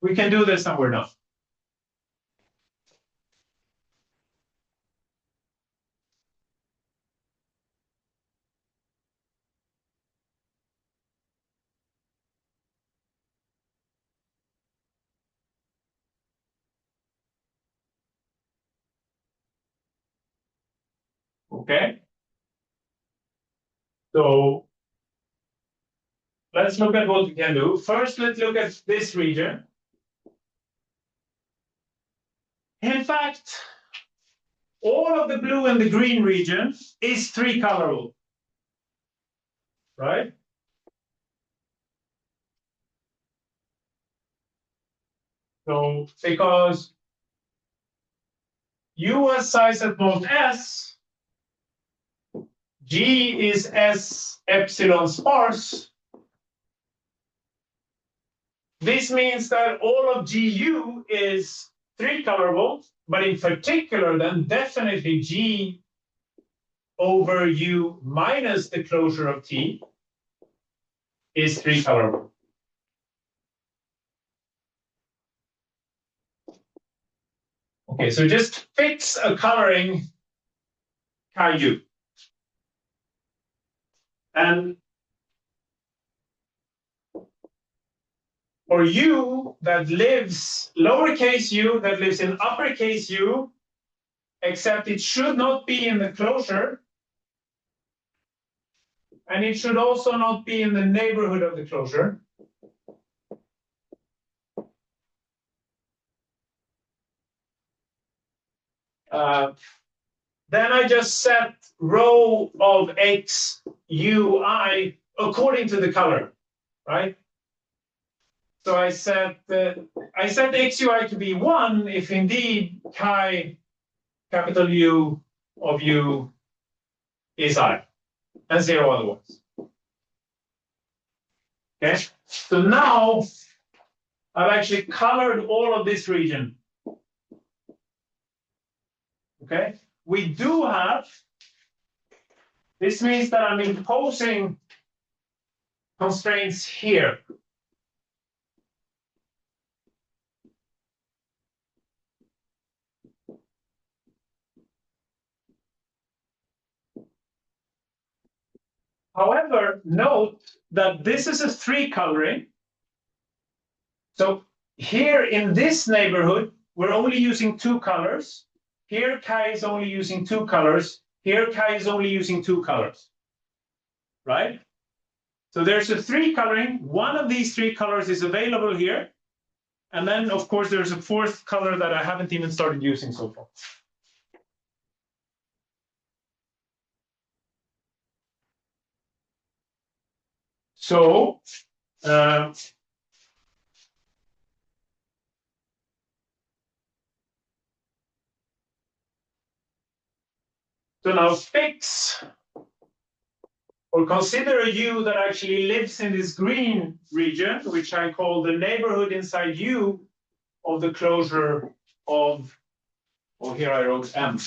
We can do this and we're done. Okay. So let's look at what we can do. First, let's look at this region. In fact, all of the blue and the green region is three-colorable, right? So because U has size at both S, G is S epsilon sparse. This means that all of GU is three-colorable, but in particular, then definitely G over U minus the closure of T is three-colorable. Okay, so just fix a coloring chi U. And for U that lives, lowercase u that lives in uppercase U, except it should not be in the closure, and it should also not be in the neighborhood of the closure. Then I just set rho of x, u, I according to the color, right? So I set xui to be 1 if indeed chi capital U of u is I, and 0 otherwise. Okay, so now I've actually colored all of this region. Okay, we do have, this means that I'm imposing constraints here. However, note that this is a 3 coloring. So here in this neighborhood, we're only using 2 colors. Here, chi is only using 2 colors. Here, chi is only using 2 colors. Right? So there's a 3 coloring. One of these 3 colors is available here. And then, of course, there's a 4th color that I haven't even started using so far. So, so now fix or consider a U that actually lives in this green region, which I call the neighborhood inside U of the closure of, oh, here I wrote M.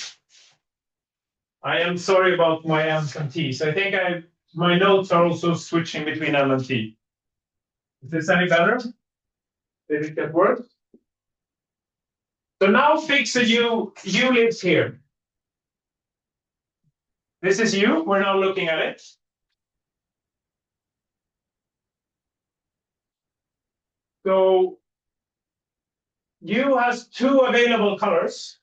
I am sorry about my M's and T's. I think my notes are also switching between M and T. Is this any better? Did it get worse? So now fix a U. U lives here. This is U. We're now looking at it. So U has 2 available colors,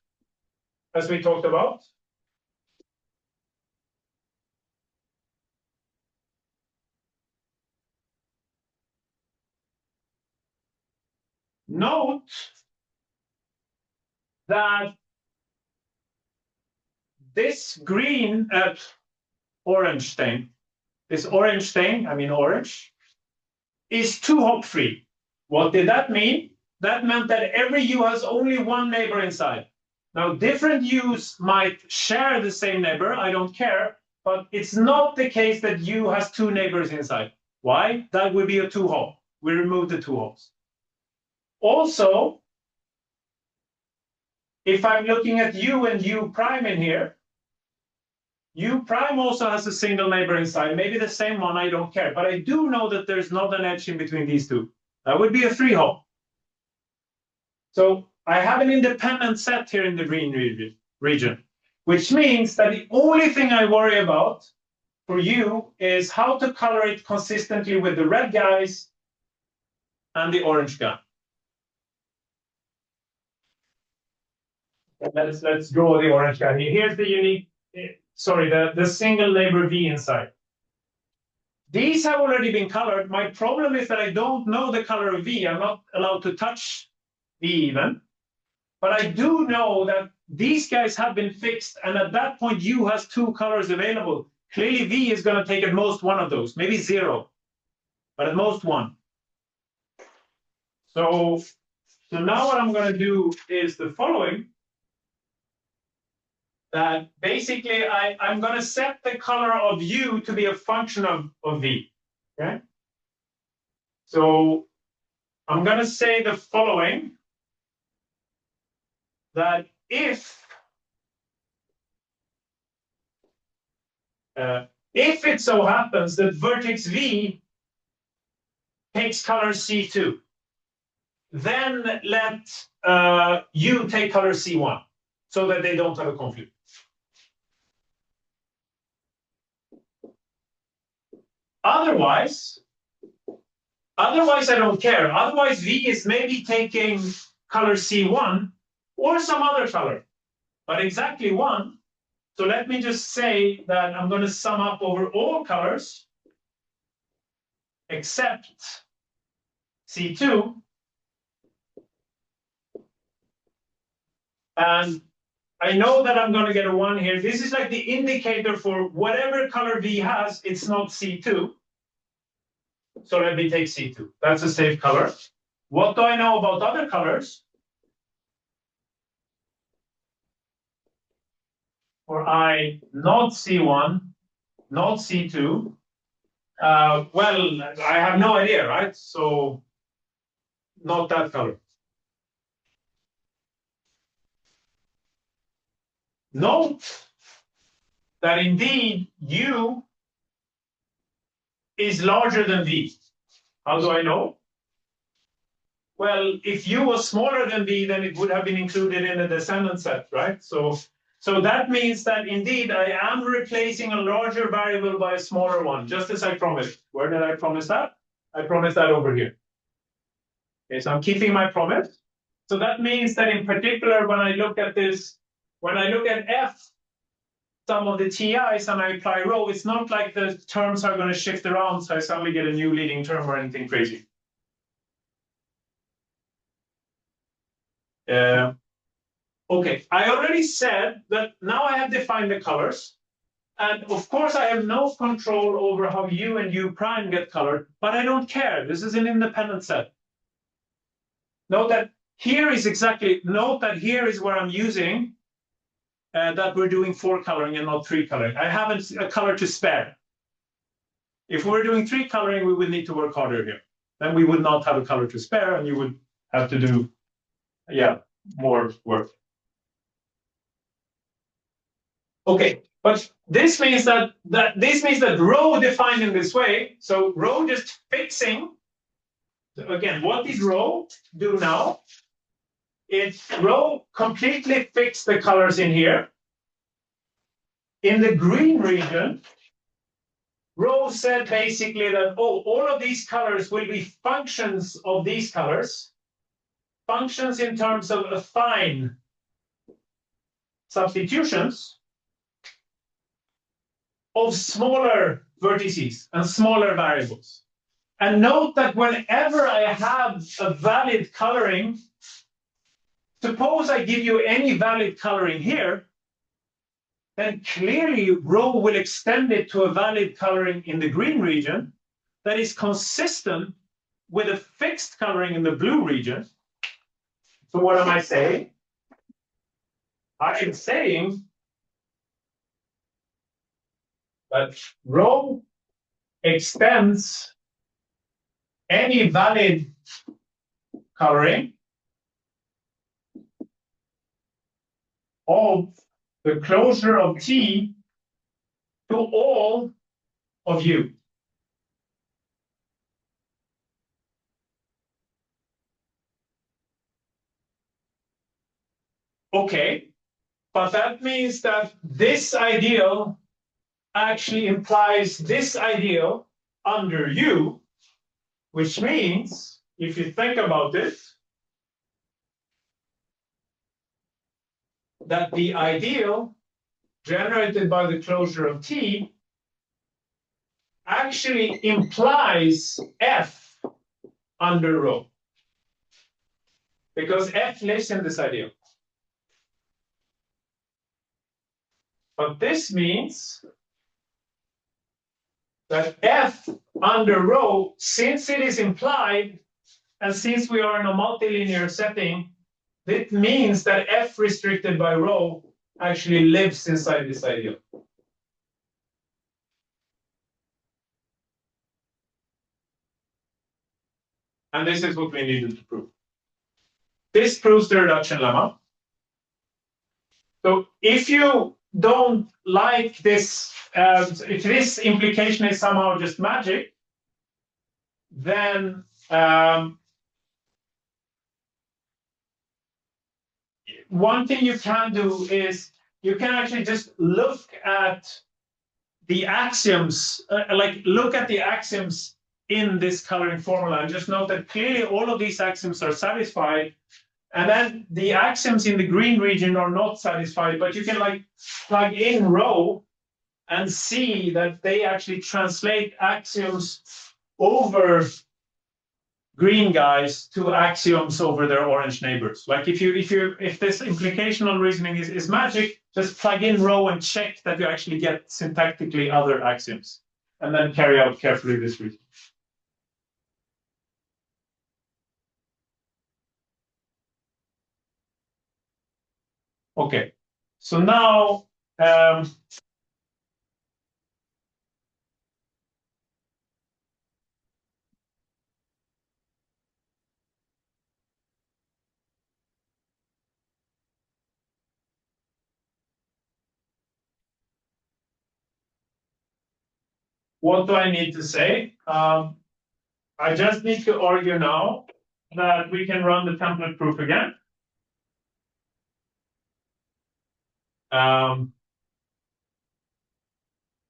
as we talked about. Note that this green orange thing, this orange thing, I mean orange, is 2-hop free. What did that mean? That meant that every U has only 1 neighbor inside. Now, different U's might share the same neighbor, I don't care, but it's not the case that U has 2 neighbors inside. Why? That would be a 2-hop. We remove the 2 hops. Also, if I'm looking at U and U prime in here, U prime also has a single neighbor inside, maybe the same one, I don't care. But I do know that there's not an edge in between these 2. That would be a 3-hop. So I have an independent set here in the green region, which means that the only thing I worry about for U is how to color it consistently with the red guys and the orange guy. Let's draw the orange guy here. Here's the unique, the single neighbor V inside. These have already been colored. My problem is that I don't know the color of V. I'm not allowed to touch V even. But I do know that these guys have been fixed, and at that point, U has 2 colors available. Clearly, V is going to take at most 1 of those, maybe 0, but at most 1. So now what I'm going to do is the following. That basically I'm going to set the color of U to be a function of V. Okay? So I'm going to say the following. That if it so happens that vertex V takes color C2, then let U take color C1 so that they don't have a conflict. Otherwise I don't care. Otherwise, V is maybe taking color C1 or some other color, but exactly 1. So let me just say that I'm going to sum up over all colors except C2. And I know that I'm going to get a 1 here. This is like the indicator for whatever color V has, it's not C2. So let me take C2. That's a safe color. what do I know about other colors? For I not C1, not C2, well, I have no idea, right? So not that color. Note that indeed U is larger than V. How do I know? Well, if U was smaller than V, then it would have been included in the descendant set, right? So that means that indeed I am replacing a larger variable by a smaller one, just as I promised. Where did I promise that? I promised that over here. Okay, so I'm keeping my promise. So that means that in particular, when I look at this, when I look at F, some of the TIs, and I apply rho, it's not like the terms are going to shift around, so I suddenly get a new leading term or anything crazy. Okay, I already said that now I have defined the colors. And of course, I have no control over how U and U prime get colored, but I don't care. This is an independent set. Note that here is where I'm using that we're doing 4 coloring and not 3 coloring. I haven't a color to spare. If we were doing 3 coloring, we would need to work harder here. Then we would not have a color to spare, and you would have to do, more work. Okay, but this means that rho defined in this way. So rho just fixing. Again, what did rho do now? Rho completely fixed the colors in here. In the green region, rho said basically that, all of these colors will be functions of these colors. Functions in terms of affine substitutions of smaller vertices and smaller variables. And note that whenever I have a valid coloring, suppose I give you any valid coloring here, then clearly rho will extend it to a valid coloring in the green region that is consistent with a fixed coloring in the blue region. So what am I saying? I am saying that rho extends any valid coloring of the closure of T to all of U. Okay, but that means that this ideal actually implies this ideal under U, which means, if you think about it, that the ideal generated by the closure of T actually implies F under rho, because F lives in this ideal. But this means that F under rho, since it is implied, and since we are in a multilinear setting, it means that F restricted by rho actually lives inside this ideal. And this is what we needed to prove. This proves the reduction lemma. So if you don't like this, if this implication is somehow just magic, then one thing you can do is you can actually just look at the axioms, look at the axioms in this coloring formula and just note that clearly all of these axioms are satisfied. And then the axioms in the green region are not satisfied, but you can plug in rho and see that they actually translate axioms over green guys to axioms over their orange neighbors. Like if this implicational reasoning is magic, just plug in rho and check that you actually get syntactically other axioms, and then carry out carefully this reasoning. Okay, so now what do I need to say? I just need to argue now that we can run the template proof again.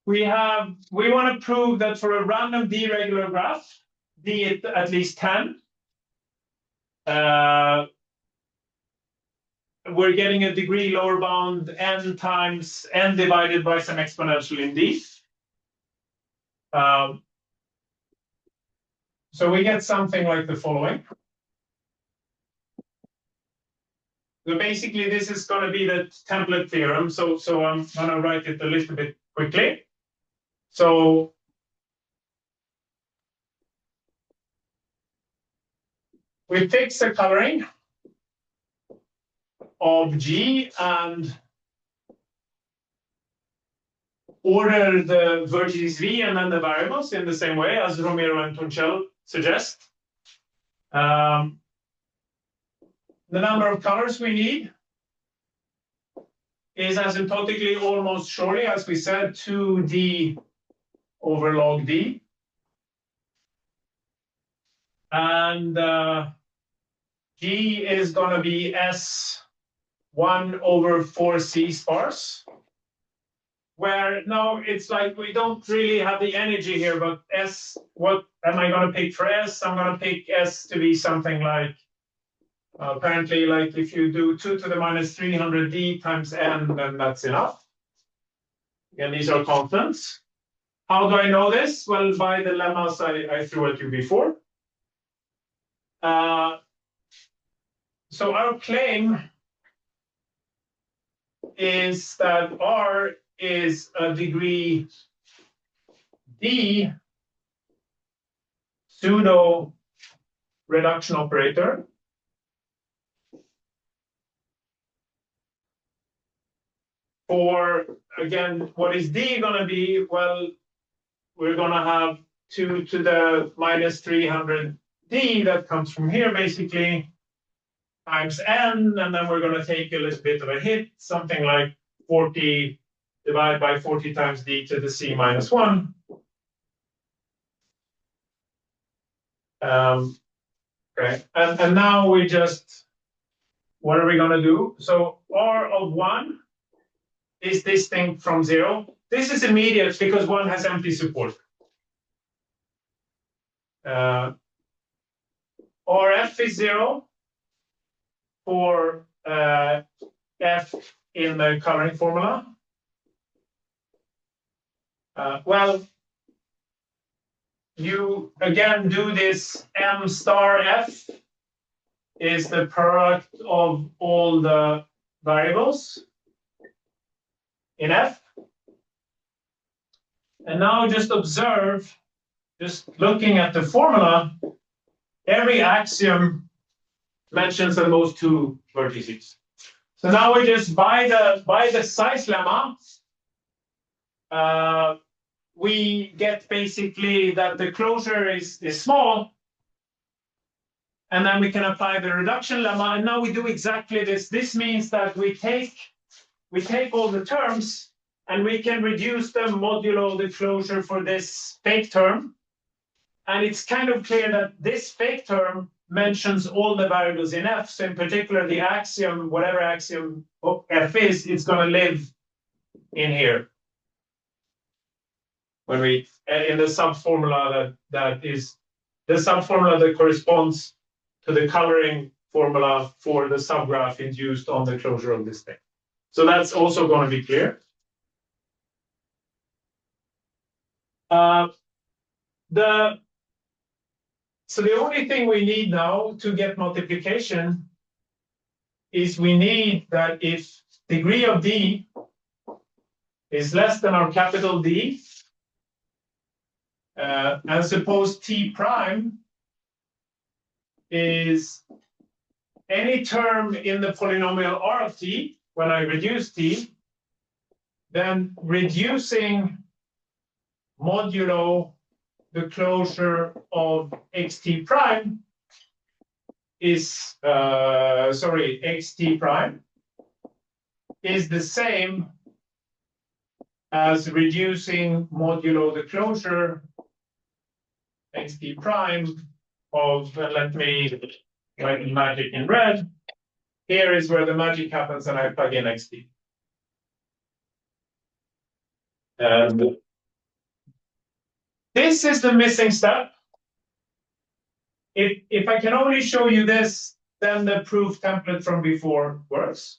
We want to prove that for a random D regular graph, D at least 10, we're getting a degree lower bound n times n divided by some exponential in D. So we get something like the following. So basically, this is going to be the template theorem. So I'm going to write it a little bit quickly. So we fix the coloring of G and order the vertices V and then the variables in the same way as Romero and Tonchel suggest. The number of colors we need is asymptotically almost surely, as we said, 2D over log D. And G is going to be S1 over 4C sparse. Where now it's like we don't really have the energy here, but S, what am I going to pick for S? I'm going to pick S to be something like, apparently, like if you do 2 to the minus 300D times N, then that's enough. Again, these are constants. How do I know this? Well, by the lemmas I threw at you before. So our claim is that R is a degree D pseudo reduction operator for, again, what is D going to be? Well, we're going to have 2 to the minus 300D that comes from here, basically, times N, and then we're going to take a little bit of a hit, something like 40 divided by 40 times D to the C minus 1. Okay, and now we just, what are we going to do? So R of 1 is distinct from 0. This is immediate because 1 has empty support. RF is 0 for F in the coloring formula. Well, you again do this M star F is the product of all the variables in F. And now just observe, just looking at the formula, every axiom mentions at most 2 vertices. So now we just by the size lemma, we get basically that the closure is small, and then we can apply the reduction lemma. And now we do exactly this. This means that we take all the terms and we can reduce them modulo the closure for this fake term. And it's kind of clear that this fake term mentions all the variables in F. So in particular, the axiom, whatever axiom F is, it's going to live in here. When we, in the subformula that is the subformula that corresponds to the coloring formula for the subgraph induced on the closure of this thing. So that's also going to be clear. So the only thing we need now to get multiplication is we need that if degree of D is less than our capital D, and suppose T prime is any term in the polynomial R of T, when I reduce t, then reducing modulo the closure of xt prime is, xt prime is the same as reducing modulo the closure xt prime of, let me write magic in red. Here is where the magic happens and I plug in xt. And this is the missing step. If I can only show you this, then the proof template from before works.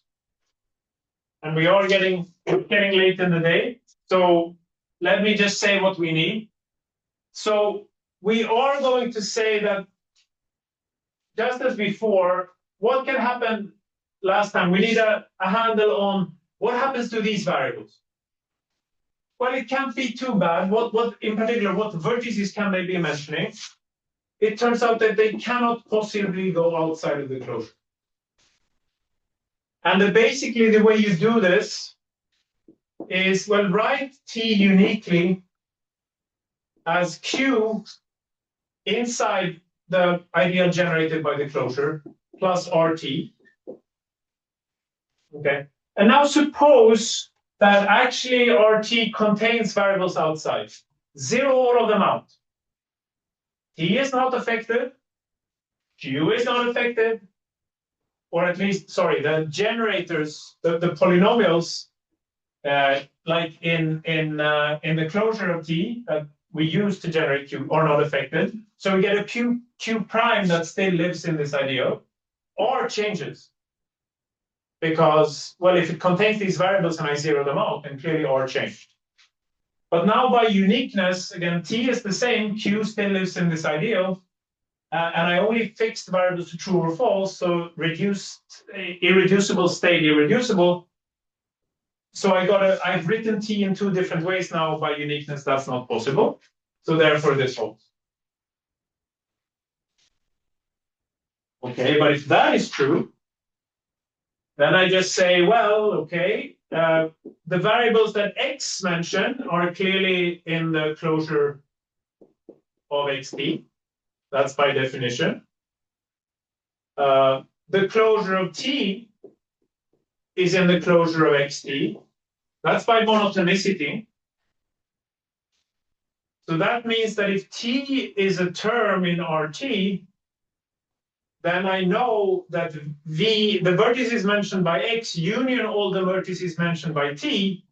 And we are getting late in the day. So let me just say what we need. So we are going to say that, just as before, what can happen last time? We need a handle on what happens to these variables. Well, it can't be too bad. What in particular, what vertices can they be mentioning? It turns out that they cannot possibly go outside of the closure. And basically the way you do this is, well, write t uniquely as q inside the ideal generated by the closure plus rt. Okay. And now suppose that actually RT contains variables outside. Zero all of them out. T is not affected. Q is not affected. Or at least, sorry, the generators, the polynomials, like in the closure of T that we use to generate Q are not affected. So we get a Q prime that still lives in this ideal, or changes. Because, well, if it contains these variables and I zero them out, then clearly R changed. But now by uniqueness, again, T is the same, Q still lives in this ideal, and I only fixed variables to true or false, so reduced irreducible stayed irreducible. So I've written T in two different ways now. By uniqueness, that's not possible. So therefore this holds. Okay, but if that is true, then I just say, well, okay, the variables that X mentioned are clearly in the closure of XT. That's by definition. The closure of T is in the closure of XT. That's by monotonicity. So that means that if T is a term in RT, then I know that the vertices mentioned by X union all the vertices mentioned by T,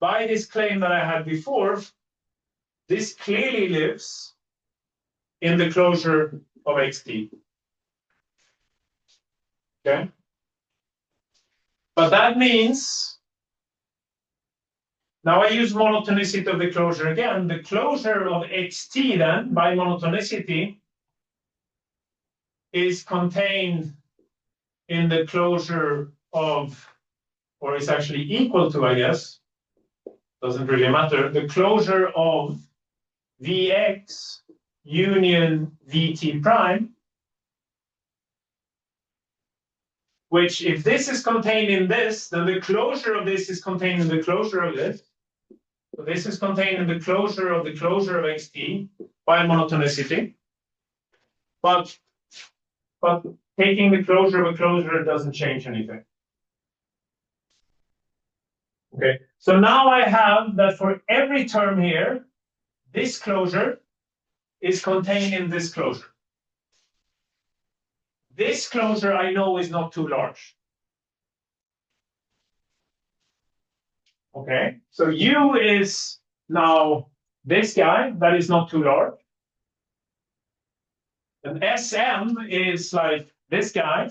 by this claim that I had before, this clearly lives in the closure of XT. Okay? But that means, now I use monotonicity of the closure again, the closure of XT then, by monotonicity, is contained in the closure of, or is actually equal to, I guess, doesn't really matter, the closure of Vx union Vt prime, which if this is contained in this, then the closure of this is contained in the closure of this. So this is contained in the closure of xt by monotonicity. But taking the closure of a closure doesn't change anything. Okay, so now I have that for every term here, this closure is contained in this closure. This closure I know is not too large. Okay, so U is now this guy that is not too large. And SM is like this guy.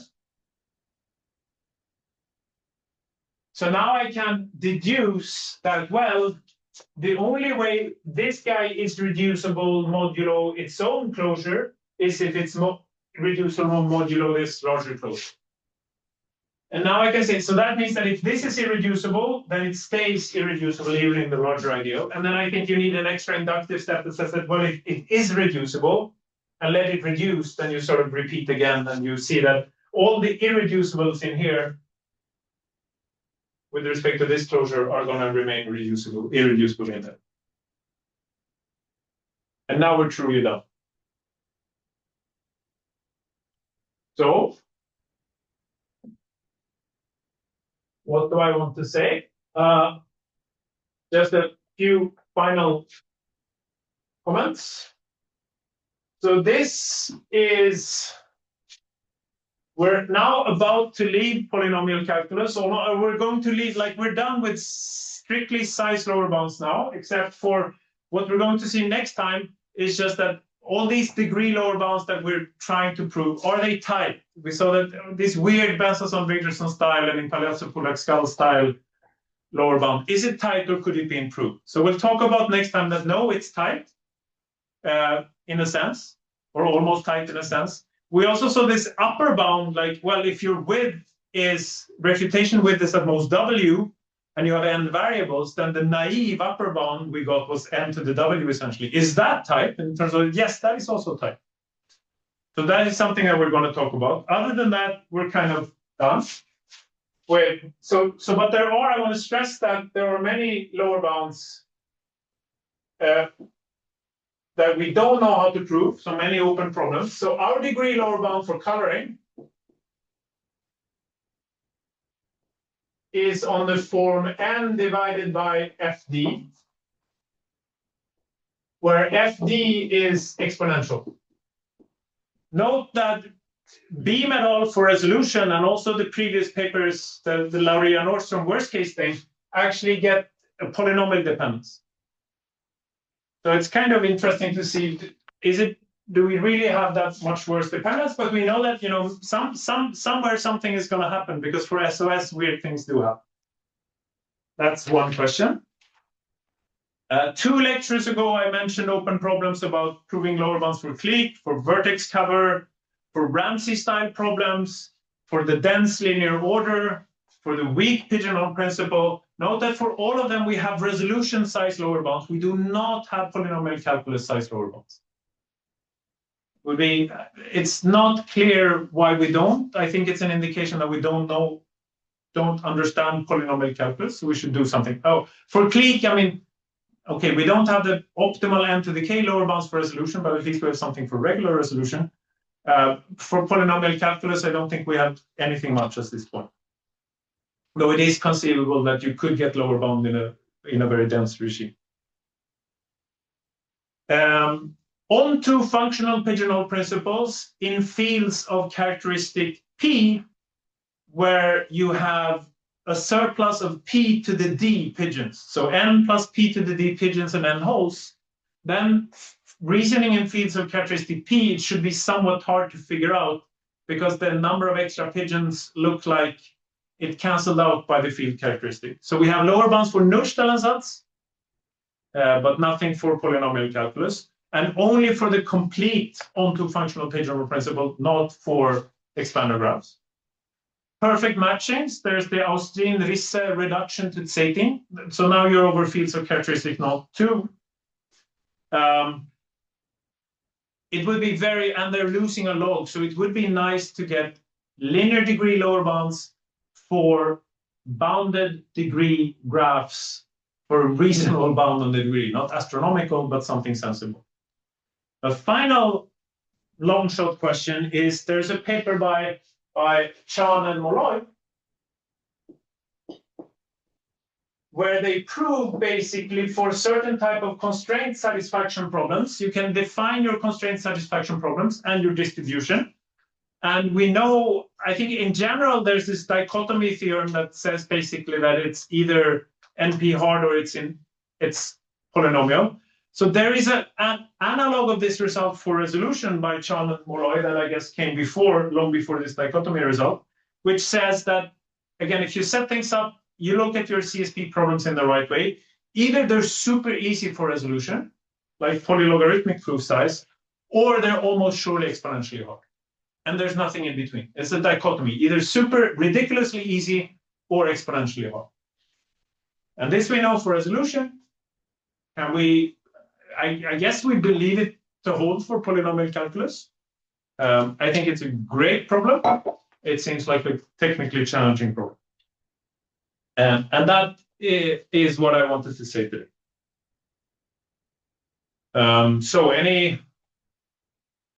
So now I can deduce that, well, the only way this guy is reducible modulo its own closure is if it's reducible modulo this larger closure. And now I can say, so that means that if this is irreducible, then it stays irreducible even in the larger ideal. And then I think you need an extra inductive step that says that, well, if it is reducible, and let it reduce, then you sort of repeat again, and you see that all the irreducibles in here with respect to this closure are going to remain irreducible in there. And now we're truly done. So, what do I want to say? Just a few final comments. So this is, we're now about to leave polynomial calculus, or we're going to leave, like we're done with strictly size lower bounds now, except for what we're going to see next time is just that all these degree lower bounds that we're trying to prove, are they tight? We saw that this weird Benson-Richardson style and in Palazzo-Pulac-Skull style lower bound, is it tight or could it be improved? So we'll talk about next time that no, it's tight in a sense, or almost tight in a sense. We also saw this upper bound, like, well, if your width is, refutation width is at most W, and you have n variables, then the naive upper bound we got was n to the W essentially. Is that tight in terms of, yes, that is also tight. So that is something that we're going to talk about. Other than that, we're kind of done. But there are, I want to stress that there are many lower bounds that we don't know how to prove, so many open problems. So our degree lower bound for coloring is on the form n divided by fd, where fd is exponential. Note that Beam et al. For resolution, and also the previous papers, the Lauria-Nordström worst case thing, actually get a polynomial dependence. So it's kind of interesting to see, do we really have that much worse dependence? But we know that, you know, somewhere something is going to happen, because for SOS, weird things do happen. That's one question. 2 lectures ago, I mentioned open problems about proving lower bounds for clique, for vertex cover, for Ramsey-style problems, for the dense linear order, for the weak pigeonhole principle. Note that for all of them, we have resolution size lower bounds. We do not have polynomial calculus size lower bounds. It's not clear why we don't. I think it's an indication that we don't understand polynomial calculus, so we should do something. Oh, for clique, I mean, okay, we don't have the optimal n to the k lower bounds for resolution, but at least we have something for regular resolution. For polynomial calculus, I don't think we have anything much at this point. Though it is conceivable that you could get lower bound in a very dense regime. On to functional pigeonhole principles in fields of characteristic P, where you have a surplus of P to the D pigeons. So n plus P to the D pigeons and n holes. Then reasoning in fields of characteristic P, it should be somewhat hard to figure out, because the number of extra pigeons look like it cancelled out by the field characteristic. So we have lower bounds for Nullstellensatz, but nothing for polynomial calculus, and only for the complete onto functional pigeonhole principle, not for expander graphs. Perfect matchings, there's the Austrian Risse reduction to Zetin. So now you're over fields of characteristic not 2. It would be and they're losing a log, so it would be nice to get linear degree lower bounds for bounded degree graphs for a reasonable bound on the degree, not astronomical, but something sensible. A final long shot question is, there's a paper by Chan and Molloy, where they prove basically for certain type of constraint satisfaction problems, you can define your constraint satisfaction problems and your distribution. And we know, I think in general, there's this dichotomy theorem that says basically that it's either NP hard or it's polynomial. So there is an analog of this result for resolution by Chan and Molloy that I guess came long before this dichotomy result, which says that, again, if you set things up, you look at your CSP problems in the right way, either they're super easy for resolution, like polylogarithmic proof size, or they're almost surely exponentially hard. And there's nothing in between. It's a dichotomy, either super ridiculously easy or exponentially hard. And this we know for resolution. And I guess we believe it to hold for polynomial calculus. I think it's a great problem. It seems like a technically challenging problem. And that is what I wanted to say today. So any